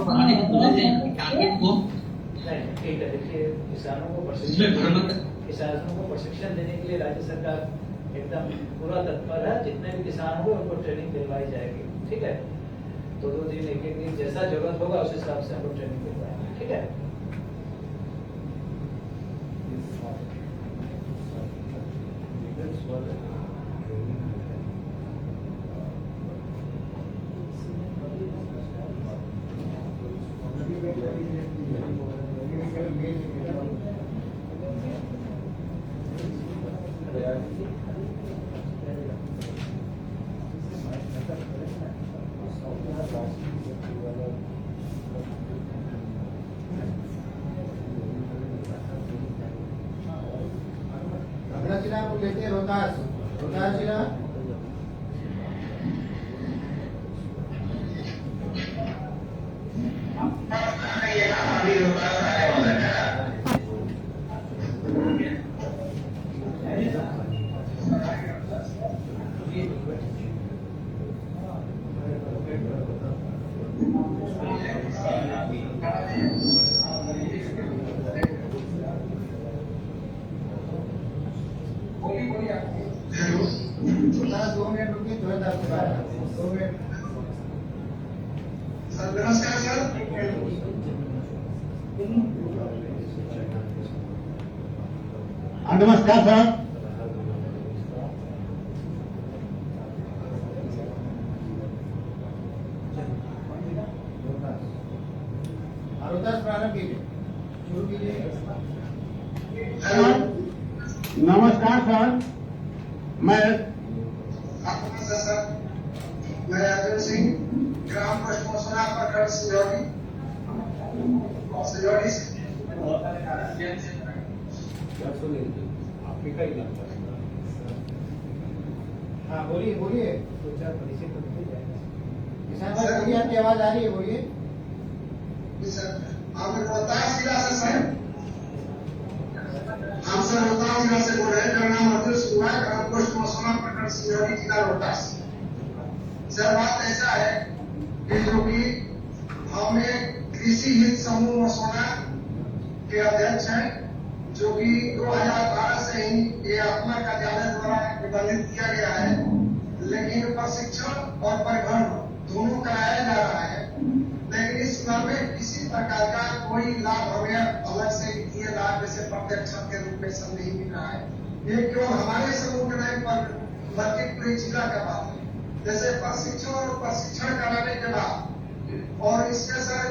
Speaker 19: बढ़ाने की सोचते हैं टारगेट को।
Speaker 2: ठीक है, देखिए, किसानों को प्रशिक्षण देने के लिए राज्य सरकार एकदम पूरा तत्पर है। जितने भी किसान होंगे उनको ट्रेनिंग दिलवाई जाएगी, ठीक है। 2-2 दिन, 1-1 दिन, जैसा जरूरत होगा उस हिसाब से हम लोग ट्रेनिंग दिलवाएंगे, ठीक है।
Speaker 1: अगला जिला हम लोग लेते हैं रोहतास जिला। दो मिनट रुकिए, तुरंत आपके पास 2 मिनट।
Speaker 6: सर नमस्कार सर।
Speaker 11: नमस्कार सर।
Speaker 1: रोहतास प्रारंभ कीजिए, शुरू कीजिए।
Speaker 11: नमस्कार सर, मैं
Speaker 6: अर्जुन सिंह, ग्राम पोस्ट मोसना, प्रखंड सिजौली से।
Speaker 1: हाँ, बोलिए बोलिए। 2-4 परिचित तो मिल जाएगा। किसान भाई बोलिए, आपकी आवाज आ रही है, बोलिए।
Speaker 6: हम रोहतास जिला से सर, हम सर रोहतास जिला से बोल रहे हैं। मेरा नाम अर्जुन सिंह है, ग्राम पोस्ट मोसना, प्रखंड सिजौली, जिला रोहतास। सर बात ऐसा है कि जो कि हमें कृषि हित समूह मसोना के अध्यक्ष हैं, जो कि 2012 से ही ये आत्मा कार्यालय द्वारा निबंधित किया गया है, लेकिन प्रशिक्षण और परिवहन दोनों कराया जा रहा है, लेकिन इस समय में किसी प्रकार का कोई लाभ हमें अलग से वित्तीय लाभ जैसे प्रत्यक्ष के रूप में सब नहीं मिल रहा है। ये केवल हमारे समूह के नहीं पर बल्कि पूरे जिला का बात है। जैसे प्रशिक्षण कराने के बाद और इसके सर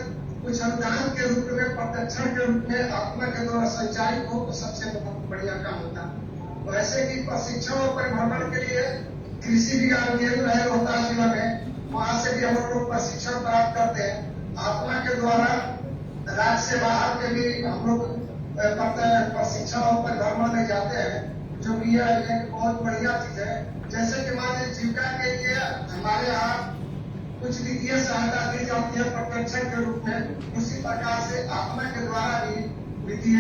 Speaker 6: कुछ अनुदान के रूप में, प्रशिक्षण के रूप में आत्मा के द्वारा संचालित हो तो सबसे बहुत बढ़िया काम होता है। तो ऐसे कि प्रशिक्षण और परिभ्रमण के लिए कृषि विज्ञान केंद्र है रोहतास जिला में, वहां से भी हम लोग प्रशिक्षण प्राप्त करते हैं। आत्मा के द्वारा राज्य से बाहर के भी हम लोग प्रशिक्षण और परिभ्रमण में जाते हैं, जो कि यह एक बहुत बढ़िया चीज है। जैसे कि मान लीजिए जीविका के लिए हमारे यहाँ कुछ वित्तीय सहायता दी जाती है प्रशिक्षण के रूप में, उसी प्रकार से आत्मा के द्वारा भी वित्तीय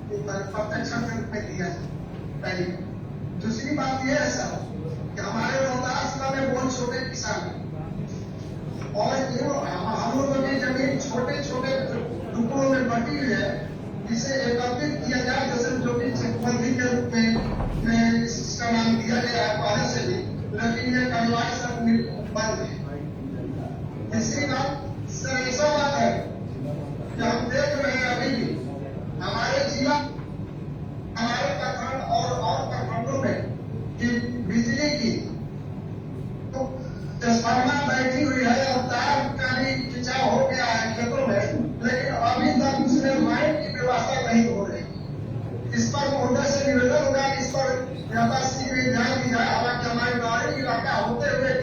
Speaker 6: प्रशिक्षण के रूप में दिया जाए। पहली दूसरी बात यह है सर कि हमारे रोहतास जिला में बहुत छोटे किसान हैं और हम लोगों की जमीन छोटे छोटे टुकड़ों में बटी हुई है, जिसे एकत्रित किया जाए, जैसे जो कि चकबंदी के रूप में इसका नाम दिया गया है पहले से भी, लेकिन ये कार्यवाही सब बंद है। इसके बाद सर ऐसा बात है कि हम देख रहे हैं अभी भी हमारे जिला, हमारे प्रखंड और प्रखंडों में कि बिजली की ट्रांसफार्मर बैठी हुई है और तार का भी खिंचाव हो गया है खेतों में, लेकिन अभी तक उसमें लाइन की व्यवस्था नहीं हो रही। इस पर महोदय से निवेदन होगा कि इस पर यथाशीघ्र ध्यान दिया जाए। हालांकि हमारे बाहरी इलाका होते हुए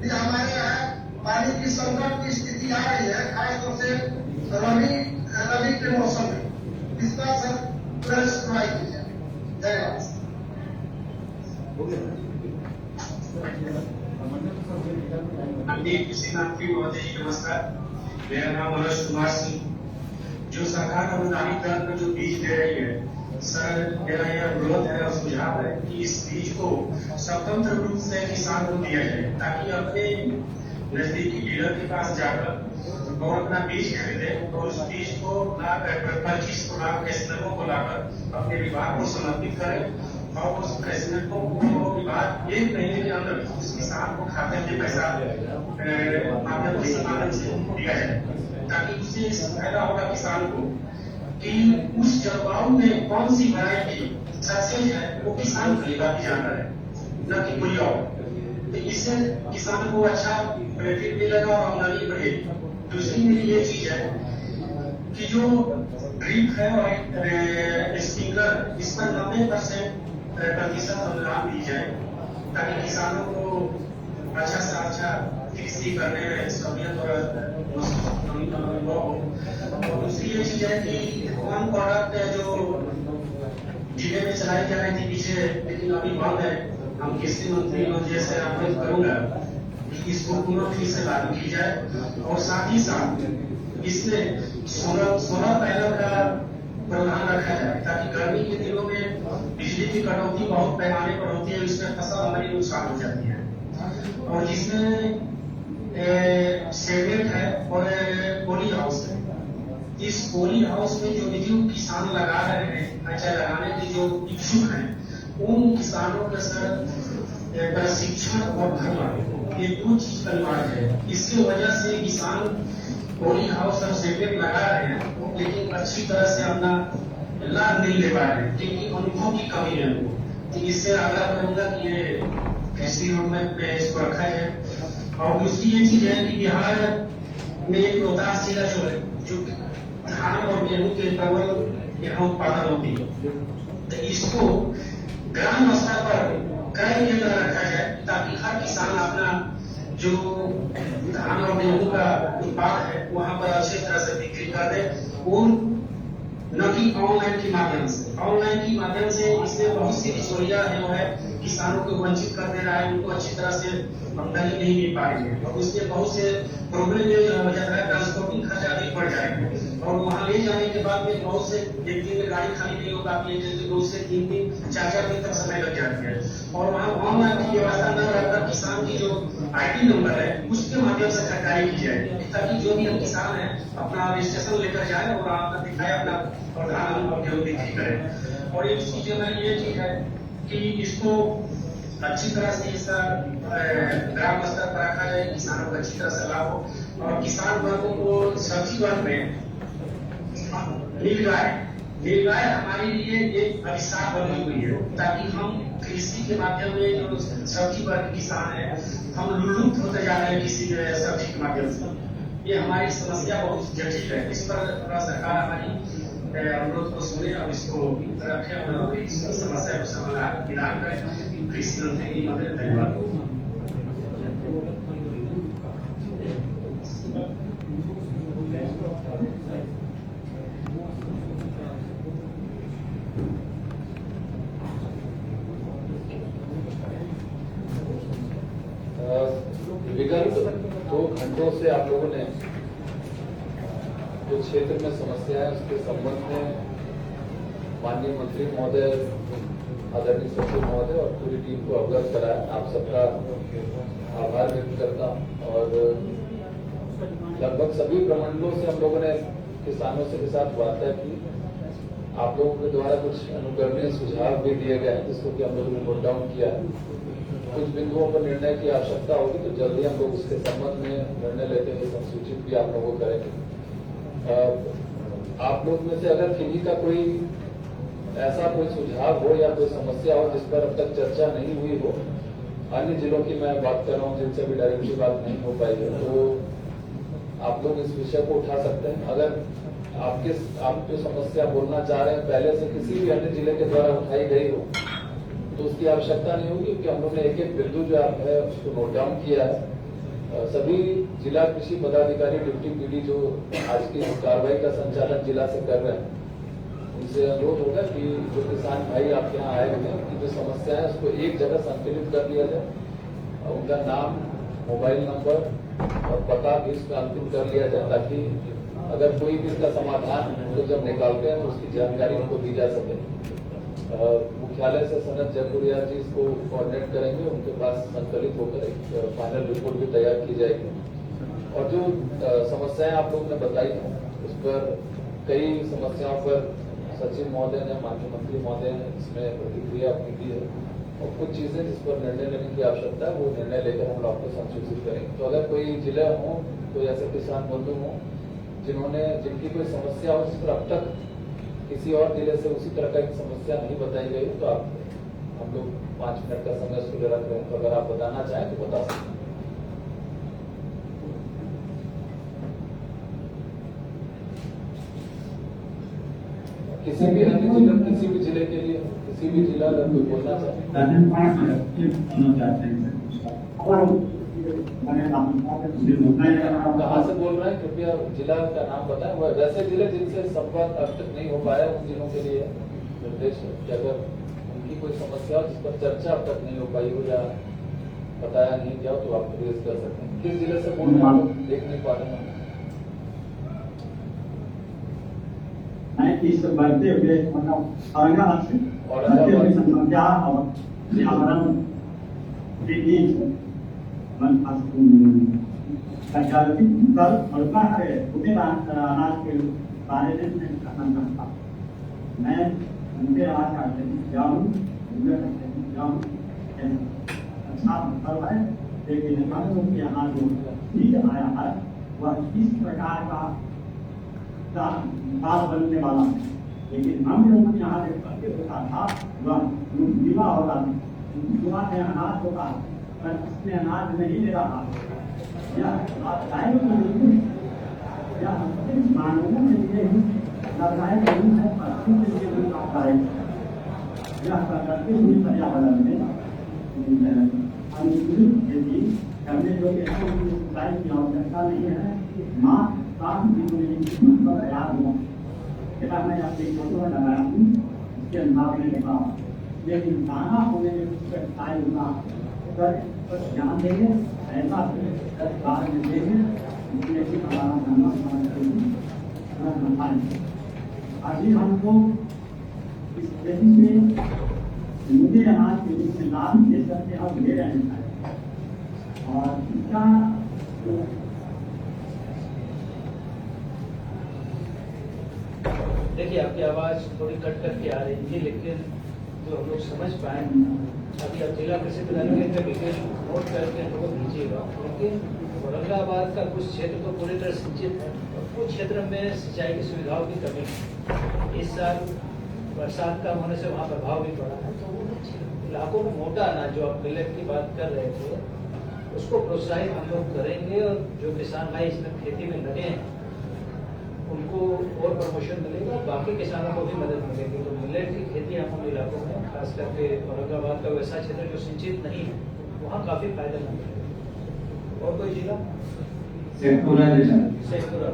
Speaker 6: भी हमारे यहाँ पानी की संकट की स्थिति आ रही है, खासतौर से रबी के मौसम में। इस पर सर प्रेस सुनवाई की जाए। धन्यवाद।
Speaker 20: कृषि मंत्री महोदय जी नमस्कार। मेरा नाम मनोज कुमार सिंह। जो सरकार अनुदानित दर पर जो बीज दे रही है, सर मेरा यह अनुरोध है और सुझाव है कि इस बीज को स्वतंत्र रूप से किसान को दिया जाए, ताकि अपने नजदीकी डीलर के पास जाकर और अपना बीज खरीदे और उस बीज को 25 लाख किसानों को लाकर अपने विभाग को समर्पित करें और उस प्रेसिडेंट को विभाग 1 महीने के अंदर उस किसान को खाते में पैसा माध्यम से दिया जाए, ताकि उससे फायदा होगा किसान को कि उस जलवायु में कौन सी वैरायटी सक्सेस है वो किसान खरीदा भी जाना है, न कि कोई और। तो इससे किसान को अच्छा बेनिफिट मिलेगा और आमदनी बढ़ेगी। दूसरी मेरी ये चीज है कि जो ड्रिप है और स्प्रिंकलर, इस पर 90% अनुदान दी जाए, ताकि किसानों को अच्छा से अच्छा कृषि करने में सहूलियत और अनुभव हो। और दूसरी ये चीज है कि वन प्रोडक्ट जो जिले में चलाई जा रही थी पीछे, लेकिन अभी बंद है। हम कृषि मंत्री जी से अनुरोध करूंगा कि इसको पुनः फिर से लागू की जाए और साथ ही साथ इसमें सोलर पैनल का प्रावधान रखा जाए, ताकि गर्मी के दिनों में बिजली की कटौती बहुत पैमाने पर होती है, इसमें फसल हमारी नुकसान हो जाती है। और जिसमें सेगमेंट है और पोली हाउस है, इस पोली हाउस में जो किसान लगा रहे हैं, अच्छा लगाने के जो इच्छुक हैं, उन किसानों के सर प्रशिक्षण और भ्रमण, ये 2 चीज अनिवार्य है। इसकी वजह से किसान पोली हाउस और सेगमेंट लगा रहे हैं, लेकिन अच्छी तरह से अपना लाभ नहीं ले पा रहे हैं, क्योंकि अनुभव की कमी है उनको। तो इससे आग्रह करूंगा कि ये कृषि रोडमैप पे इसको रखा जाए। और दूसरी ये चीज है कि बिहार में एक रोहतास जिला जो है, जो धान और गेहूं के प्रबल यहाँ उत्पादन होती है, तो इसको ग्राम स्तर पर क्रय केंद्र रखा जाए, ताकि हर किसान अपना जो धान और गेहूं का उत्पाद है वहां पर अच्छी तरह से बिक्री कर दे, और न कि ऑनलाइन के माध्यम से। ऑनलाइन के माध्यम से इसमें बहुत सी बिचौलिया है किसानों को वंचित कर दे रहा है, उनको अच्छी तरह से आमदनी नहीं मिल पा रही है, और उसमें बहुत से प्रॉब्लम हो जाता है, ट्रांसपोर्टिंग खर्चा भी बढ़ जाएगा, और वहां ले जाने के बाद में बहुत से एक दिन में गाड़ी खाली नहीं हो पाती है, जैसे 2 से 3 दिन 4 दिन तक समय लग जाती है। और वहाँ ऑनलाइन की व्यवस्था न रहकर किसान की जो ID नंबर है उसके माध्यम से खरीदारी की जाए, ताकि जो भी किसान है अपना रजिस्ट्रेशन लेकर जाए और आपका दिखाए अपना और धान गेहूं बिक्री करे। और एक चीज हमारी ये चीज है कि इसको अच्छी तरह से इस ग्राम स्तर पर रखा जाए, किसानों को अच्छी तरह से लाभ हो, और किसान वर्गों को सब्जी वर्ग में नीलगाय हमारे लिए एक अभिशाप बनी हुई है, ताकि हम कृषि के माध्यम में जो सब्जी वर्ग किसान है, हम लुप्त होते जा रहे हैं किसी सब्जी के माध्यम से। ये हमारी समस्या बहुत जटिल है, इस पर सरकार हमारी अनुरोध को सुने और इसको रखे और इस समस्या को समाधान करें। कृषि मंत्री की मदद। धन्यवाद।
Speaker 21: विगत 2 घंटों से आप लोगों ने जो क्षेत्र में समस्या है उसके संबंध में माननीय मंत्री महोदय, आदरणीय सचिव महोदय और पूरी टीम को अवगत कराया। आप सबका आभार व्यक्त करता हूँ। और लगभग सभी प्रमंडलों से हम लोगों ने किसानों से के साथ वार्ता की। आप लोगों के द्वारा कुछ अनुकरणीय सुझाव भी दिए गए हैं, जिसको कि हम लोगों ने नोट डाउन किया है। कुछ बिंदुओं पर निर्णय की आवश्यकता होगी तो जल्दी हम लोग उसके संबंध में निर्णय लेते हुए संसूचित भी आप लोगों को करेंगे। आप लोग में से अगर किन्हीं का कोई ऐसा कोई सुझाव हो या कोई समस्या हो जिस पर अब तक चर्चा नहीं हुई हो, अन्य जिलों की मैं बात कर रहा हूँ जिनसे भी डायरेक्टली बात नहीं हो पाई है, तो आप लोग इस विषय को उठा सकते हैं। अगर आप जो समस्या बोलना चाह रहे हैं पहले से किसी भी अन्य जिले के द्वारा उठाई गई हो तो उसकी आवश्यकता नहीं होगी, क्योंकि हम लोग ने एक एक बिंदु जो आप है उसको नोट डाउन किया है। सभी जिला कृषि पदाधिकारी, डिप्टी पीडी जो आज की कार्रवाई का संचालन जिला से कर रहे हैं, उनसे अनुरोध होगा कि जो किसान भाई आपके यहाँ आए हुए हैं उनकी जो समस्या है उसको एक जगह संकलित कर दिया जाए। उनका नाम, मोबाइल नंबर और पता भी इसका अंतिम कर लिया जाए, ताकि अगर कोई भी इसका समाधान तो जब निकालते हैं तो उसकी जानकारी उनको दी जा सके। मुख्यालय से सनत जयपुरिया जी इसको कोऑर्डिनेट करेंगे, उनके पास संकलित होकर एक फाइनल रिपोर्ट भी तैयार की जाएगी। और जो समस्याएं आप लोगों ने बताई उस पर कई समस्याओं पर सचिव महोदय ने, माननीय मंत्री महोदय ने इसमें प्रतिक्रिया अपनी दी है और कुछ चीजें जिस पर निर्णय लेने की आवश्यकता है वो निर्णय लेकर हम आपको संसूचित करेंगे। तो अगर कोई जिले हो, कोई ऐसे किसान बंधु हो जिनकी कोई समस्या हो जिस पर अब तक किसी और जिले से उसी तरह का एक समस्या नहीं बताई गई, तो आप हम लोग 5 मिनट का समय उसके लिए रख रहे हैं, तो अगर आप बताना चाहें तो बता सकते हैं। किसी भी जिले के लिए किसी भी जिला अगर कोई बोलना कहाँ से बोल रहे हैं, कृपया जिला का नाम बताएं। वैसे जिले जिनसे संपर्क अब तक नहीं हो पाया उन जिलों के लिए निर्देश है कि अगर उनकी कोई समस्या हो जिस पर चर्चा अब तक नहीं हो पाई हो या बताया नहीं गया तो आप रेज कर सकते हैं। किस जिले से बोल रहे हैं, आप देख नहीं पा रहे हैं।
Speaker 11: इस बढ़ते हुए औरंगाबाद से संख्या कल हल्का है उन्हें अनाज के बारे में कहना चाहता हूँ। मैं उनके अनाज काटते जाऊँ अच्छा फल है, लेकिन उनके यहाँ जो चीज आया है वह इस प्रकार का दाल बनने वाला है, लेकिन हम लोग यहाँ करके होता था वह युवा होता था, युवा में अनाज होता है पर उसमें अनाज नहीं ले रहा। यह लाभदायक मानवों के लिए लाभदायक नहीं है, पशुओं के लिए भी लाभदायक। यह प्रकृति हुई पर्यावरण में अनुकूलित खेती करने जो की आवश्यकता नहीं है। माँ मैं अपनी फोटो लगाया हूँ इसके अंदाज में देखा, लेकिन दाना होने में ध्यान देंगे ऐसा में देंगे अभी हमको इस खेती में मुझे अनाज के रूप में लाभ दे सकते हम ले रहे हैं। और इसका
Speaker 2: देखिए आपकी आवाज थोड़ी कट करके आ रही थी, लेकिन जो हम लोग समझ पाए अभी आप जिला कृषि पदाधिकारी का डिटेल नोट करके हम लोग दीजिएगा। लेकिन औरंगाबाद का कुछ क्षेत्र तो पूरी तरह सिंचित है और कुछ क्षेत्र में सिंचाई की सुविधाओं की कमी है। इस साल बरसात कम होने से वहाँ प्रभाव भी पड़ा है, तो उन इलाकों में मोटा अनाज जो आप मिलेट की बात कर रहे थे उसको प्रोत्साहित हम लोग करेंगे और जो किसान भाई इसमें खेती में लगे हैं उनको और प्रमोशन मिलेगा, बाकी किसानों को भी मदद मिलेगी। तो मिलेट की खेती हम उन इलाकों में खास करके औरंगाबाद का वैसा क्षेत्र जो सिंचित नहीं है वहाँ काफी फायदेमंद है। और कोई जिला? शेखपुरा जिला। शेखपुरा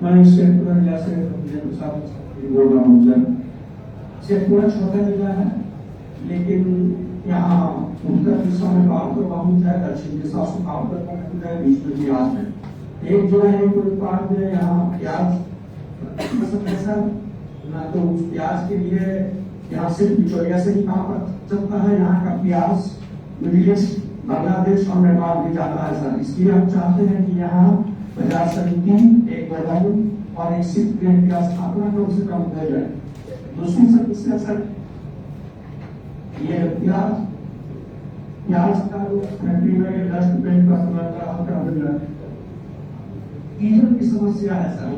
Speaker 9: मैं शेखपुरा जिला से बोल रहा हूँ सर। शेखपुरा छोटा जिला है, लेकिन यहाँ उत्तर दिशा में काम तो बहुत है, दक्षिण दिशा से काम करता है, बीच में बिहार में एक जो है कोई उत्पाद है यहाँ प्याज सर ना, तो उस प्याज के लिए यहाँ सिर्फ बिचौलिया से ही काम चलता है। यहाँ का प्याज मिडिल ईस्ट, बांग्लादेश और नेपाल भी जाता है सर। इसलिए हम चाहते हैं कि यहाँ बाजार समिति, एक गोदाम और एक सिर्फ ग्रेड प्याज स्थापना कम से कम हो जाए। दूसरी समस्या सर, ये प्याज का फैक्ट्री में डस्टबिन का डीजल की समस्या है सर।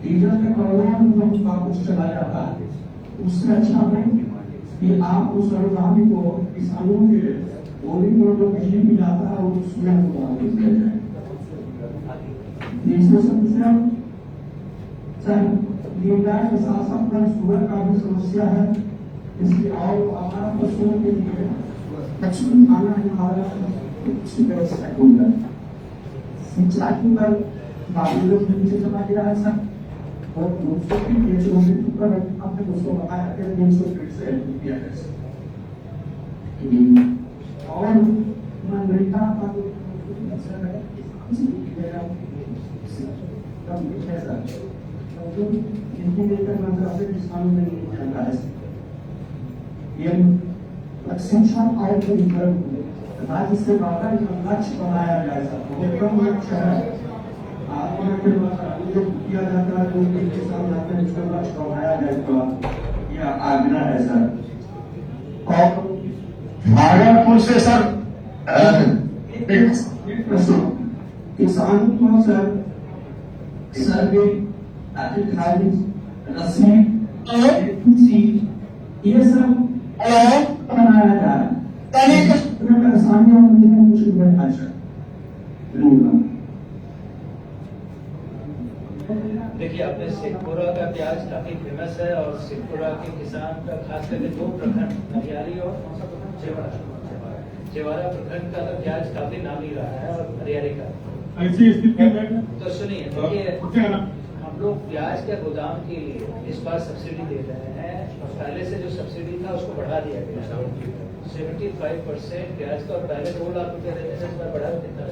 Speaker 9: डीजल का करोड़ों का कुछ चला जाता है। उससे अच्छा है कि आप उस अनुदान को किसानों के बोरिंग में जो बिजली भी जाता है उसमें अनुदान दिया जाए। तीसरी समस्या सर, गाय के साथ साथ शुगर का भी समस्या है। इसलिए और हमारा पशुओं के लिए पशु खाना हमारा व्यवस्था हो जाए। सिंचाई पर बाकी लोग नीचे चला गया है सर, और दूसरों की ऊपर आपने उसको बताया कि 300 फीट से किया है और मनरेगा का किसानों में शिक्षा और राज्य से बाहर लक्ष्य बनाया जाए सर। कम लक्ष्य है किया जाता है, जो किसान जाते हैं उसका लक्ष्य बढ़ाया जाए, यह आग्रह है सर। और भागलपुर से सर किसानों को सर सर्वे, रसीद, ये सब बनाया जा रहा है। आसानियां मुश्किल है सर।
Speaker 2: देखिए, अपने सिद्धपुरा का प्याज काफी फेमस है और सिद्धपुरा के किसान का खास करके 2 प्रखंड हरियाली और चेवारा प्रखंड का तो प्याज काफी नामी रहा है और हरियाली का।
Speaker 14: ऐसी स्थिति में
Speaker 2: तो सुनिए, देखिए हम लोग प्याज के गोदाम के लिए इस बार सब्सिडी दे रहे हैं और पहले से जो सब्सिडी था उसको बढ़ा दिया गया 75% प्याज का। और पहले 2 लाख रुपया देने से इस बार बढ़ा देता है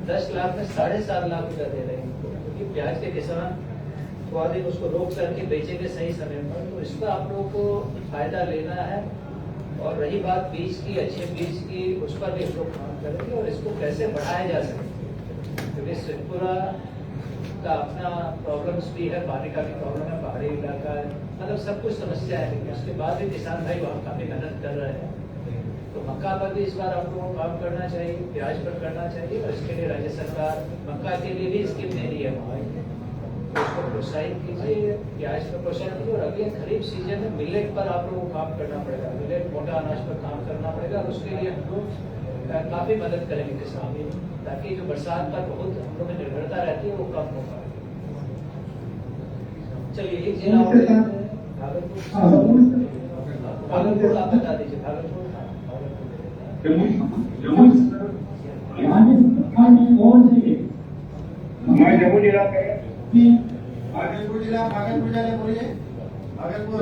Speaker 2: 10 लाख में 7.5 लाख रुपया दे रहे हैं क्योंकि प्याज के किसान थोड़ा दिन उसको रोक करके बेचेंगे सही समय पर। तो इसका आप लोगों को फायदा लेना है। और रही बात बीज की, अच्छे बीज की, उस पर भी हम लोग काम करेंगे और इसको कैसे बढ़ाया जा सके, क्योंकि सिद्धपुरा का अपना प्रॉब्लम्स भी है, पानी का भी प्रॉब्लम है, पहाड़ी इलाका है, मतलब सब कुछ समस्या है। लेकिन उसके बाद भी किसान भाई वहाँ काफी मेहनत कर रहे हैं। तो मक्का पर भी इस बार आप लोगों को काम करना चाहिए, प्याज पर करना चाहिए और इसके लिए राज्य सरकार मक्का के लिए भी स्कीम दे रही है वहाँ, तो उसको प्रोत्साहित कीजिए, प्याज पर प्रोत्साहित कीजिए। और अगले खरीफ सीजन में मिलेट पर आप लोगों को काम करना पड़ेगा, मिलेट मोटा अनाज पर काम करना पड़ेगा और उसके लिए हम लोग काफी मदद करेंगे किसान, ताकि जो बरसात पर बहुत हम लोग निर्भरता रहती है वो कम हो पाए। चलिए एक जिला भागलपुर आप बता दीजिए। भागलपुर
Speaker 7: जम्मू जिला
Speaker 1: भागलपुर जिला बोलिए। भागलपुर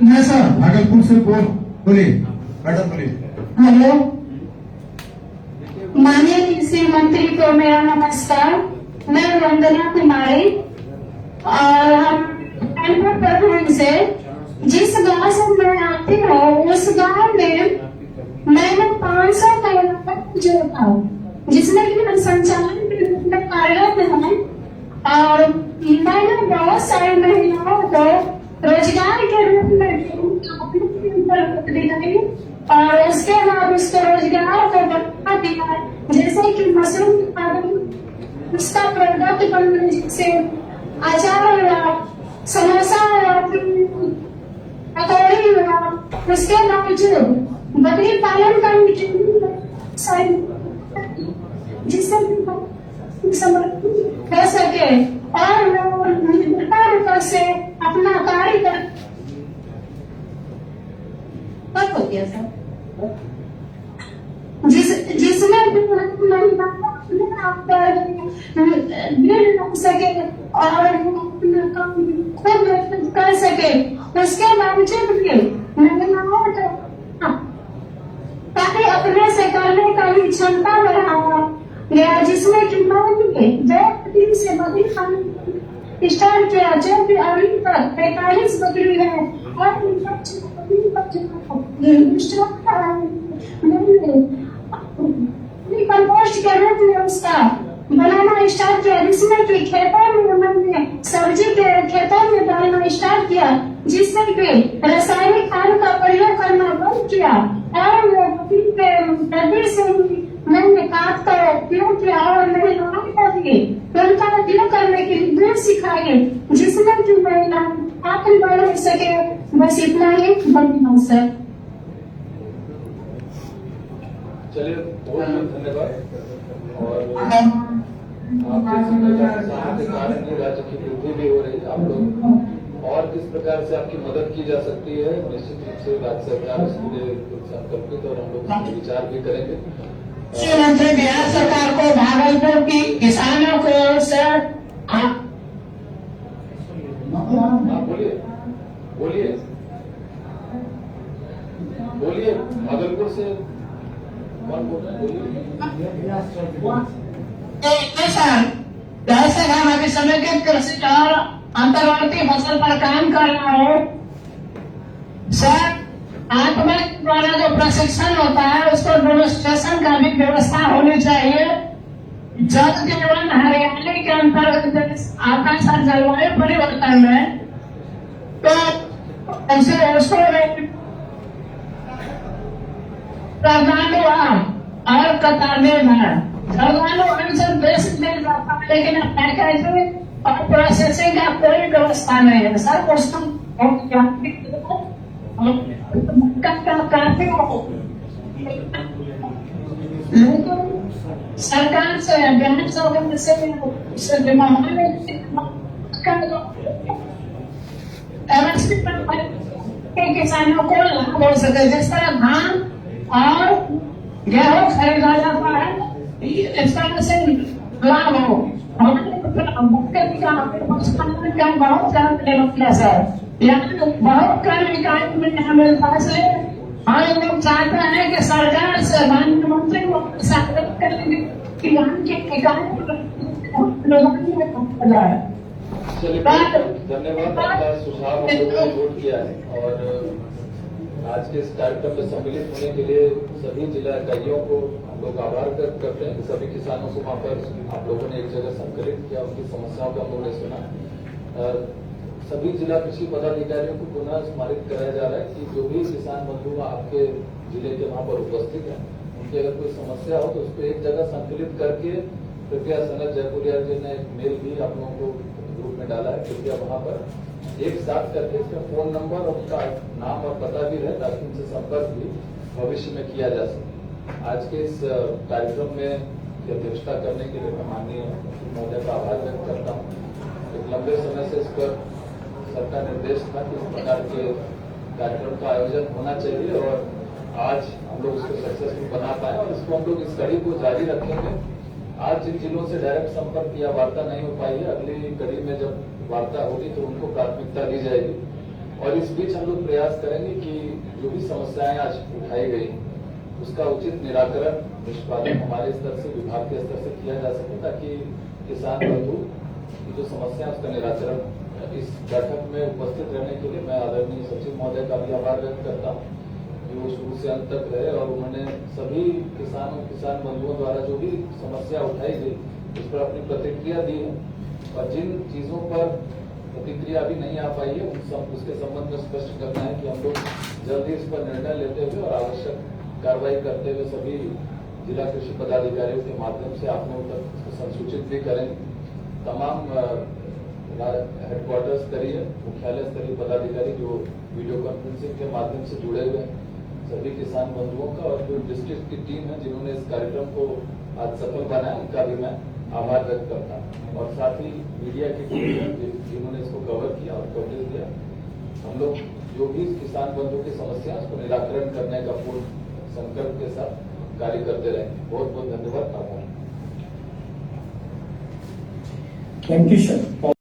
Speaker 10: नहीं सर, भागलपुर से बोलिए मैडम, बोलिए।
Speaker 8: हेलो, माननीय कृषि मंत्री को मेरा नमस्कार। मैं वंदना कुमारी और हम प्रखंड से, जिस गांव से मैं आती हूँ उस गांव में मैंने 500 महिला जोड़ा, जिसमें कि संचालन के रूप में कार्यरत है और मैंने बहुत सारी महिलाओं को रोजगार के रूप में दिलाई और उसके बाद उसको रोजगार को बढ़ा दिया। जैसे कि मशरूम उत्पादन, उसका प्रोडक्ट बनने, जैसे अचार हुआ, समोसा हुआ, पकौड़ी हुआ, उसके बावजूद बकरी पालन करने के लिए जिससे हो सके और वो निर्भरता रूप से अपना कार्य कर हो गया सर, जिसमें हो सके और खुद कर सके। उसके बावजूद भी महिलाओं को ताकि अपने से करने का भी क्षमता बढ़ावा गया, जिसमें कि मैंने 2 से बकरी पालन स्टार्ट किया, जो कि अभी तक 45 बकरी है और कंपोस्ट के रूप में उसका बनाना स्टार्ट किया, जिसमें कि खेतों में मैंने सब्जी के खेतों में डालना स्टार्ट किया, जिससे कि रासायनिक खाद का प्रयोग करना बंद किया और बकरी के गड्ढे से मैंने खाद का उपयोग किया और मेरे लोगों को भी उनका उपयोग करने के लिए दूर सिखाए, जिसमें कि मैं आगे बढ़ सके। बस इतना ही, धन्यवाद सर।
Speaker 21: चलिए, बहुत बहुत धन्यवाद। और आपके किसानों के कारण ही राज्य की वृद्धि भी हो रही है। आप लोग और किस प्रकार से आपकी मदद की जा सकती है, निश्चित रूप से राज्य सरकार इसके लिए संकल्पित और हम लोग इस पर विचार भी करेंगे।
Speaker 8: मुख्यमंत्री बिहार सरकार को भागलपुर की किसानों को सर
Speaker 21: बोलिए बोलिए बोलिए, भागलपुर से कौन बोल रहे हैं? बोलिए।
Speaker 8: जैसे हम अभी समय के कृषि और अंतर्वर्ती फसल पर काम कर रहा हूँ सर, आप में द्वारा जो प्रशिक्षण होता है उसको डेमोन्स्ट्रेशन का भी व्यवस्था होनी चाहिए। जल जीवन हरियाली के अंतर्गत आता है सर, जलवायु परिवर्तन में, तो उनसे उसको श्रद्धालु और कतारदेव है, श्रद्धालु अनुसार देश में जाता है, लेकिन पैकेजिंग और प्रोसेसिंग का कोई व्यवस्था नहीं है सर। उसको सरकार से बिहार सरकार से किसानों को लाभ हो सके, जिस तरह धान और गेहूं खरीदा जाता है, इस तरह से लाभ हो। बहुत कम सर, बहुत कम इकाई में हमें पास है। हम लोग चाहते हैं कि सरकार से माननीय मंत्री को साबित करेंगे कि यहाँ की इकाई
Speaker 21: चलिए, धन्यवाद। आपका सुझाव हम लोगों ने नोट किया है और आज के इस कार्यक्रम में सम्मिलित होने के लिए सभी जिला इकाइयों को हम लोग आभार व्यक्त करते हैं कि सभी किसानों को वहाँ पर आप लोगों ने एक जगह संकलित किया, उनकी समस्याओं को हम लोगों ने सुना। सभी जिला कृषि पदाधिकारियों को पुनः स्मारित कराया जा रहा है कि जो भी किसान बंधु आपके जिले के वहाँ पर उपस्थित हैं, उनकी अगर कोई समस्या हो तो उसको एक जगह संकलित करके, कृपया सनत जयपुरिया जी ने एक मेल भी आप लोगों को ग्रुप में डाला है, कृपया वहाँ पर एक साथ करके इसका फोन नंबर और उनका नाम और पता भी रहे, ताकि उनसे संपर्क भी भविष्य में किया जा सके। आज के इस कार्यक्रम में अध्यक्षता करने के लिए मैं माननीय महोदय का आभार व्यक्त करता हूँ। एक लंबे समय से इस पर सबका निर्देश था कि इस प्रकार के कार्यक्रम का आयोजन होना चाहिए और आज हम लोग इसको सक्सेसफुल बना पाए और इसको हम लोग इस कड़ी को जारी रखेंगे। आज जिन जिलों से डायरेक्ट संपर्क या वार्ता नहीं हो पाई है, अगली कड़ी में जब वार्ता होगी तो उनको प्राथमिकता दी जाएगी और इस बीच हम लोग प्रयास करेंगे कि जो भी समस्याएं आज उठाई गई उसका उचित निराकरण निष्पादन हमारे स्तर से, विभाग के स्तर से किया जा सके, ताकि किसान बंधु की जो समस्या है उसका निराकरण। इस बैठक में उपस्थित रहने के लिए मैं आदरणीय सचिव महोदय का भी आभार व्यक्त करता हूँ, जो शुरू से अंत तक रहे और उन्होंने सभी किसान बंधुओं द्वारा जो भी समस्या उठाई गई उस पर अपनी प्रतिक्रिया दी है और जिन चीजों पर प्रतिक्रिया अभी नहीं आ पाई है उसके संबंध में स्पष्ट करना है कि हम लोग जल्दी इस पर निर्णय लेते हुए और आवश्यक कार्रवाई करते हुए सभी जिला कृषि पदाधिकारियों के माध्यम से आप लोगों तक इसको संसूचित भी करेंगे। तमाम हेडक्वार्टर स्तरीय, मुख्यालय स्तरीय पदाधिकारी जो वीडियो कॉन्फ्रेंसिंग के माध्यम से जुड़े हुए हैं, सभी किसान बंधुओं का और जो डिस्ट्रिक्ट की टीम है जिन्होंने इस कार्यक्रम को आज सफल बनाया, उनका भी मैं आभार व्यक्त करता हूँ और साथ ही मीडिया की टीम है जिन्होंने इसको कवर किया और कवरेज दिया। हम लोग जो भी किसान बंधु की समस्या है उसको निराकरण करने का पूर्ण संकल्प के साथ कार्य करते रहेंगे। बहुत बहुत धन्यवाद, आभार।
Speaker 9: Thank you sir.